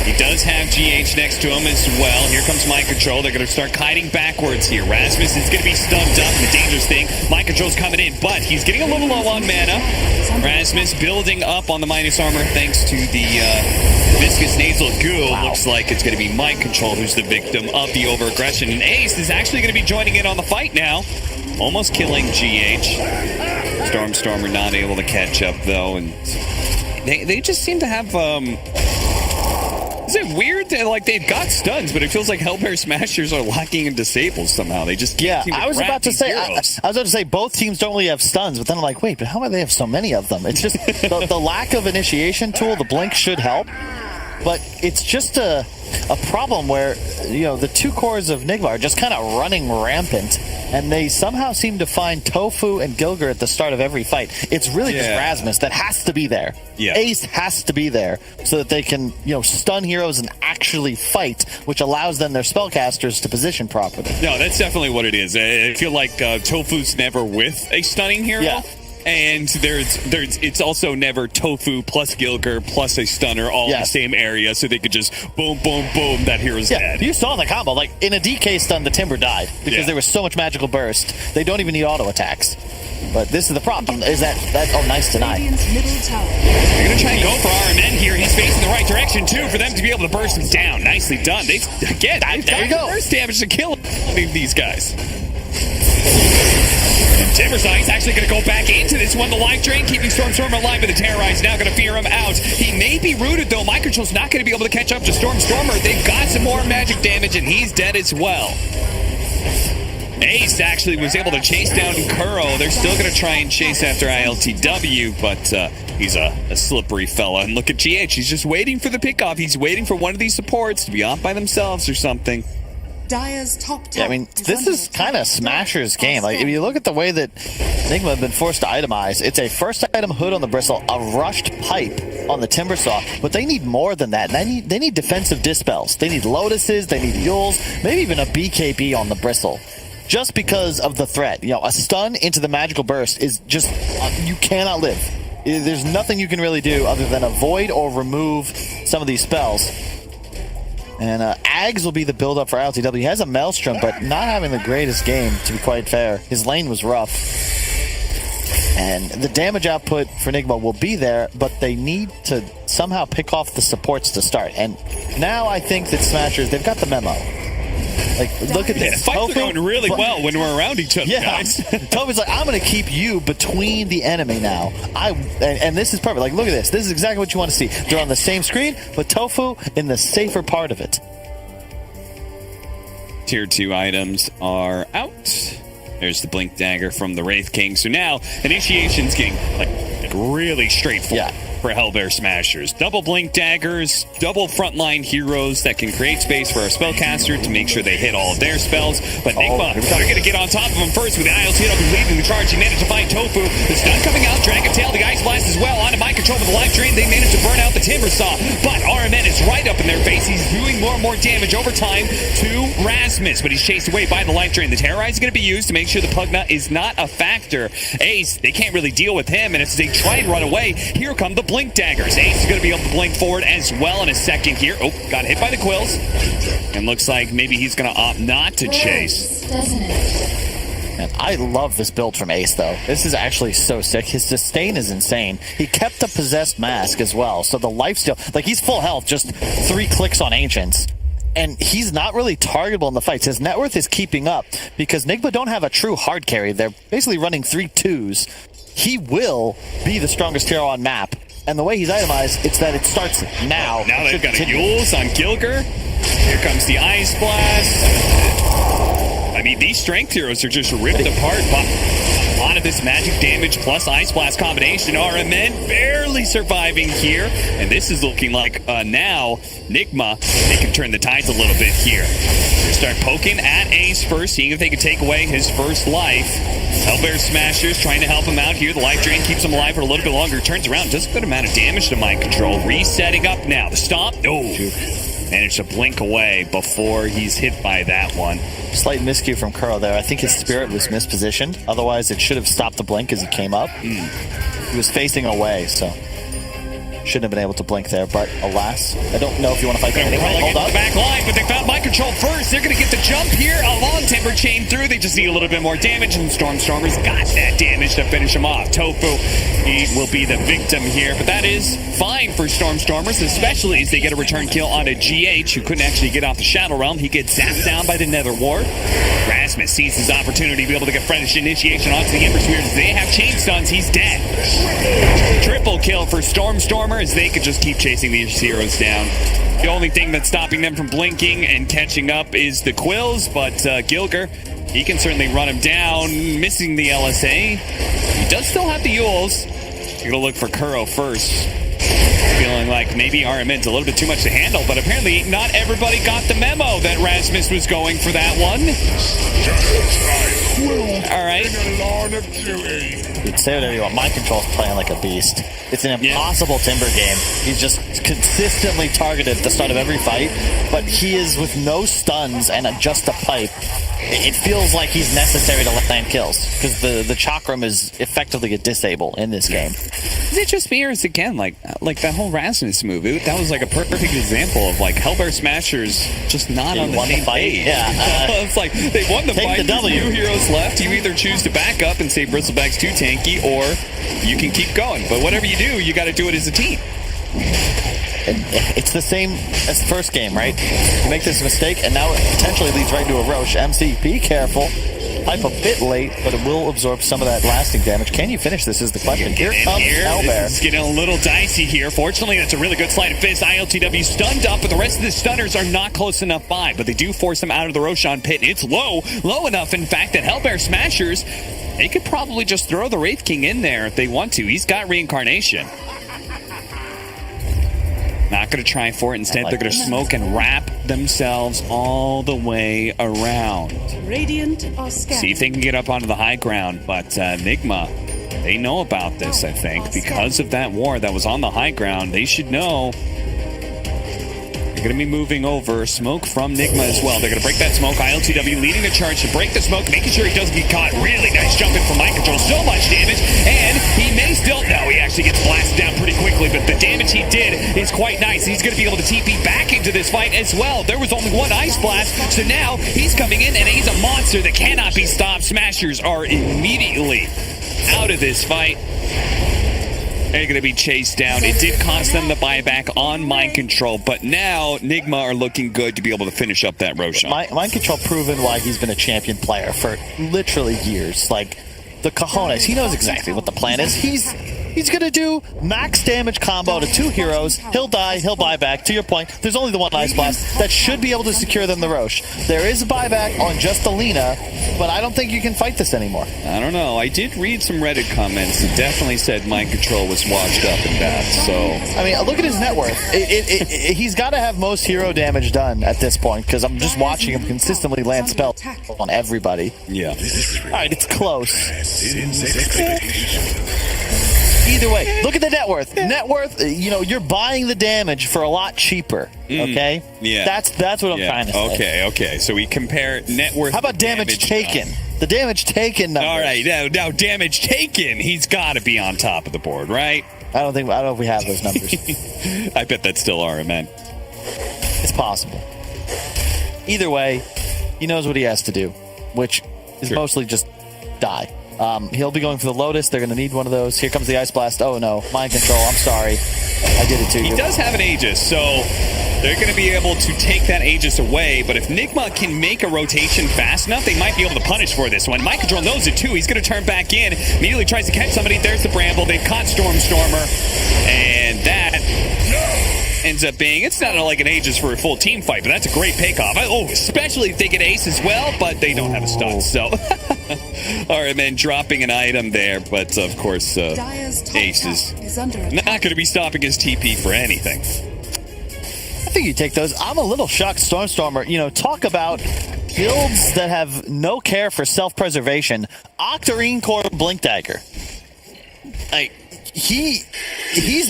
He does have GH next to him as well. Here comes Mind Control. They're going to start kiting backwards here. Rasmus is going to be stumped up. The dangerous thing, Mind Control's coming in, but he's getting a little low on mana. Rasmus building up on the minus armor thanks to the viscous nasal goo. Wow. Looks like it's going to be Mind Control who's the victim of the over-aggression. And Ace is actually going to be joining in on the fight now. Almost killing GH. Stormer not able to catch up, though. And they just seem to have... Is it weird that, like, they've got stuns, but it feels like Hellbear Smashers are lacking in disables somehow? They just can't seem to I was about to say both teams don't really have stuns, but then I'm like, wait, but how do they have so many of them? It's just the lack of initiation tool. The blink should help. but it's just a problem where, the two cores of NIGMA are just kind of running rampant, and they somehow seem to find Tofu and Gilger at the start of every fight. It's really just Rasmus that has to be there. Yeah. Ace has to be there so that they can, stun heroes and actually fight, which allows then their spellcasters to position properly. No, that's definitely what it is. I feel like Tofu's never with a stunning hero. Yeah. And it's also never Tofu plus Gilger plus a stunner all in the same area, so they could just boom, boom, boom, that hero's dead. You saw the combo. Like, in a DK stun, the Timber died because there was so much magical burst. They don't even need auto attacks. But this is the problem, is that oh, nice deny. They're going to try and go for RMN here. He's facing the right direction, too, for them to be able to burst him down. Nicely done. They've got burst damage to kill these guys. Timbersaw, he's actually going to go back into this one. The life drain keeping Stormstormer alive, but the Terrorize now going to fear him out. He may be rooted, though. Mind Control's not going to be able to catch up to Stormstormer. They've got some more magic damage, and he's dead as well. Ace actually was able to chase down Kuro. They're still going to try and chase after ILTW, but he's a slippery fella. And look at GH. He's just waiting for the pickoff. He's waiting for one of these supports to be off by themselves or something. Dire's top Yeah, I mean, this is kind of Smasher's game. Like, if you look at the way that NIGMA have been forced to itemize, it's a first item hood on the Bristle, a rushed pipe on the Timbersaw, but they need more than that. And they need defensive dispels. They need Lotuses, they need Yules, maybe even a BKB on the Bristle. Just because of the threat. A stun into the magical burst is just, you cannot live. There's nothing you can really do other than avoid or remove some of these spells. And Ags will be the build-up for ILTW. He has a Maelstrom, but not having the greatest game, to be quite fair. His lane was rough. And the damage output for NIGMA will be there, but they need to somehow pick off the supports to start. And now I think that Smashers, they've got the memo. Like, look at this. Fights are going really well when we're around each other, guys. Tofu's like, I'm going to keep you between the enemy now. And this is perfect. Like, look at this. This is exactly what you want to see. They're on the same screen, but Tofu in the safer part of it. Tier 2 items are out. There's the Blink Dagger from the Wraith King. So now, initiation's getting like really straightforward. For Hellbear Smashers. Double Blink Daggers, double frontline heroes that can create space for our spellcaster to make sure they hit all of their spells. But NIGMA, they're going to get on top of him first with the ILTW leading the charge. He managed to find Tofu. The stun coming out, Dragon Tail, the Ice Blast as well. Onto Mind Control with the Life Drain. They managed to burn out the Timbersaw. But RMN is right up in their face. He's doing more and more damage over time to Rasmus. But he's chased away by the Life Drain. The Terrorize is going to be used to make sure the Pugna is not a factor. Ace, they can't really deal with him. And as they try and run away, here come the Blink Daggers. Ace is going to be able to blink forward as well in a second here. Oh, got hit by the Quills. And looks like maybe he's going to opt not to chase. Man, I love this build from Ace, though. This is actually so sick. His sustain is insane. He kept the Possessed Mask as well, so the lifesteal, like, he's full health, just 3 clicks on Ancients. And he's not really targetable in the fights. His net worth is keeping up because NIGMA don't have a true hard carry. They're basically running 3 2s. He will be the strongest hero on map. And the way he's itemized, it's that it starts now. Now they've got a Yules on Gilger. Here comes the Ice Blast. I mean, these strength heroes are just ripped apart by a lot of this magic damage plus Ice Blast combination. RMN barely surviving here. And this is looking like now NIGMA, they can turn the tides a little bit here. They start poking at Ace first, seeing if they can take away his first life. Hellbear Smashers trying to help him out here. The Life Drain keeps him alive for a little bit longer. Turns around, does a good amount of damage to Mind Control. Resetting up now. The Stomp. Oh, managed to blink away before he's hit by that one. Slight miscue from Kuro there. I think his spirit was mispositioned. Otherwise, it should have stopped the blink as he came up. He was facing away, so shouldn't have been able to blink there, but alas, I don't know if you want to fight them anyway. Hold up. Back line, but they found Mind Control first. They're going to get the jump here. A long Timber Chain through. They just need a little bit more damage, and Stormstormer's got that damage to finish him off. Tofu, he will be the victim here, but that is fine for Stormstormers, especially as they get a return kill on a GH who couldn't actually get off the Shadow Realm. He gets zapped down by the Nether Ward. Rasmus sees his opportunity to be able to get fresh initiation onto the Ember Spears. They have chain stuns. He's dead. Triple kill for Stormstormer as they could just keep chasing these heroes down. The only thing that's stopping them from blinking and catching up is the Quills, but Gilger, he can certainly run him down, missing the LSA. He does still have the Yules. You're going to look for Kuro first. feeling like maybe RMN's a little bit too much to handle, but apparently not everybody got the memo that Rasmus was going for that one. All right. Dude, say whatever you want. Mind Control's playing like a beast. It's an impossible Timber game. He's just consistently targeted at the start of every fight, but he is with no stuns and just a pipe. It feels like he's necessary to land kills because the chakram is effectively a disable in this game. Is it just me, or is it again like that whole Rasmus move? That was like a perfect example of like Hellbear Smashers just not on the same page. Yeah, it's like they won the fight. The W. 2 heroes left. You either choose to back up and say Bristleback's too tanky, or you can keep going. But whatever you do, you got to do it as a team. It's the same as the first game, right? You make this mistake, and now it potentially leads right to a Roche. MC, be careful. Pipe a bit late, but it will absorb some of that lasting damage. Can you finish this is the question. Here comes Hellbear. This is getting a little dicey here. Fortunately, that's a really good sleight of fist. ILTW stunned up, but the rest of the stunners are not close enough by. But they do force him out of the Roshan pit. It's low enough, in fact, that Hellbear Smashers, they could probably just throw the Wraith King in there if they want to. He's got reincarnation. Not going to try for it. Instead, they're going to smoke and wrap themselves all the way around. Radiant are scanning. See if they can get up onto the high ground. But NIGMA, they know about this, I think. Because of that war that was on the high ground, they should know. They're going to be moving over. Smoke from NIGMA as well. They're going to break that smoke. ILTW leading the charge to break the smoke, making sure he doesn't get caught. Really nice jumping from Mind Control. So much damage. And he may still... No, he actually gets blasted down pretty quickly, but the damage he did is quite nice. He's going to be able to TP back into this fight as well. There was only one Ice Blast, so now he's coming in, and he's a monster that cannot be stopped. Smashers are immediately out of this fight. They're going to be chased down. It did cost them the buyback on Mind Control, but now NIGMA are looking good to be able to finish up that Roshan. Mind Control proven why he's been a champion player for literally years. Like, the cojones. He knows exactly what the plan is. He's going to do max damage combo to 2 heroes. He'll die. He'll buy back. To your point, there's only the one Ice Blast that should be able to secure them the Roche. There is a buyback on just Alina, but I don't think you can fight this anymore. I don't know. I did read some Reddit comments that definitely said Mind Control was washed up in that. So, I mean, look at his net worth. He's got to have most hero damage done at this point because I'm just watching him consistently land spells on everybody. Yeah. All right, it's close. Either way, look at the net worth. Net worth, you're buying the damage for a lot cheaper. Okay? Yeah. That's what I'm trying to say. Okay. So we compare net worth. How about damage taken? The damage taken numbers. All right, now damage taken, he's got to be on top of the board, right? I don't know if we have those numbers. I bet that's still RMN. It's possible. Either way, he knows what he has to do, which is mostly just die. He'll be going for the Lotus. They're going to need one of those. Here comes the Ice Blast. Oh, no. Mind Control. I'm sorry. I did it to you. He does have an Aegis, so they're going to be able to take that Aegis away. But if NIGMA can make a rotation fast enough, they might be able to punish for this one. Mind Control knows it, too. He's going to turn back in. Immediately tries to catch somebody. There's the Bramble. They've caught Stormer. And that ends up being, it's not like an Aegis for a full team fight, but that's a great pick-off. Especially if they get Ace as well, but they don't have a stun, so... All right, man, dropping an item there, but of course, Ace is not going to be stopping his TP for anything. I think you take those. I'm a little shocked, Stormer. Talk about builds that have no care for self-preservation. Octarine Core Blink Dagger. He's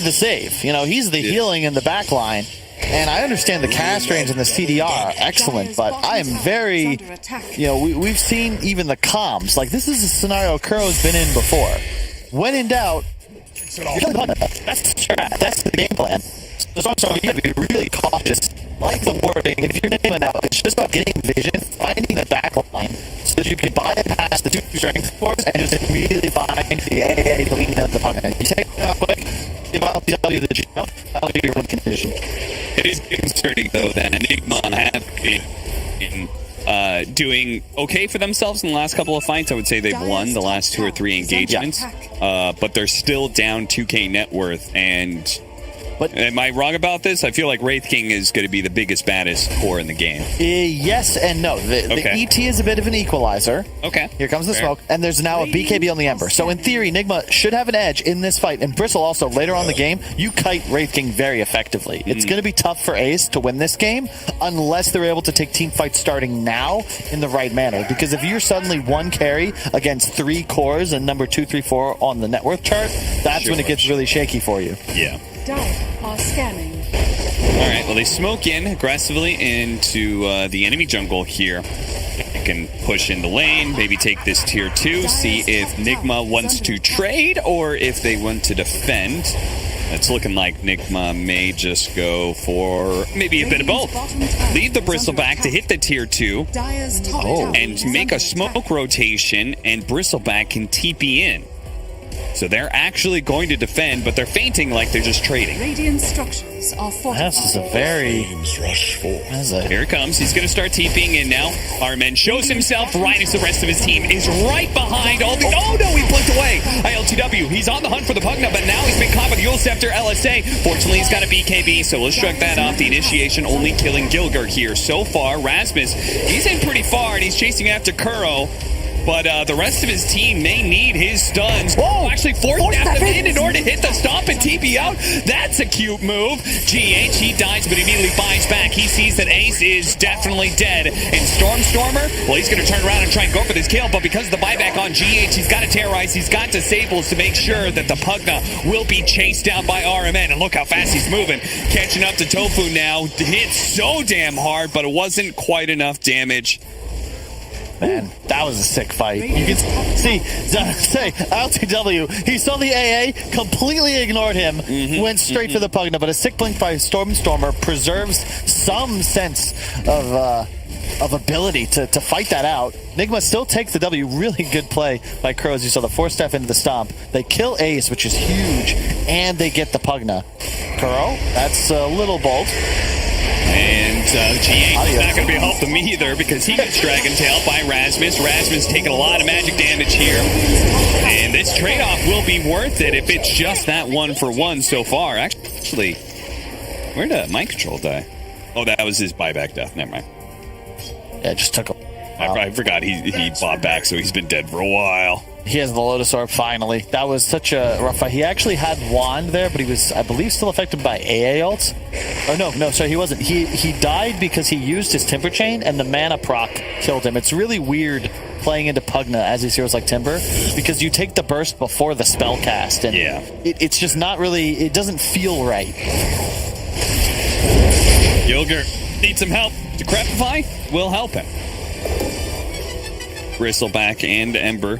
the save. He's the healing in the back line. And I understand the cast range and the CDR are excellent, but I am very, we've seen even the comms. Like, this is a scenario Kuro's been in before. When in doubt, that's the strat. That's the game plan. So you have to be really cautious. Like the wording, if you're naming out, it's just about getting vision, finding the back line, so that you can bypass the 2 strength scores and just immediately find the AA to lean out the opponent. You take it out quick, give out the W, the jump, that'll be your win condition. It is concerning, though, that NIGMA have been doing okay for themselves in the last couple of fights. I would say they've won the last 2 or 3 engagements, but they're still down 2K net worth, and But am I wrong about this? I feel like Wraith King is going to be the biggest, baddest core in the game. Yes and no. The ET is a bit of an equalizer. Okay. Here comes the smoke, and there's now a BKB on the Ember. So in theory, Nigma should have an edge in this fight. And Bristle also, later on in the game, you kite Wraith King very effectively. It's going to be tough for Ace to win this game unless they're able to take team fights starting now in the right manner. Because if you're suddenly one carry against 3 cores and number 2, 3, 4 on the net worth chart, that's when it gets really shaky for you. Yeah. Dire are scanning. All right, well, they smoke in aggressively into the enemy jungle here. They can push in the lane, maybe take this tier 2, see if NIGMA wants to trade or if they want to defend. It's looking like NIGMA may just go for maybe a bit of both. Leave the Bristleback to hit the tier 2 and make a smoke rotation, and Bristleback can TP in. So they're actually going to defend, but they're feinting like they're just trading. Radiant structures are fortified. This is a very... Here it comes. He's going to start TPing in now. Armen shows himself right as the rest of his team is right behind all the... Oh, no, he blinked away. ILTW, he's on the hunt for the Pugna, but now he's been caught by the Yule Scepter LSA. Fortunately, he's got a BKB, so let's shrug that off. The initiation only killing Gilger here. So far, Rasmus, he's in pretty far, and he's chasing after Kuro. But the rest of his team may need his stuns. Whoa! Actually, force him in order to hit the stomp and TP out. That's a cute move. GH, he dies, but immediately buys back. He sees that Ace is definitely dead. And Stormer, well, he's going to turn around and try and go for this kill. But because of the buyback on GH, he's got to terrorize. He's got disables to make sure that the Pugna will be chased down by RMN. And look how fast he's moving. Catching up to Tofu now. Hit so damn hard, but it wasn't quite enough damage. Man, that was a sick fight. You can see, say, LTW, he saw the AA, completely ignored him, went straight for the Pugna, but a sick blink by Stormer preserves some sense of ability to fight that out. NIGMA still takes the W. Really good play by Crows. You saw the 4-step into the stomp. They kill Ace, which is huge, and they get the Pugna. Kuro, that's a little bold. And GH is not going to be helped them either because he gets Dragon Tail by Rasmus. Rasmus taking a lot of magic damage here. And this trade-off will be worth it if it's just that 1-for-1 so far. Actually, where did mind control die? Oh, that was his buyback death. Never mind. Yeah, it just took a while. I forgot he bought back, so he's been dead for a while. He has the Lotus Orb, finally. That was such a rough fight. He actually had Wand there, but he was, I believe, still affected by AA ults. Oh, no, sorry, he wasn't. He died because he used his Timber Chain, and the mana proc killed him. It's really weird playing into Pugna as these heroes like Timber, because you take the burst before the spell cast, and it's just not really, it doesn't feel right. Gilger needs some help. Decrepify will help him. Bristleback and Ember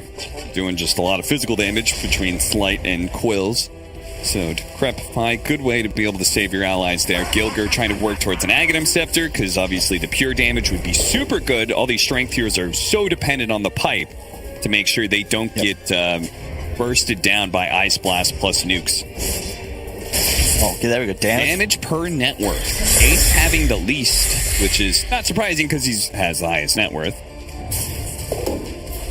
doing just a lot of physical damage between Slight and Quills. So Decrepify, good way to be able to save your allies there. Gilger trying to work towards an Aghanim Scepter, because obviously the pure damage would be super good. All these strength heroes are so dependent on the pipe to make sure they don't get bursted down by Ice Blast plus nukes. Oh, okay, there we go. Damage per net worth. Ace having the least, which is not surprising because he has the highest net worth.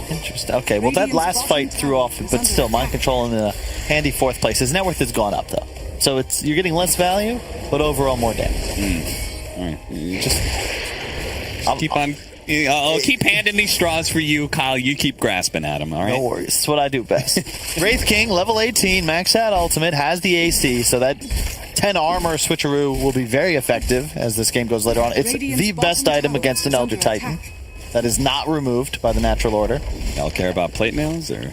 Interesting. Okay, well, that last fight threw off, but still, mind control in a handy 4th place. His net worth has gone up, though. So you're getting less value, but overall more damage. All right. I'll keep handing these straws for you, Kyle. You keep grasping at them, all right? No worries. It's what I do best. Wraith King, level 18, max out ultimate, has the AC, so that 10 armor switcheroo will be very effective as this game goes later on. It's the best item against an Elder Titan. That is not removed by the natural order. Y'all care about plate mails, or?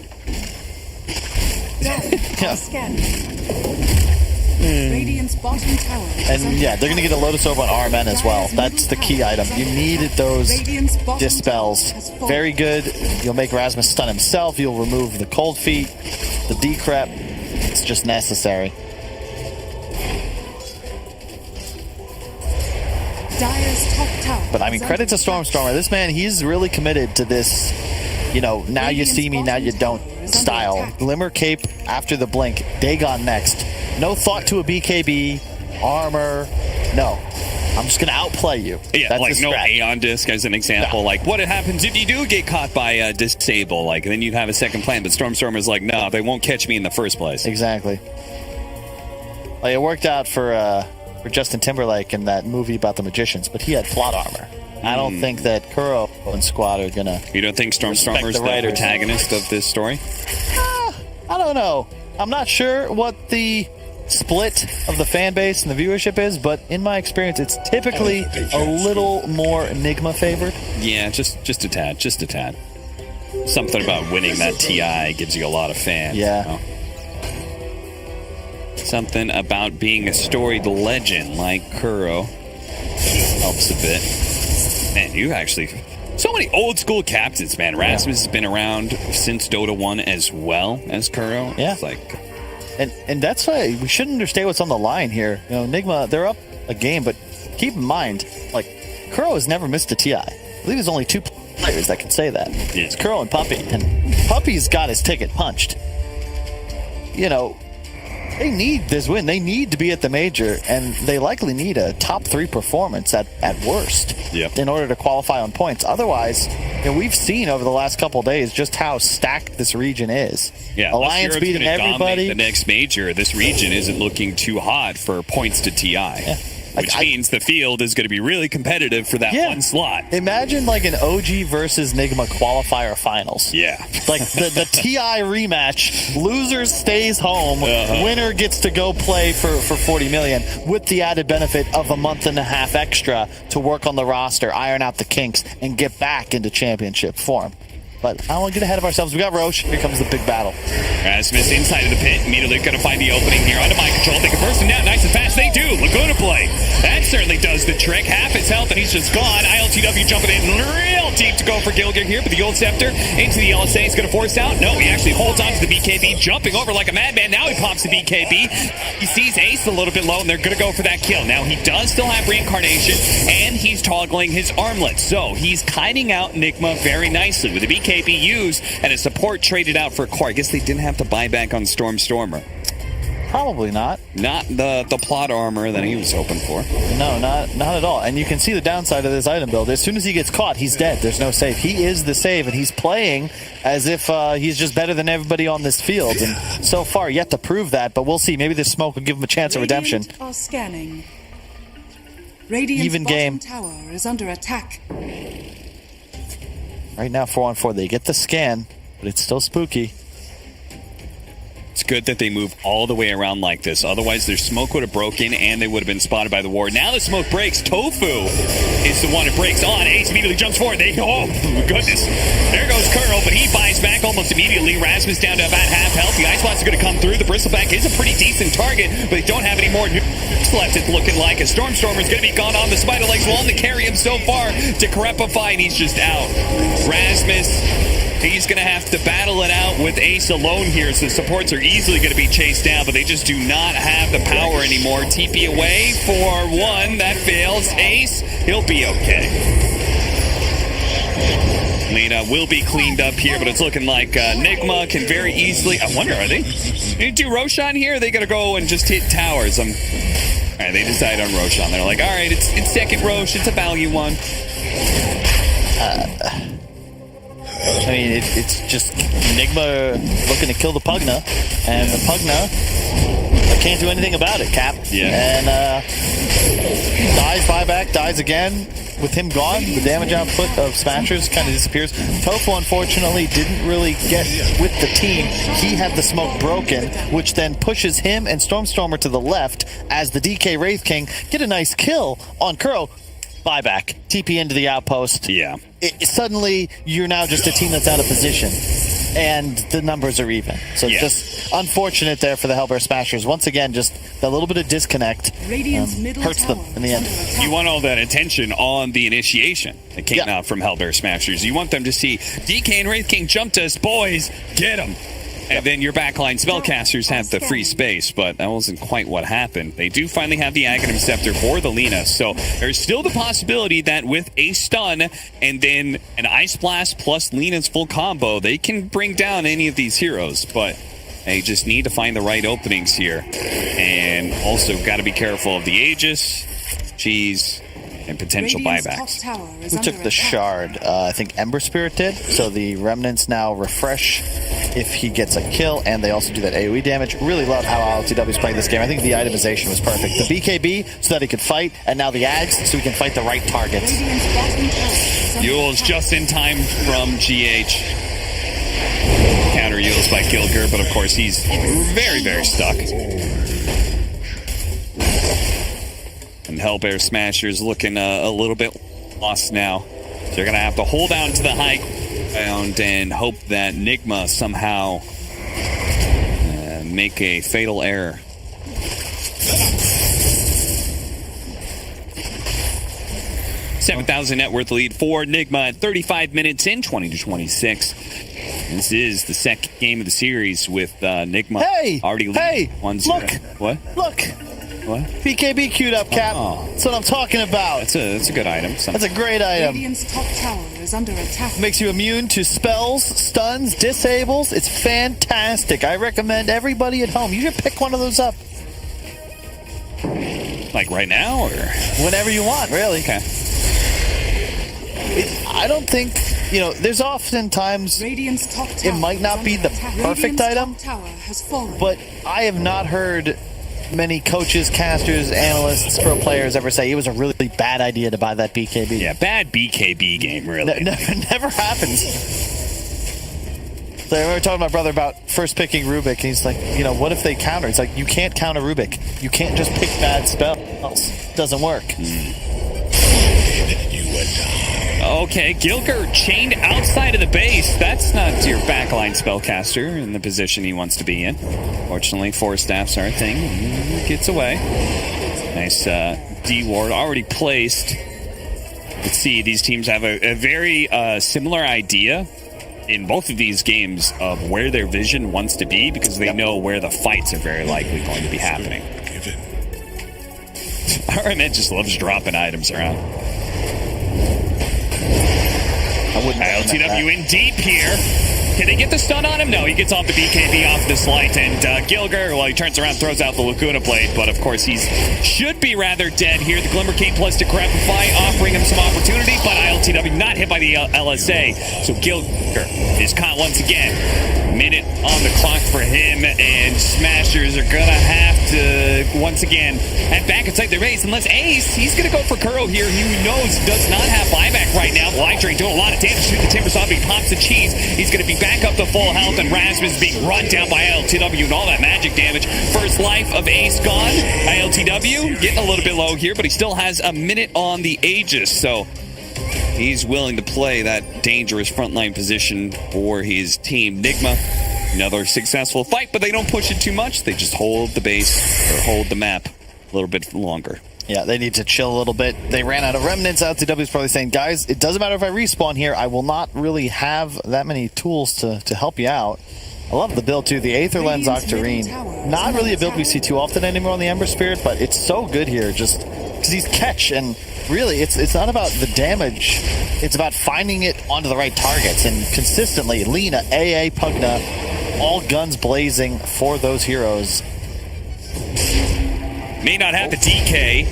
Radiant's bottom tower. And yeah, they're going to get a Lotus Orb on RMN as well. That's the key item. You needed those dispels. Very good. You'll make Rasmus stun himself. You'll remove the cold feet, the decrep. It's just necessary. Dire's top tower. But I mean, credit to Stormer. This man, he's really committed to this, now you see me, now you don't style. Glimmer Cape after the blink. Dagon next. No thought to a BKB, armor. No. I'm just going to outplay you. Yeah, that's like no Aeon Disc as an example. Like, what happens if you do get caught by Disable? Like, then you'd have a second plan. But Stormer's like, no, they won't catch me in the first place. Exactly. Like, it worked out for Justin Timberlake in that movie about the magicians, but he had plot armor. I don't think that Kuro and squad are gonna. You don't think Stormstormer's the protagonist of this story? I don't know. I'm not sure what the split of the fan base and the viewership is, but in my experience, it's typically a little more NIGMA favored. Yeah, just a tad. Something about winning that TI gives you a lot of fans. Yeah. You know? Something about being a storied legend like Kuro helps a bit. Man, you actually... So many old school captains, man. Rasmus has been around since Dota 1 as well as Kuro. Yeah. It's like... And that's why we shouldn't understate what's on the line here. You know, NIGMA, they're up a game, but keep in mind, like, Kuro has never missed a TI. I believe there's only 2 players that can say that. Yeah. It's Kuro and Puppy. And Puppy's got his ticket punched. You know, they need this win. They need to be at the major, and they likely need a top 3 performance at worst in order to qualify on points. Otherwise, you know, we've seen over the last couple of days just how stacked this region is. Yeah, Alliance beating everybody. The next major, this region isn't looking too hot for points to TI. Yeah. Which means the field is going to be really competitive for that one slot. Imagine like an OG versus NIGMA qualifier finals. Yeah. Like the TI rematch, loser stays home, winner gets to go play for 40 million with the added benefit of a month and a half extra to work on the roster, iron out the kinks, and get back into championship form. But I don't want to get ahead of ourselves. We got Roche. Here comes the big battle. Rasmus inside of the pit. Immediately going to find the opening here. Under mind control. They can burst him down nice and fast. They do. Laguna play. That certainly does the trick. Half his health and he's just gone. ILTW jumping in real deep to go for Gilgir here. But the Gold Scepter into the LSA. He's going to force out. No, he actually holds on to the BKB. Jumping over like a madman. Now he pops the BKB. He sees Ace a little bit low and they're going to go for that kill. Now he does still have reincarnation and he's toggling his armlet. So he's kiting out NIGMA very nicely with the BKB used and a support traded out for core. I guess they didn't have to buy back on Stormer. Probably not. Not the plot armor that he was hoping for. No, not at all. And you can see the downside of this item build. As soon as he gets caught, he's dead. There's no save. He is the save, and he's playing as if he's just better than everybody on this field. And so far, yet to prove that, but we'll see. Maybe this smoke will give him a chance of redemption. Are scanning. Radiant's Even game. Tower is under attack. Right now, 4-on-4. They get the scan, but it's still spooky. It's good that they move all the way around like this. Otherwise, their smoke would have broken and they would have been spotted by the ward. Now the smoke breaks. Tofu is the one that breaks on. Ace immediately jumps forward. Oh, goodness. There goes Kuro, but he buys back almost immediately. Rasmus down to about half health. The Ice Blast is going to come through. The Bristleback is a pretty decent target, but they don't have any more left, it's looking like. A Stormstormer is going to be gone on. The Spider Legs will only carry him so far to Crepify, and he's just out. Rasmus, he's going to have to battle it out with Ace alone here, so supports are easily going to be chased down, but they just do not have the power anymore. TP away for one. That fails. Ace, he'll be okay. Lena will be cleaned up here, but it's looking like NIGMA can very easily... I wonder, are they do Roshan here? Or are they going to go and just hit towers? All right, they decide on Roshan. They're like, all right, it's second Rosh. It's a value one. I mean, it's just NIGMA looking to kill the Pugna, and the Pugna can't do anything about it, Cap. Yeah. And dies, buyback, dies again. With him gone, the damage output of Smashers kind of disappears. Tofu, unfortunately, didn't really get with the team. He had the smoke broken, which then pushes him and Stormstormer to the left as the DK Wraith King get a nice kill on Kuro. Buyback, TP into the outpost. Yeah. Suddenly, you're now just a team that's out of position, and the numbers are even. So just unfortunate there for the Hellbear Smashers. Once again, just a little bit of disconnect hurts them in the end. You want all that attention on the initiation that came out from Hellbear Smashers. You want them to see DK and Wraith King jump to us, boys, get them. And then your backline spellcasters have the free space, but that wasn't quite what happened. They do finally have the Aghanim Scepter for the Lina, so there's still the possibility that with a stun and then an Ice Blast plus Lina's full combo, they can bring down any of these heroes, but they just need to find the right openings here. And also got to be careful of the Aegis. Jeez. and potential buybacks. Who took the shard? I think Ember Spirit did. So the remnants now refresh if he gets a kill, and they also do that AoE damage. Really love how LTW is playing this game. I think the itemization was perfect. The BKB so that he could fight, and now the Ags so he can fight the right targets. Yule's just in time from GH. Counter Yule's by Gilger, but of course he's very, very stuck. And Hellbear Smasher's looking a little bit lost now. So they're going to have to hold on to the high ground and hope that NIGMA somehow make a fatal error. $7,000 net worth lead for NIGMA at 35 minutes in, 20-26. This is the second game of the series with NIGMA already leading 1-0. Look! What? Look! What? BKB queued up, Cap. That's what I'm talking about. That's a good item. That's a great item. Radiant's top tower is under attack. Makes you immune to spells, stuns, disables. It's fantastic. I recommend everybody at home. You should pick one of those up. Like right now, or whenever you want, really. Okay. I don't think, there's oftentimes it might not be the perfect item, but I have not heard many coaches, casters, analysts, pro players ever say it was a really bad idea to buy that BKB. Yeah, bad BKB game, really. Never happens. So I remember talking to my brother about first picking Rubik, and he's like, what if they counter? He's like, you can't counter Rubik. You can't just pick bad spells. It doesn't work. Okay, Gilger chained outside of the base. That's not your backline spellcaster in the position he wants to be in. Fortunately, 4 staffs are a thing. Gets away. Nice D-ward already placed. Let's see, these teams have a very similar idea in both of these games of where their vision wants to be, because they know where the fights are very likely going to be happening. RMN just loves dropping items around. LTW in deep here. Can they get the stun on him? No, he gets off the BKB off the slight, and Gilger, he turns around, throws out the Laguna Blade, but of course should be rather dead here. The Glimmer King plus Decrepify offering him some opportunity, but LTW not hit by the LSA, so Gilger is caught once again. Minute on the clock for him, and Smashers are gonna have to once again head back inside their base, unless Ace, he's gonna go for Kuro here, who knows does not have buyback right now. Light Drain doing a lot of damage to the Timber Saw, he pops the cheese. He's gonna be back up to full health, and Rasmus being run down by LTW and all that magic damage. First life of Ace gone. LTW getting a little bit low here, but he still has a minute on the Aegis, so he's willing to play that dangerous frontline position for his team. NIGMA, another successful fight, but they don't push it too much. They just hold the base, or hold the map a little bit longer. Yeah, they need to chill a little bit. They ran out of remnants. LTW is probably saying, guys, it doesn't matter if I respawn here. I will not really have that many tools to help you out. I love the build, too. The Aether Lens Octarine. Not really a build we see too often anymore on the Ember Spirit, but it's so good here just because he's catch, and really, it's not about the damage. It's about finding it onto the right targets, and consistently, Lina, AA, Pugna, all guns blazing for those heroes. May not have the DK,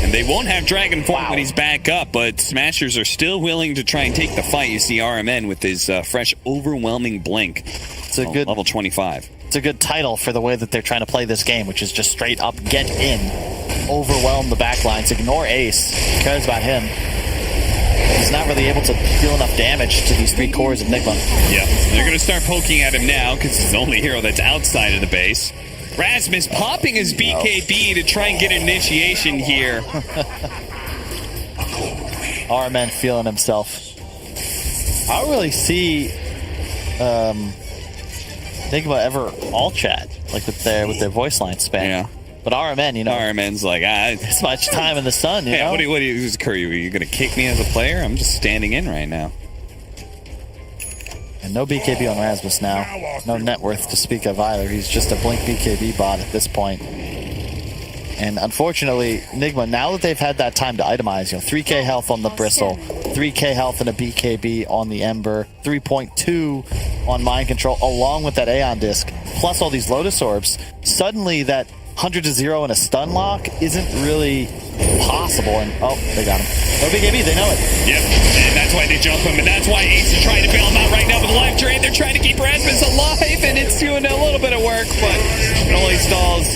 and they won't have Dragon Form when he's back up, but Smashers are still willing to try and take the fight. You see RMN with his fresh, overwhelming blink. It's a good level 25. It's a good title for the way that they're trying to play this game, which is just straight up get in, overwhelm the backlines, ignore Ace, who cares about him. He's not really able to deal enough damage to these 3 cores of NIGMA. Yeah, they're going to start poking at him now because he's the only hero that's outside of the base. Rasmus popping his BKB to try and get an initiation here. RMN feeling himself. I don't really see NIGMA ever all chat, like with their voice line span. Yeah. But RMN, RMN's like, this much time in the sun, you know? What do you, who's Curry? Are you going to kick me as a player? I'm just standing in right now. And no BKB on Rasmus now. No net worth to speak of either. He's just a blink BKB bot at this point. And unfortunately, NIGMA, now that they've had that time to itemize, 3k health on the Bristle, 3k health and a BKB on the Ember, 3.2 on Mind Control, along with that Aeon Disc, plus all these Lotus Orbs, suddenly that 100 to 0 and a stun lock isn't really possible. And oh, they got him. No BKB, they know it. Yep, and that's why they jump him, and that's why Ace is trying to bail him out right now with the live trade. They're trying to keep Rasmus alive, and it's doing a little bit of work, but it only stalls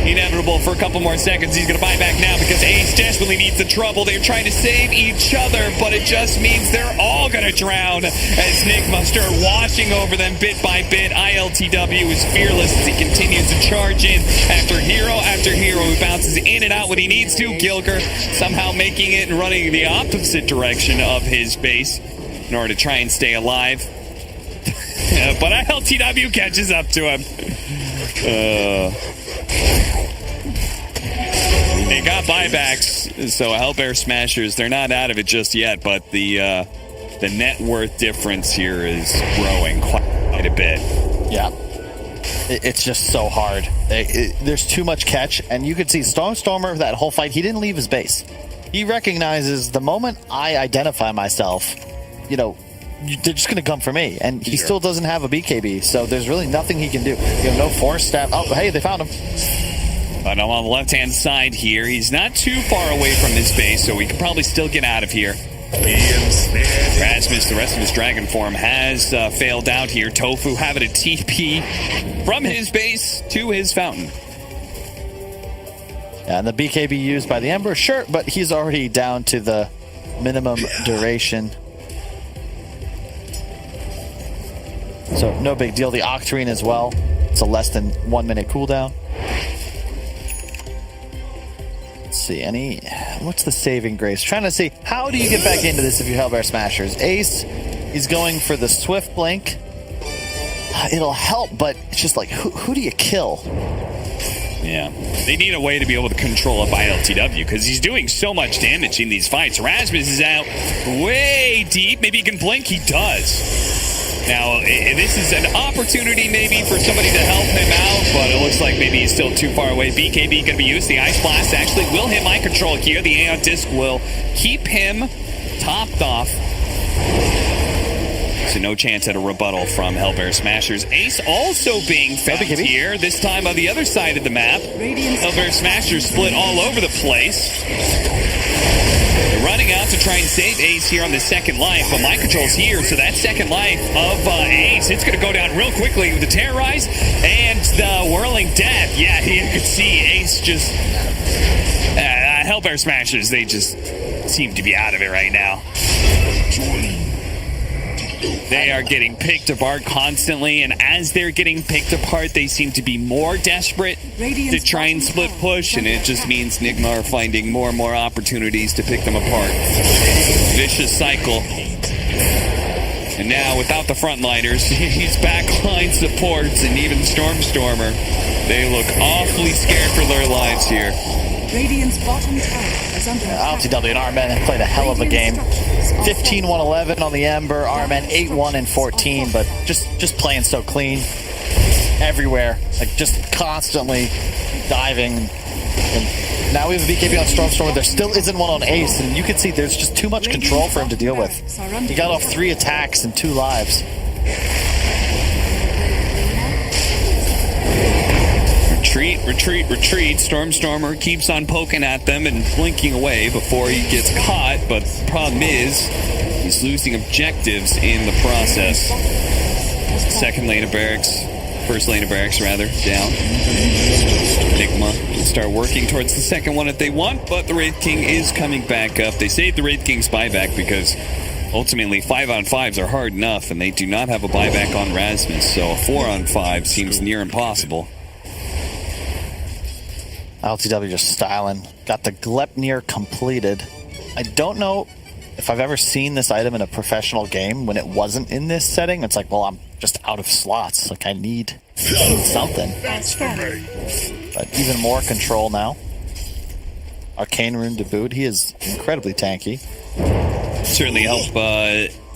inevitable for a couple more seconds. He's going to buy back now because Ace desperately needs the trouble. They're trying to save each other, but it just means they're all going to drown as NIGMA start washing over them bit by bit. ILTW is fearless as he continues to charge in after hero who bounces in and out when he needs to. Gilger somehow making it and running the opposite direction of his base in order to try and stay alive. But ILTW catches up to him. They got buybacks, so Hellbear Smashers, they're not out of it just yet, but the net worth difference here is growing quite a bit. Yeah. It's just so hard. There's too much catch, and you could see Stormer, that whole fight, he didn't leave his base. He recognizes the moment I identify myself, they're just going to come for me, and he still doesn't have a BKB, so there's really nothing he can do. No force stab. Oh, hey, they found him. But on the left-hand side here, he's not too far away from his base, so we can probably still get out of here. Rasmus, the rest of his dragon form, has failed out here. Tofu having a TP from his base to his fountain. Yeah, and the BKB used by the Ember, sure, but he's already down to the minimum duration. So no big deal. The Octarine as well. It's a less than 1 minute cooldown. See what's the saving grace? Trying to see how do you get back into this if you're Hellbear Smashers. Ace, he's going for the Swift Blink. It'll help, but it's just like who do you kill? Yeah, they need a way to be able to control up ILTW because he's doing so much damage in these fights. Rasmus is out way deep. Maybe he can blink. He does. Now, this is an opportunity maybe for somebody to help him out, but it looks like maybe he's still too far away. BKB going to be used. The Ice Blast actually will hit my control here. The Aeon Disc will keep him topped off. So no chance at a rebuttal from Hellbear Smashers. Ace also being found here, this time on the other side of the map. Hellbear Smashers split all over the place. They're running out to try and save Ace here on the second life, but my control's here, so that second life of Ace, it's going to go down real quickly with the Terrorize and the Whirling Death. Yeah, you can see Ace just... Hellbear Smashers, they just seem to be out of it right now. They are getting picked apart constantly, and as they're getting picked apart, they seem to be more desperate to try and split push, and it just means NIGMA are finding more and more opportunities to pick them apart. Vicious cycle. And now, without the frontliners, he's backline supports, and even Stormer, they look awfully scared for their lives here. Radiant's bottom tower is under attack. LTW and Armen have played a hell of a game. 15-1-11 on the Ember. Armen 8-1-14, but just playing so clean everywhere, like just constantly diving. And now we have a BKB on Stormer. There still isn't one on Ace, and you can see there's just too much control for him to deal with. He got off 3 attacks and 2 lives. Retreat. Stormer keeps on poking at them and blinking away before he gets caught, but the problem is he's losing objectives in the process. Second lane of barracks, first lane of barracks rather, down. NIGMA will start working towards the second one if they want, but the Wraith King is coming back up. They saved the Wraith King's buyback because ultimately 5-on-5s are hard enough, and they do not have a buyback on Rasmus, so a 4-on-5 seems near impossible. LTW just styling. Got the Glepnir completed. I don't know if I've ever seen this item in a professional game when it wasn't in this setting. It's like, well, I'm just out of slots. Like, I need something. But even more control now. Arcane Rune to boot. He is incredibly tanky. Certainly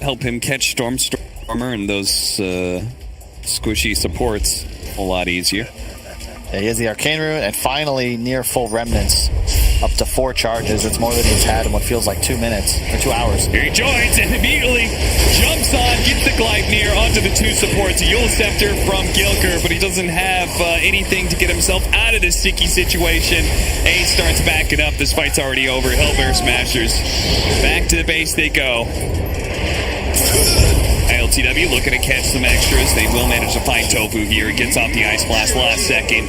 help him catch Stormer and those squishy supports a lot easier. Yeah, he has the Arcane Rune, and finally near full remnants. up to 4 charges. It's more than he's had in what feels like 2 minutes or 2 hours. Here he joins and immediately jumps on, gets the Gleipnir onto the 2 supports. A Yule Scepter from Gilker, but he doesn't have anything to get himself out of this sticky situation. Ace starts backing up. This fight's already over. Hellbear Smashers. Back to the base they go. ILTW looking to catch some extras. They will manage to find Tofu here. He gets off the Ice Blast last second.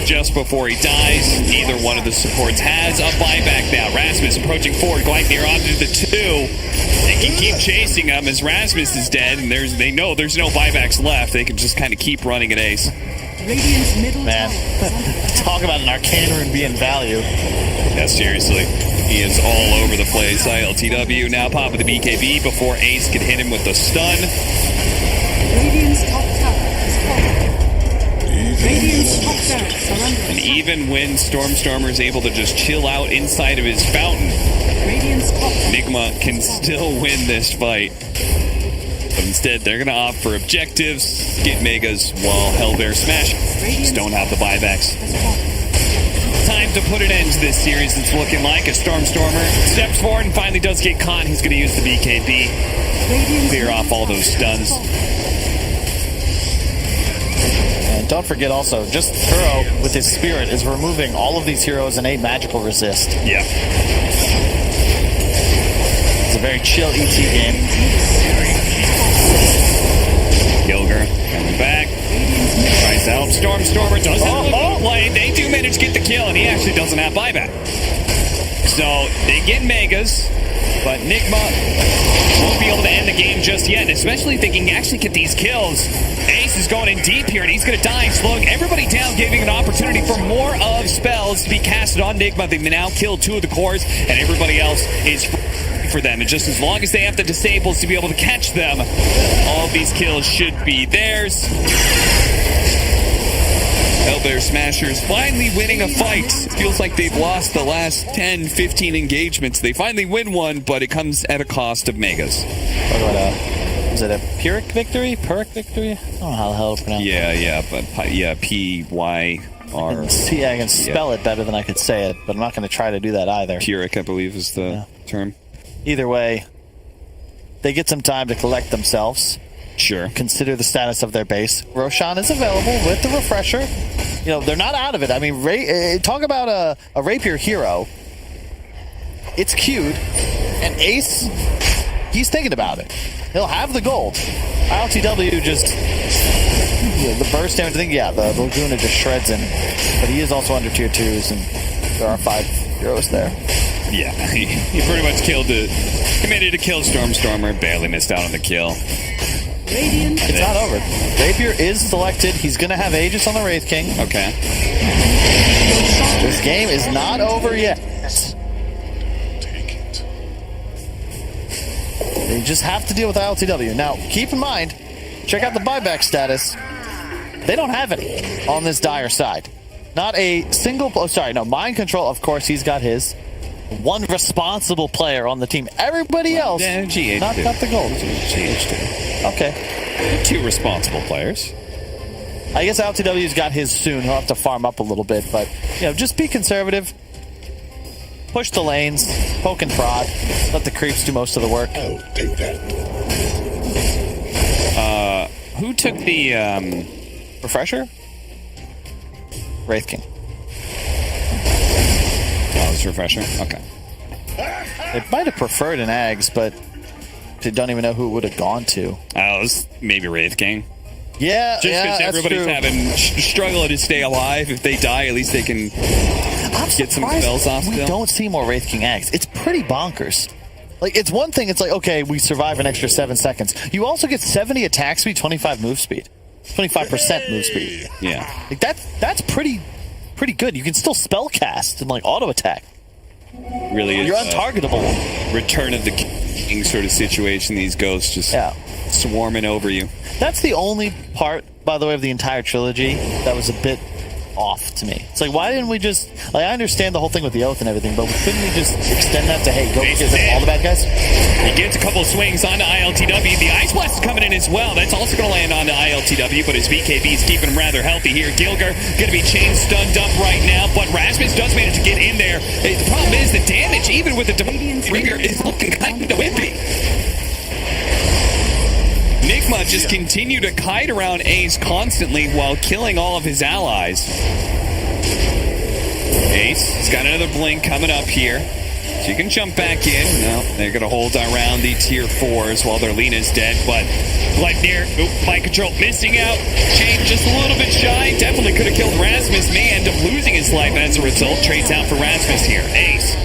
Just before he dies, neither one of the supports has a buyback now. Rasmus approaching forward, Gleipnir onto the 2. They can keep chasing him as Rasmus is dead, and they know there's no buybacks left. They can just kind of keep running at Ace. Man, talk about an Arcane Rune being value. Yeah, seriously. He is all over the place. ILTW now popping the BKB before Ace can hit him with the stun. Radiant's top tower is falling. Radiant's top barracks are under And even when Stormstormer is able to just chill out inside of his fountain, NIGMA can still win this fight. But instead, they're going to opt for objectives, get megas, while Hellbear Smash just don't have the buybacks. Time to put an end to this series. It's looking like a Stormstormer steps forward and finally does get caught. He's going to use the BKB, clear off all those stuns. And don't forget also, just Kuro with his spirit is removing all of these heroes in a magical resist. Yeah. It's a very chill ET game. Gilger coming back. Tries to help Stormstormer. Doesn't look play. They do manage to get the kill, and he actually doesn't have buyback. So they get megas, but NIGMA won't be able to end the game just yet, especially if they can actually get these kills. Ace is going in deep here, and he's going to die, slowing everybody down, giving an opportunity for more of spells to be casted on NIGMA. They've now killed 2 of the cores, and everybody else is for them. And just as long as they have the disables to be able to catch them, all of these kills should be theirs. Hellbear Smashers finally winning a fight. It feels like they've lost the last 10, 15 engagements. They finally win one, but it comes at a cost of megas. Is it a Pyrrhic victory? Pyrrhic victory? I don't know how the hell to pronounce it. But P-Y-R. See, I can spell it better than I could say it, but I'm not going to try to do that either. Pyrrhic, I believe, is the term. Either way, they get some time to collect themselves. Sure. Consider the status of their base. Roshan is available with the refresher. You know, they're not out of it. I mean, talk about a rapier hero. It's queued, and Ace, he's thinking about it. He'll have the gold. ILTW just, the burst damage thing, the Laguna just shreds him. But he is also under tier 2s, and there are 5 heroes there. Yeah, he pretty much committed to kill Stormstormer, barely missed out on the kill. It's not over. Rapier is selected. He's going to have Aegis on the Wraith King. Okay. This game is not over yet. They just have to deal with ILTW. Now, keep in mind, check out the buyback status. They don't have any on this Dire side. Not a single... Mind Control, of course, he's got his. One responsible player on the team. Everybody else, not the gold. Okay. 2 responsible players. I guess LTW's got his soon. He'll have to farm up a little bit, but just be conservative. Push the lanes, poke and prod. Let the creeps do most of the work. I'll take that. Who took the refresher? Wraith King. Oh, it's refresher. Okay. They might have preferred an Ags, but they don't even know who it would have gone to. Oh, it was maybe Wraith King. Yeah, just because everybody's having struggling to stay alive. If they die, at least they can get some spells off. We don't see more Wraith King Ags. It's pretty bonkers. Like, it's one thing. It's like, okay, we survive an extra 7 seconds. You also get 70 attack speed, 25 move speed, 25% move speed. Yeah, like that's pretty good. You can still spell cast and like auto attack. Really, you're untargetable. Return of the King sort of situation. These ghosts just swarming over you. That's the only part, by the way, of the entire trilogy that was a bit off to me. It's like, why didn't we just, like, I understand the whole thing with the oath and everything, but couldn't we just extend that to, hey, go get all the bad guys? He gets a couple of swings onto ILTW. The Ice Blast is coming in as well. That's also going to land onto ILTW, but his BKB is keeping him rather healthy here. Gilger going to be chain stunned up right now, but Rasmus does manage to get in there. The problem is the damage, even with the Ringer, is looking kind of wimpy. NIGMA just continue to kite around Ace constantly while killing all of his allies. Ace has got another blink coming up here. So you can jump back in. No, they're going to hold around the tier 4s while their Lena's dead. But Gleipnir, mind control, missing out. Chain just a little bit shy. Definitely could have killed Rasmus. May end up losing his life as a result. Trades out for Rasmus here. Ace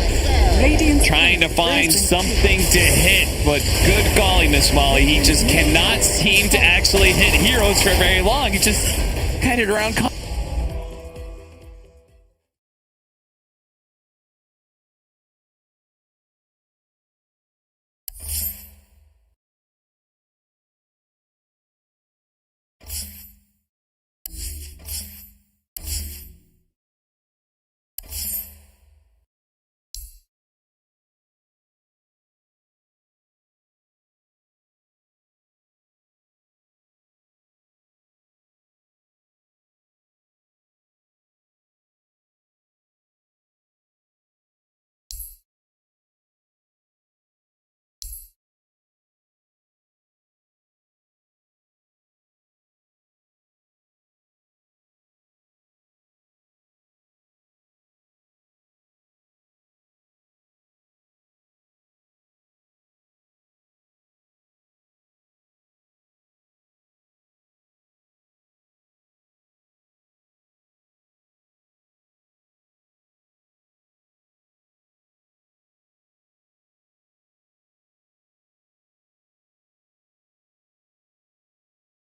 trying to find something to hit, but good golly, Miss Molly, he just cannot seem to actually hit heroes for very long. He just kited around.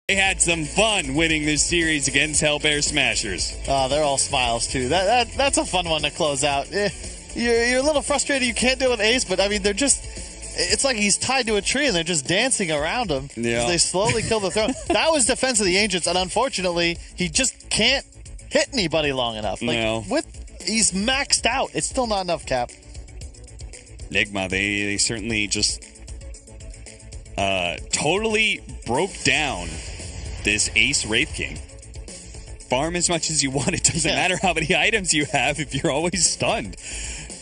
They had some fun winning this series against Hellbear Smashers. Oh, they're all smiles, too. That's a fun one to close out. You're a little frustrated you can't do it with Ace, but, I mean, they're just... It's like he's tied to a tree and they're just dancing around him. Yeah. They slowly kill the throne. That was Defense of the Ancients, and unfortunately, he just can't hit anybody long enough. Like, No. He's maxed out. It's still not enough, Cap. NIGMA, they certainly just totally broke down this Ace Wraith King. Farm as much as you want. It doesn't matter how many items you have if you're always stunned.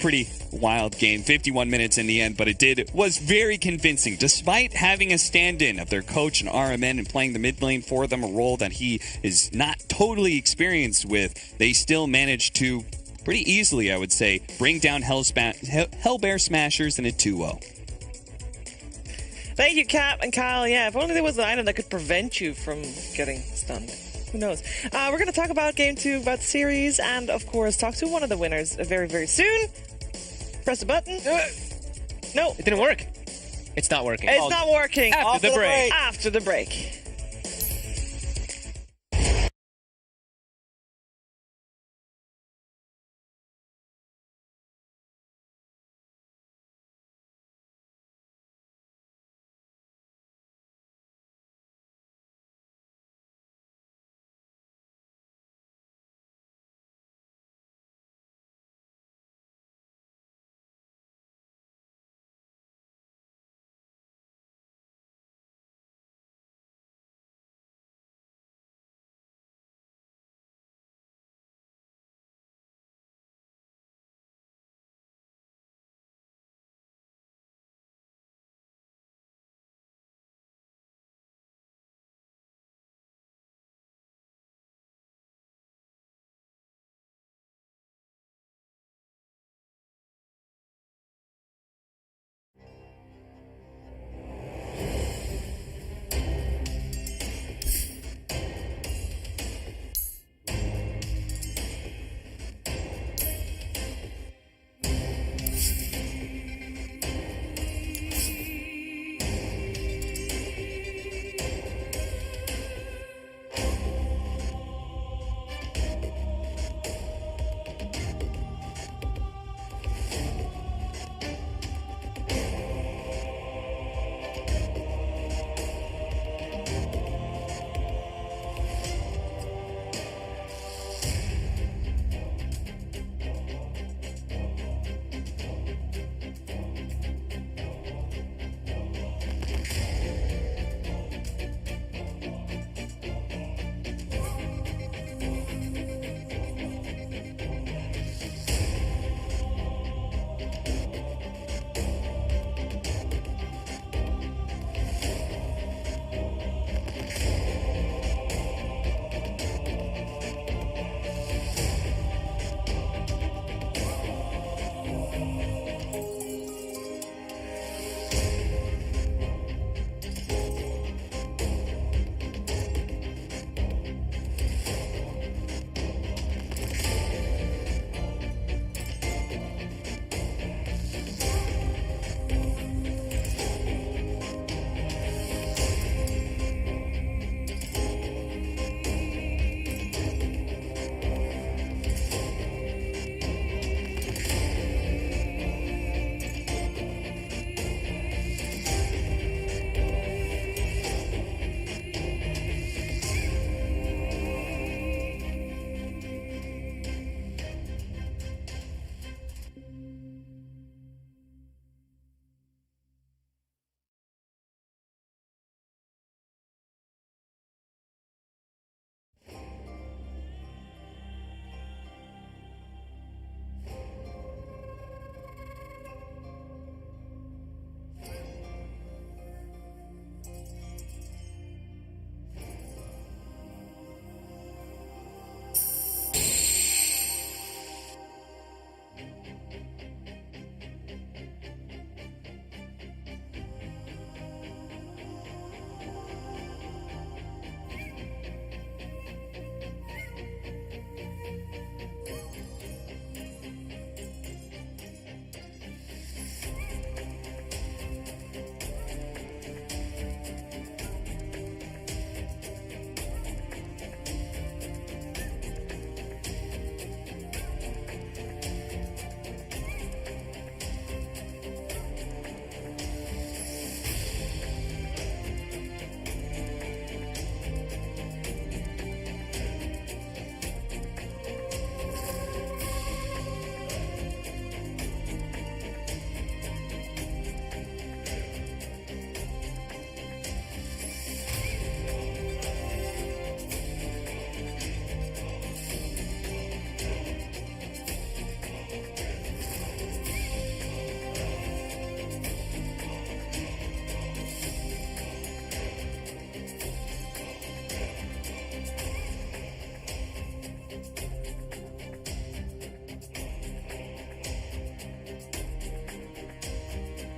Pretty wild game. 51 minutes in the end, but it was very convincing. Despite having a stand-in of their coach and RMN and playing the mid lane for them, a role that he is not totally experienced with, they still managed to pretty easily, I would say, bring down Hellbear Smashers in a 2-0. Thank you, Cap and Kyle. Yeah, if only there was an item that could prevent you from getting stunned. Who knows? We're going to talk about Game 2, about the series, and, of course, talk to one of the winners very, very soon. Press the button. No. It didn't work. It's not working. It's not working. After the break. After the break.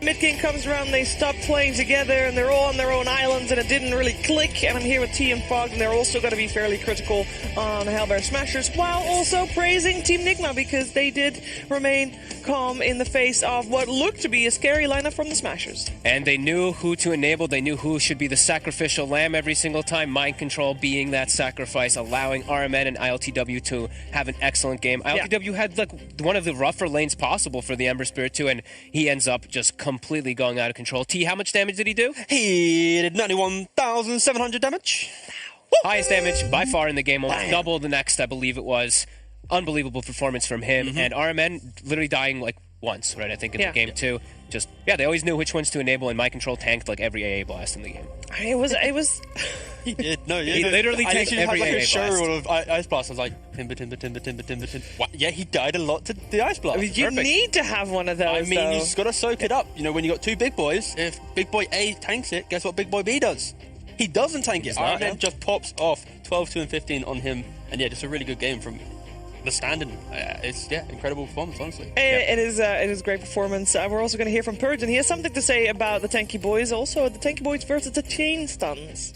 mid-game comes around, they stop playing together, and they're all on their own islands, and it didn't really click. And I'm here with T and Fog, and they're also going to be fairly critical on Hellbear Smashers, while also praising Team NIGMA, because they did remain calm in the face of what looked to be a scary lineup from the Smashers. And they knew who to enable. They knew who should be the sacrificial lamb every single time. Mind control being that sacrifice, allowing RMN and ILTW to have an excellent game. ILTW had like one of the rougher lanes possible for the Ember Spirit too, and he ends up just completely going out of control. T, how much damage did he do? He did 91,700 damage. Highest damage by far in the game, almost double the next, I believe it was. Unbelievable performance from him. And RMN literally dying like once, right? I think in the game too. Just, they always knew which ones to enable, and My Control tanked like every AA blast in the game. I mean, it was. He did. No, he literally tanked every had like AA a show blast. of ice blast. I was like, timber. Yeah, he died a lot to the ice blast. I mean, you need to have one of those. I mean, though. you just got to soak it up. You know, when you got two big boys, if big boy A tanks it, guess what big boy B does? He doesn't tank it. not, RMN just pops off 12, 2, and 15 on him. And just a really good game from the standing. It's incredible performance, honestly. It is great performance. We're also going to hear from Purge, and he has something to say about the Tanky Boys. Also, the Tanky Boys versus the Chain Stuns.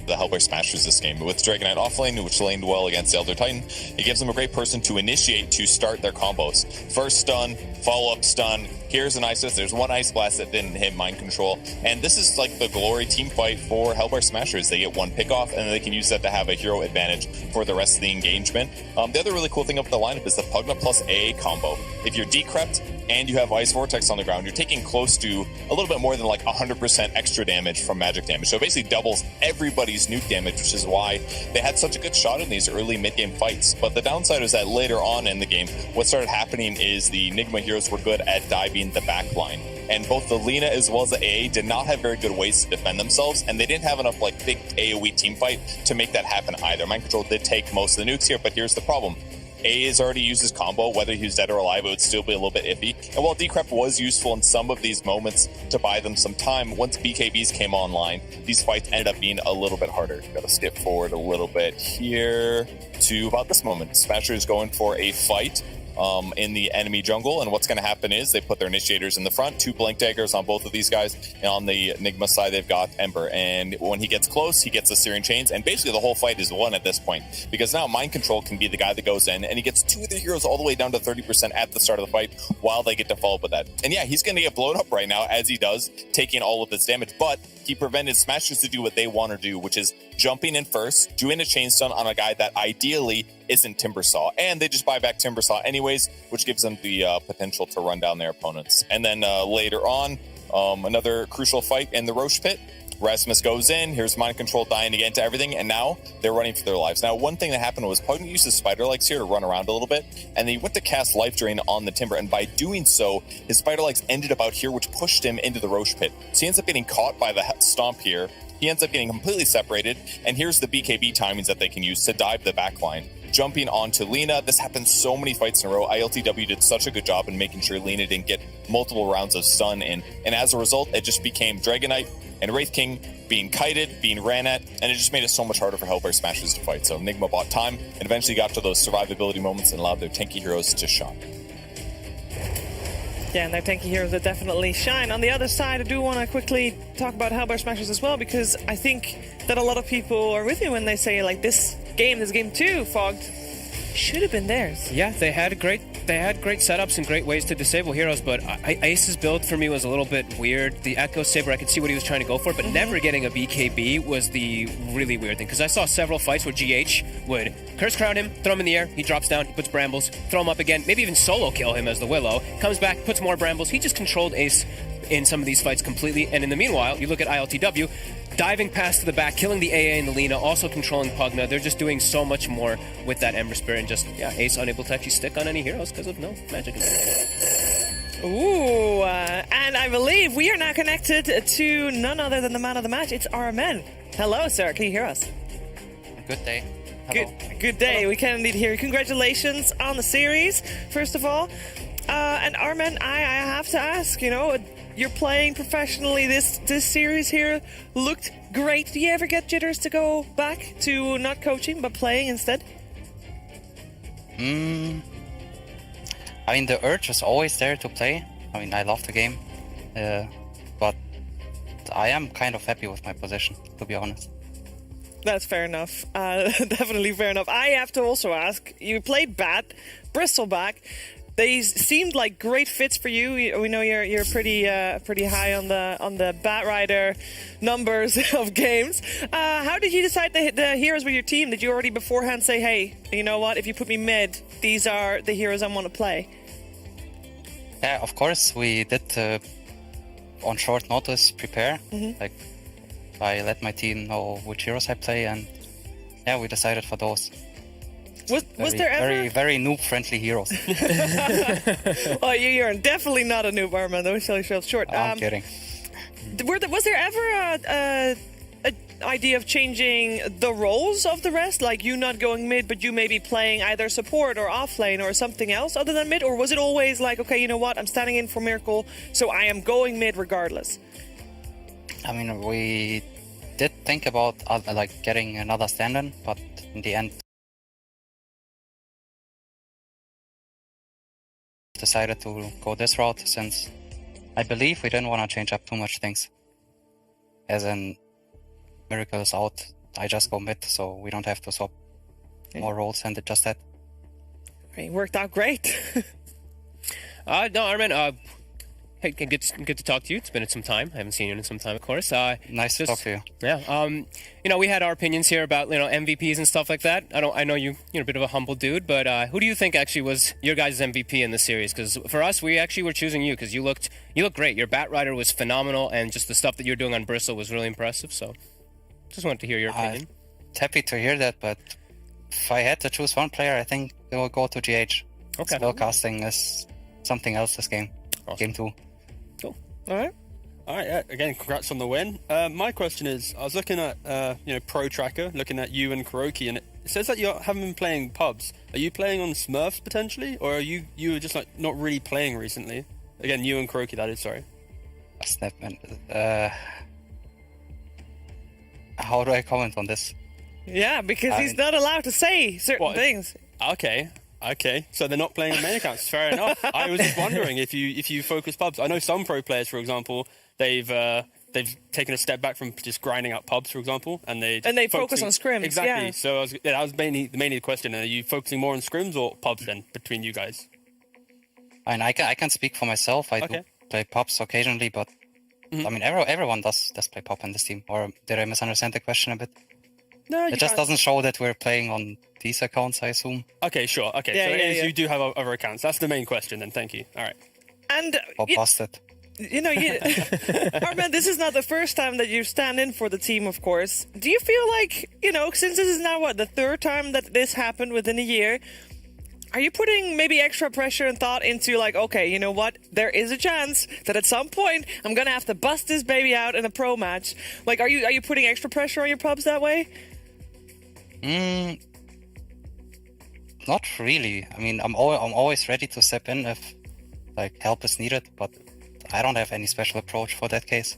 The Hellbear Smashers this game. With Dragon Knight offlane, which laned well against Elder Titan, it gives them a great person to initiate to start their combos. First stun, follow-up stun, here's an Isis, there's one Ice Blast that didn't hit Mind Control, and this is like the glory team fight for Hellbear Smashers. They get one pick off, and they can use that to have a hero advantage for the rest of the engagement. The other really cool thing about the lineup is the Pugna plus AA combo. If you're decrept and you have Ice Vortex on the ground, you're taking close to a little bit more than like 100% extra damage from magic damage. So it basically doubles everybody's nuke damage, which is why they had such a good shot in these early mid-game fights. But the downside is that later on in the game, what started happening is the NIGMA heroes were good at diving the back line. And both the Lina as well as the AA did not have very good ways to defend themselves, and they didn't have enough like big AoE team fight to make that happen either. Mind Control did take most of the nukes here, but here's the problem. A has already used his combo. Whether he was dead or alive, it would still be a little bit iffy. And while Decrep was useful in some of these moments to buy them some time, once BKBs came online, these fights ended up being a little bit harder. Gotta skip forward a little bit here to about this moment. Smasher is going for a fight in the enemy jungle, and what's going to happen is they put their initiators in the front, 2 blank daggers on both of these guys, and on the NIGMA side they've got Ember, and when he gets close he gets the Searing Chains, and basically the whole fight is won at this point, because now Mind Control can be the guy that goes in, and he gets 2 of the heroes all the way down to 30% at the start of the fight while they get to follow up with that. And he's going to get blown up right now as he does, taking all of this damage, but he prevented Smashers to do what they want to do, which is jumping in first, doing a chain stun on a guy that ideally isn't Timbersaw, and they just buy back Timbersaw anyways, which gives them the potential to run down their opponents. And then later on, another crucial fight in the Roche Pit. Rasmus goes in, here's Mind Control dying again to everything, and now they're running for their lives. Now, one thing that happened was Pugna used his Spider Legs here to run around a little bit, and he went to cast Life Drain on the Timber, and by doing so, his Spider Legs ended up out here, which pushed him into the Roche Pit. So he ends up getting caught by the Stomp here. He ends up getting completely separated, and here's the BKB timings that they can use to dive the backline. Jumping onto Lina, this happened so many fights in a row. ILTW did such a good job in making sure Lina didn't get multiple rounds of stun in, and as a result, it just became Dragon Knight and Wraith King being kited, being ran at, and it just made it so much harder for Hellbear Smashers to fight. So NIGMA bought time and eventually got to those survivability moments and allowed their tanky heroes to shine. Yeah, and their tanky heroes that definitely shine. On the other side, I do want to quickly talk about Hellbear Smashers as well, because I think that a lot of people are with me when they say, like, this game 2, Fogged, should have been theirs. Yeah, they had great setups and great ways to disable heroes, but Ace's build for me was a little bit weird. The Echo Saber, I could see what he was trying to go for, but never getting a BKB was the really weird thing, because I saw several fights where GH would Curse Crown him, throw him in the air, he drops down, he puts Brambles, throw him up again, maybe even solo kill him as the Willow, comes back, puts more Brambles. He just controlled Ace in some of these fights completely, and in the meanwhile, you look at ILTW, diving past to the back, killing the AA and the Lina, also controlling Pugna. They're just doing so much more with that Ember Spirit, and just, Ace unable to actually stick on any heroes because of no magic. Ooh, and I believe we are now connected to none other than the man of the match. It's RMN. Hello, sir. Can you hear us? Good day. Hello. Good day. Hello. We can indeed hear you. Congratulations on the series, first of all. And RMN, I have to ask, you're playing professionally. This series here looked great. Do you ever get jitters to go back to not coaching but playing instead? I mean, the urge is always there to play. I mean, I love the game, but I am kind of happy with my position, to be honest. That's fair enough. Definitely fair enough. I have to also ask, you played Bat, Bristleback. They seemed like great fits for you. We know you're pretty high on the Bat Rider numbers of games. How did you decide to hit the heroes with your team? Did you already beforehand say, hey, you know what, if you put me mid, these are the heroes I want to play? Yeah, of course, we did on short notice prepare. Like, I let my team know which heroes I play, and yeah, we decided for those. Was there ever very noob friendly heroes? Oh, you're definitely not a noob, Arman. Don't sell yourself short. I'm kidding. Was there ever a idea of changing the roles of the rest, like you not going mid, but you maybe playing either support or offlane or something else other than mid, or was it always like, okay, you know what, I'm standing in for Miracle, so I am going mid regardless? I mean, we did think about like getting another stand-in, but in the end, decided to go this route since I believe we didn't want to change up too much things. As in, Miracle is out, I just go mid, so we don't have to swap more roles, and it just that. It worked out great. No, Armin, hey, good to talk to you. It's been some time. I haven't seen you in some time, of course. Nice to talk to you. Yeah. You know, we had our opinions here about, you know, MVPs and stuff like that. I know you're a bit of a humble dude, but who do you think actually was your guys' MVP in the series? Because for us, we actually were choosing you because you looked great. Your Bat Rider was phenomenal, and just the stuff that you're doing on Bristle was really impressive. So, just wanted to hear your opinion. Happy to hear that, but if I had to choose one player, I think it will go to GH. Okay. Spellcasting is something else this game. Awesome. Game 2. Cool. All right. Again, congrats on the win. My question is, I was looking at Pro Tracker, looking at you and Kuroki, and it says that you haven't been playing pubs. Are you playing on Smurfs potentially, or are you just like not really playing recently? Again, you and Kuroki, that is, sorry. Snapman. How do I comment on this? Yeah, because he's not allowed to say certain things. Okay. So they're not playing on main accounts. Fair enough. I was just wondering if you focus pubs. I know some pro players, for example, they've taken a step back from just grinding out pubs, for example, and they focus on scrims. Exactly. Yeah. So that was mainly the question. Are you focusing more on scrims or pubs then between you guys? I mean, I can speak for myself. I do play pubs occasionally, but I mean, everyone does play pub in this team. Or did I misunderstand the question a bit? No, it just doesn't show that we're playing on these accounts, I assume. Okay, sure. Okay, you do have other accounts. That's the main question then. Thank you. All right. And busted. You know, Arman, this is not the first time that you stand in for the team, of course. Do you feel like, you know, since this is now, the third time that this happened within a year, are you putting maybe extra pressure and thought into like, okay, you know what, there is a chance that at some point I'm going to have to bust this baby out in a pro match. Like, are you putting extra pressure on your pubs that way? Not really. I mean, I'm always ready to step in if like help is needed, but I don't have any special approach for that case.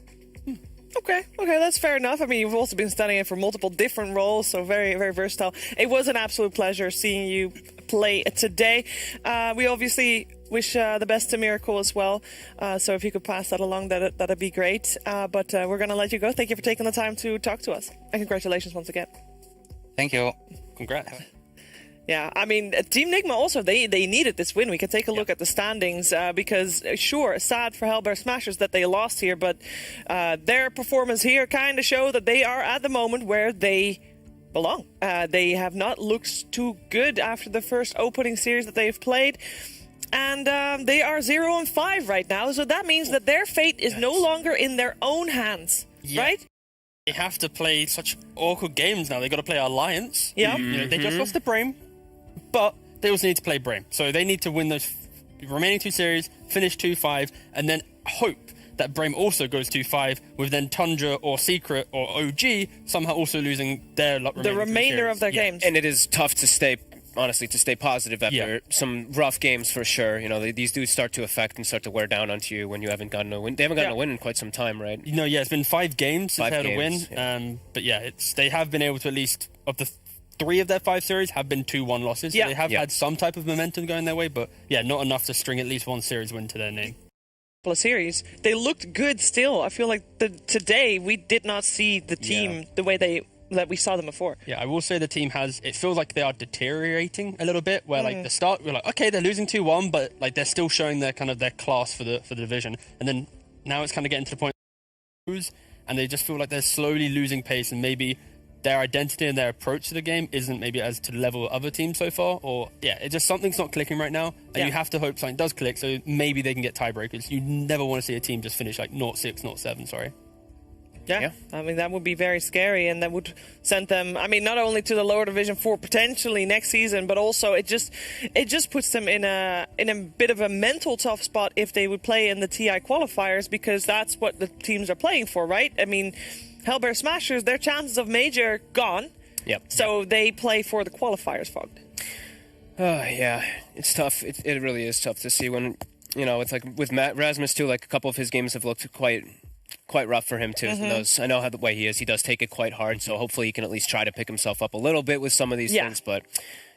Okay, that's fair enough. I mean, you've also been standing in for multiple different roles, so very, very versatile. It was an absolute pleasure seeing you play today. We obviously wish the best to Miracle as well, so if you could pass that along, that'd be great. But we're going to let you go. Thank you for taking the time to talk to us, and congratulations once again. Thank you. Congrats. Yeah, I mean, Team NIGMA also, they needed this win. We can take a look at the standings because, sure, sad for Hellbear Smashers that they lost here, but their performance here kind of show that they are at the moment where they belong. They have not looked too good after the first opening series that they've played, and they are 0-5 right now, so that means that their fate is no longer in their own hands, right? They have to play such awkward games now. They've got to play Alliance. Yeah. You know, they just lost to Brame, but they also need to play Brame. So they need to win those remaining 2 series, finish 2-5, and then hope that Brame also goes 2-5, with then Tundra or Secret or OG somehow also losing their remainder of their games. And it is tough to stay positive after some rough games for sure. You know, these dudes start to affect and start to wear down onto you when you haven't gotten a win. They haven't gotten a win in quite some time, right? You know, it's been 5 games since they had a win. Yeah. But they have been able to, at least of the 3 of their 5 series have been 2-1 losses. So Yeah. they have Yeah. had some type of momentum going their way, but yeah, not enough to string at least one series win to their name. Series, they looked good still. I feel like today we did not see the team the way that we saw them before. Yeah, I will say the team it feels like they are deteriorating a little bit, where like the start, we're like, okay, they're losing 2-1, but like they're still showing their class for the division. And then now it's kind of getting to the point where they lose, and they just feel like they're slowly losing pace, and maybe their identity and their approach to the game isn't maybe as to the level of other teams so far, or it's just something's not clicking right now, and you have to hope something does click, so maybe they can get tiebreakers. You never want to see a team just finish like 0-6, 0-7, sorry. Yeah, I mean, that would be very scary, and that would send them, I mean, not only to the lower division for potentially next season, but also it just puts them in a bit of a mental tough spot if they would play in the TI qualifiers, because that's what the teams are playing for, right? I mean, Hellbear Smashers, their chances of major gone. Yep. So they play for the qualifiers, Fogged. Yeah, it's tough. It really is tough to see when, it's like with Rasmus too, like a couple of his games have looked quite rough for him too. I know how the way he is. He does take it quite hard, so hopefully he can at least try to pick himself up a little bit with some of these things, but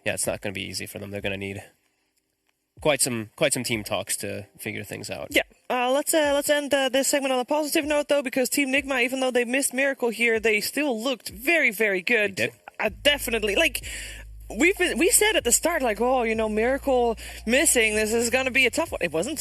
yeah, it's not going to be easy for them. They're going to need quite some team talks to figure things out. Yeah. Let's end this segment on a positive note, though, because Team NIGMA, even though they missed Miracle here, they still looked very, very good. They did. Definitely. Like, we said at the start, like, Miracle missing, this is going to be a tough one. It wasn't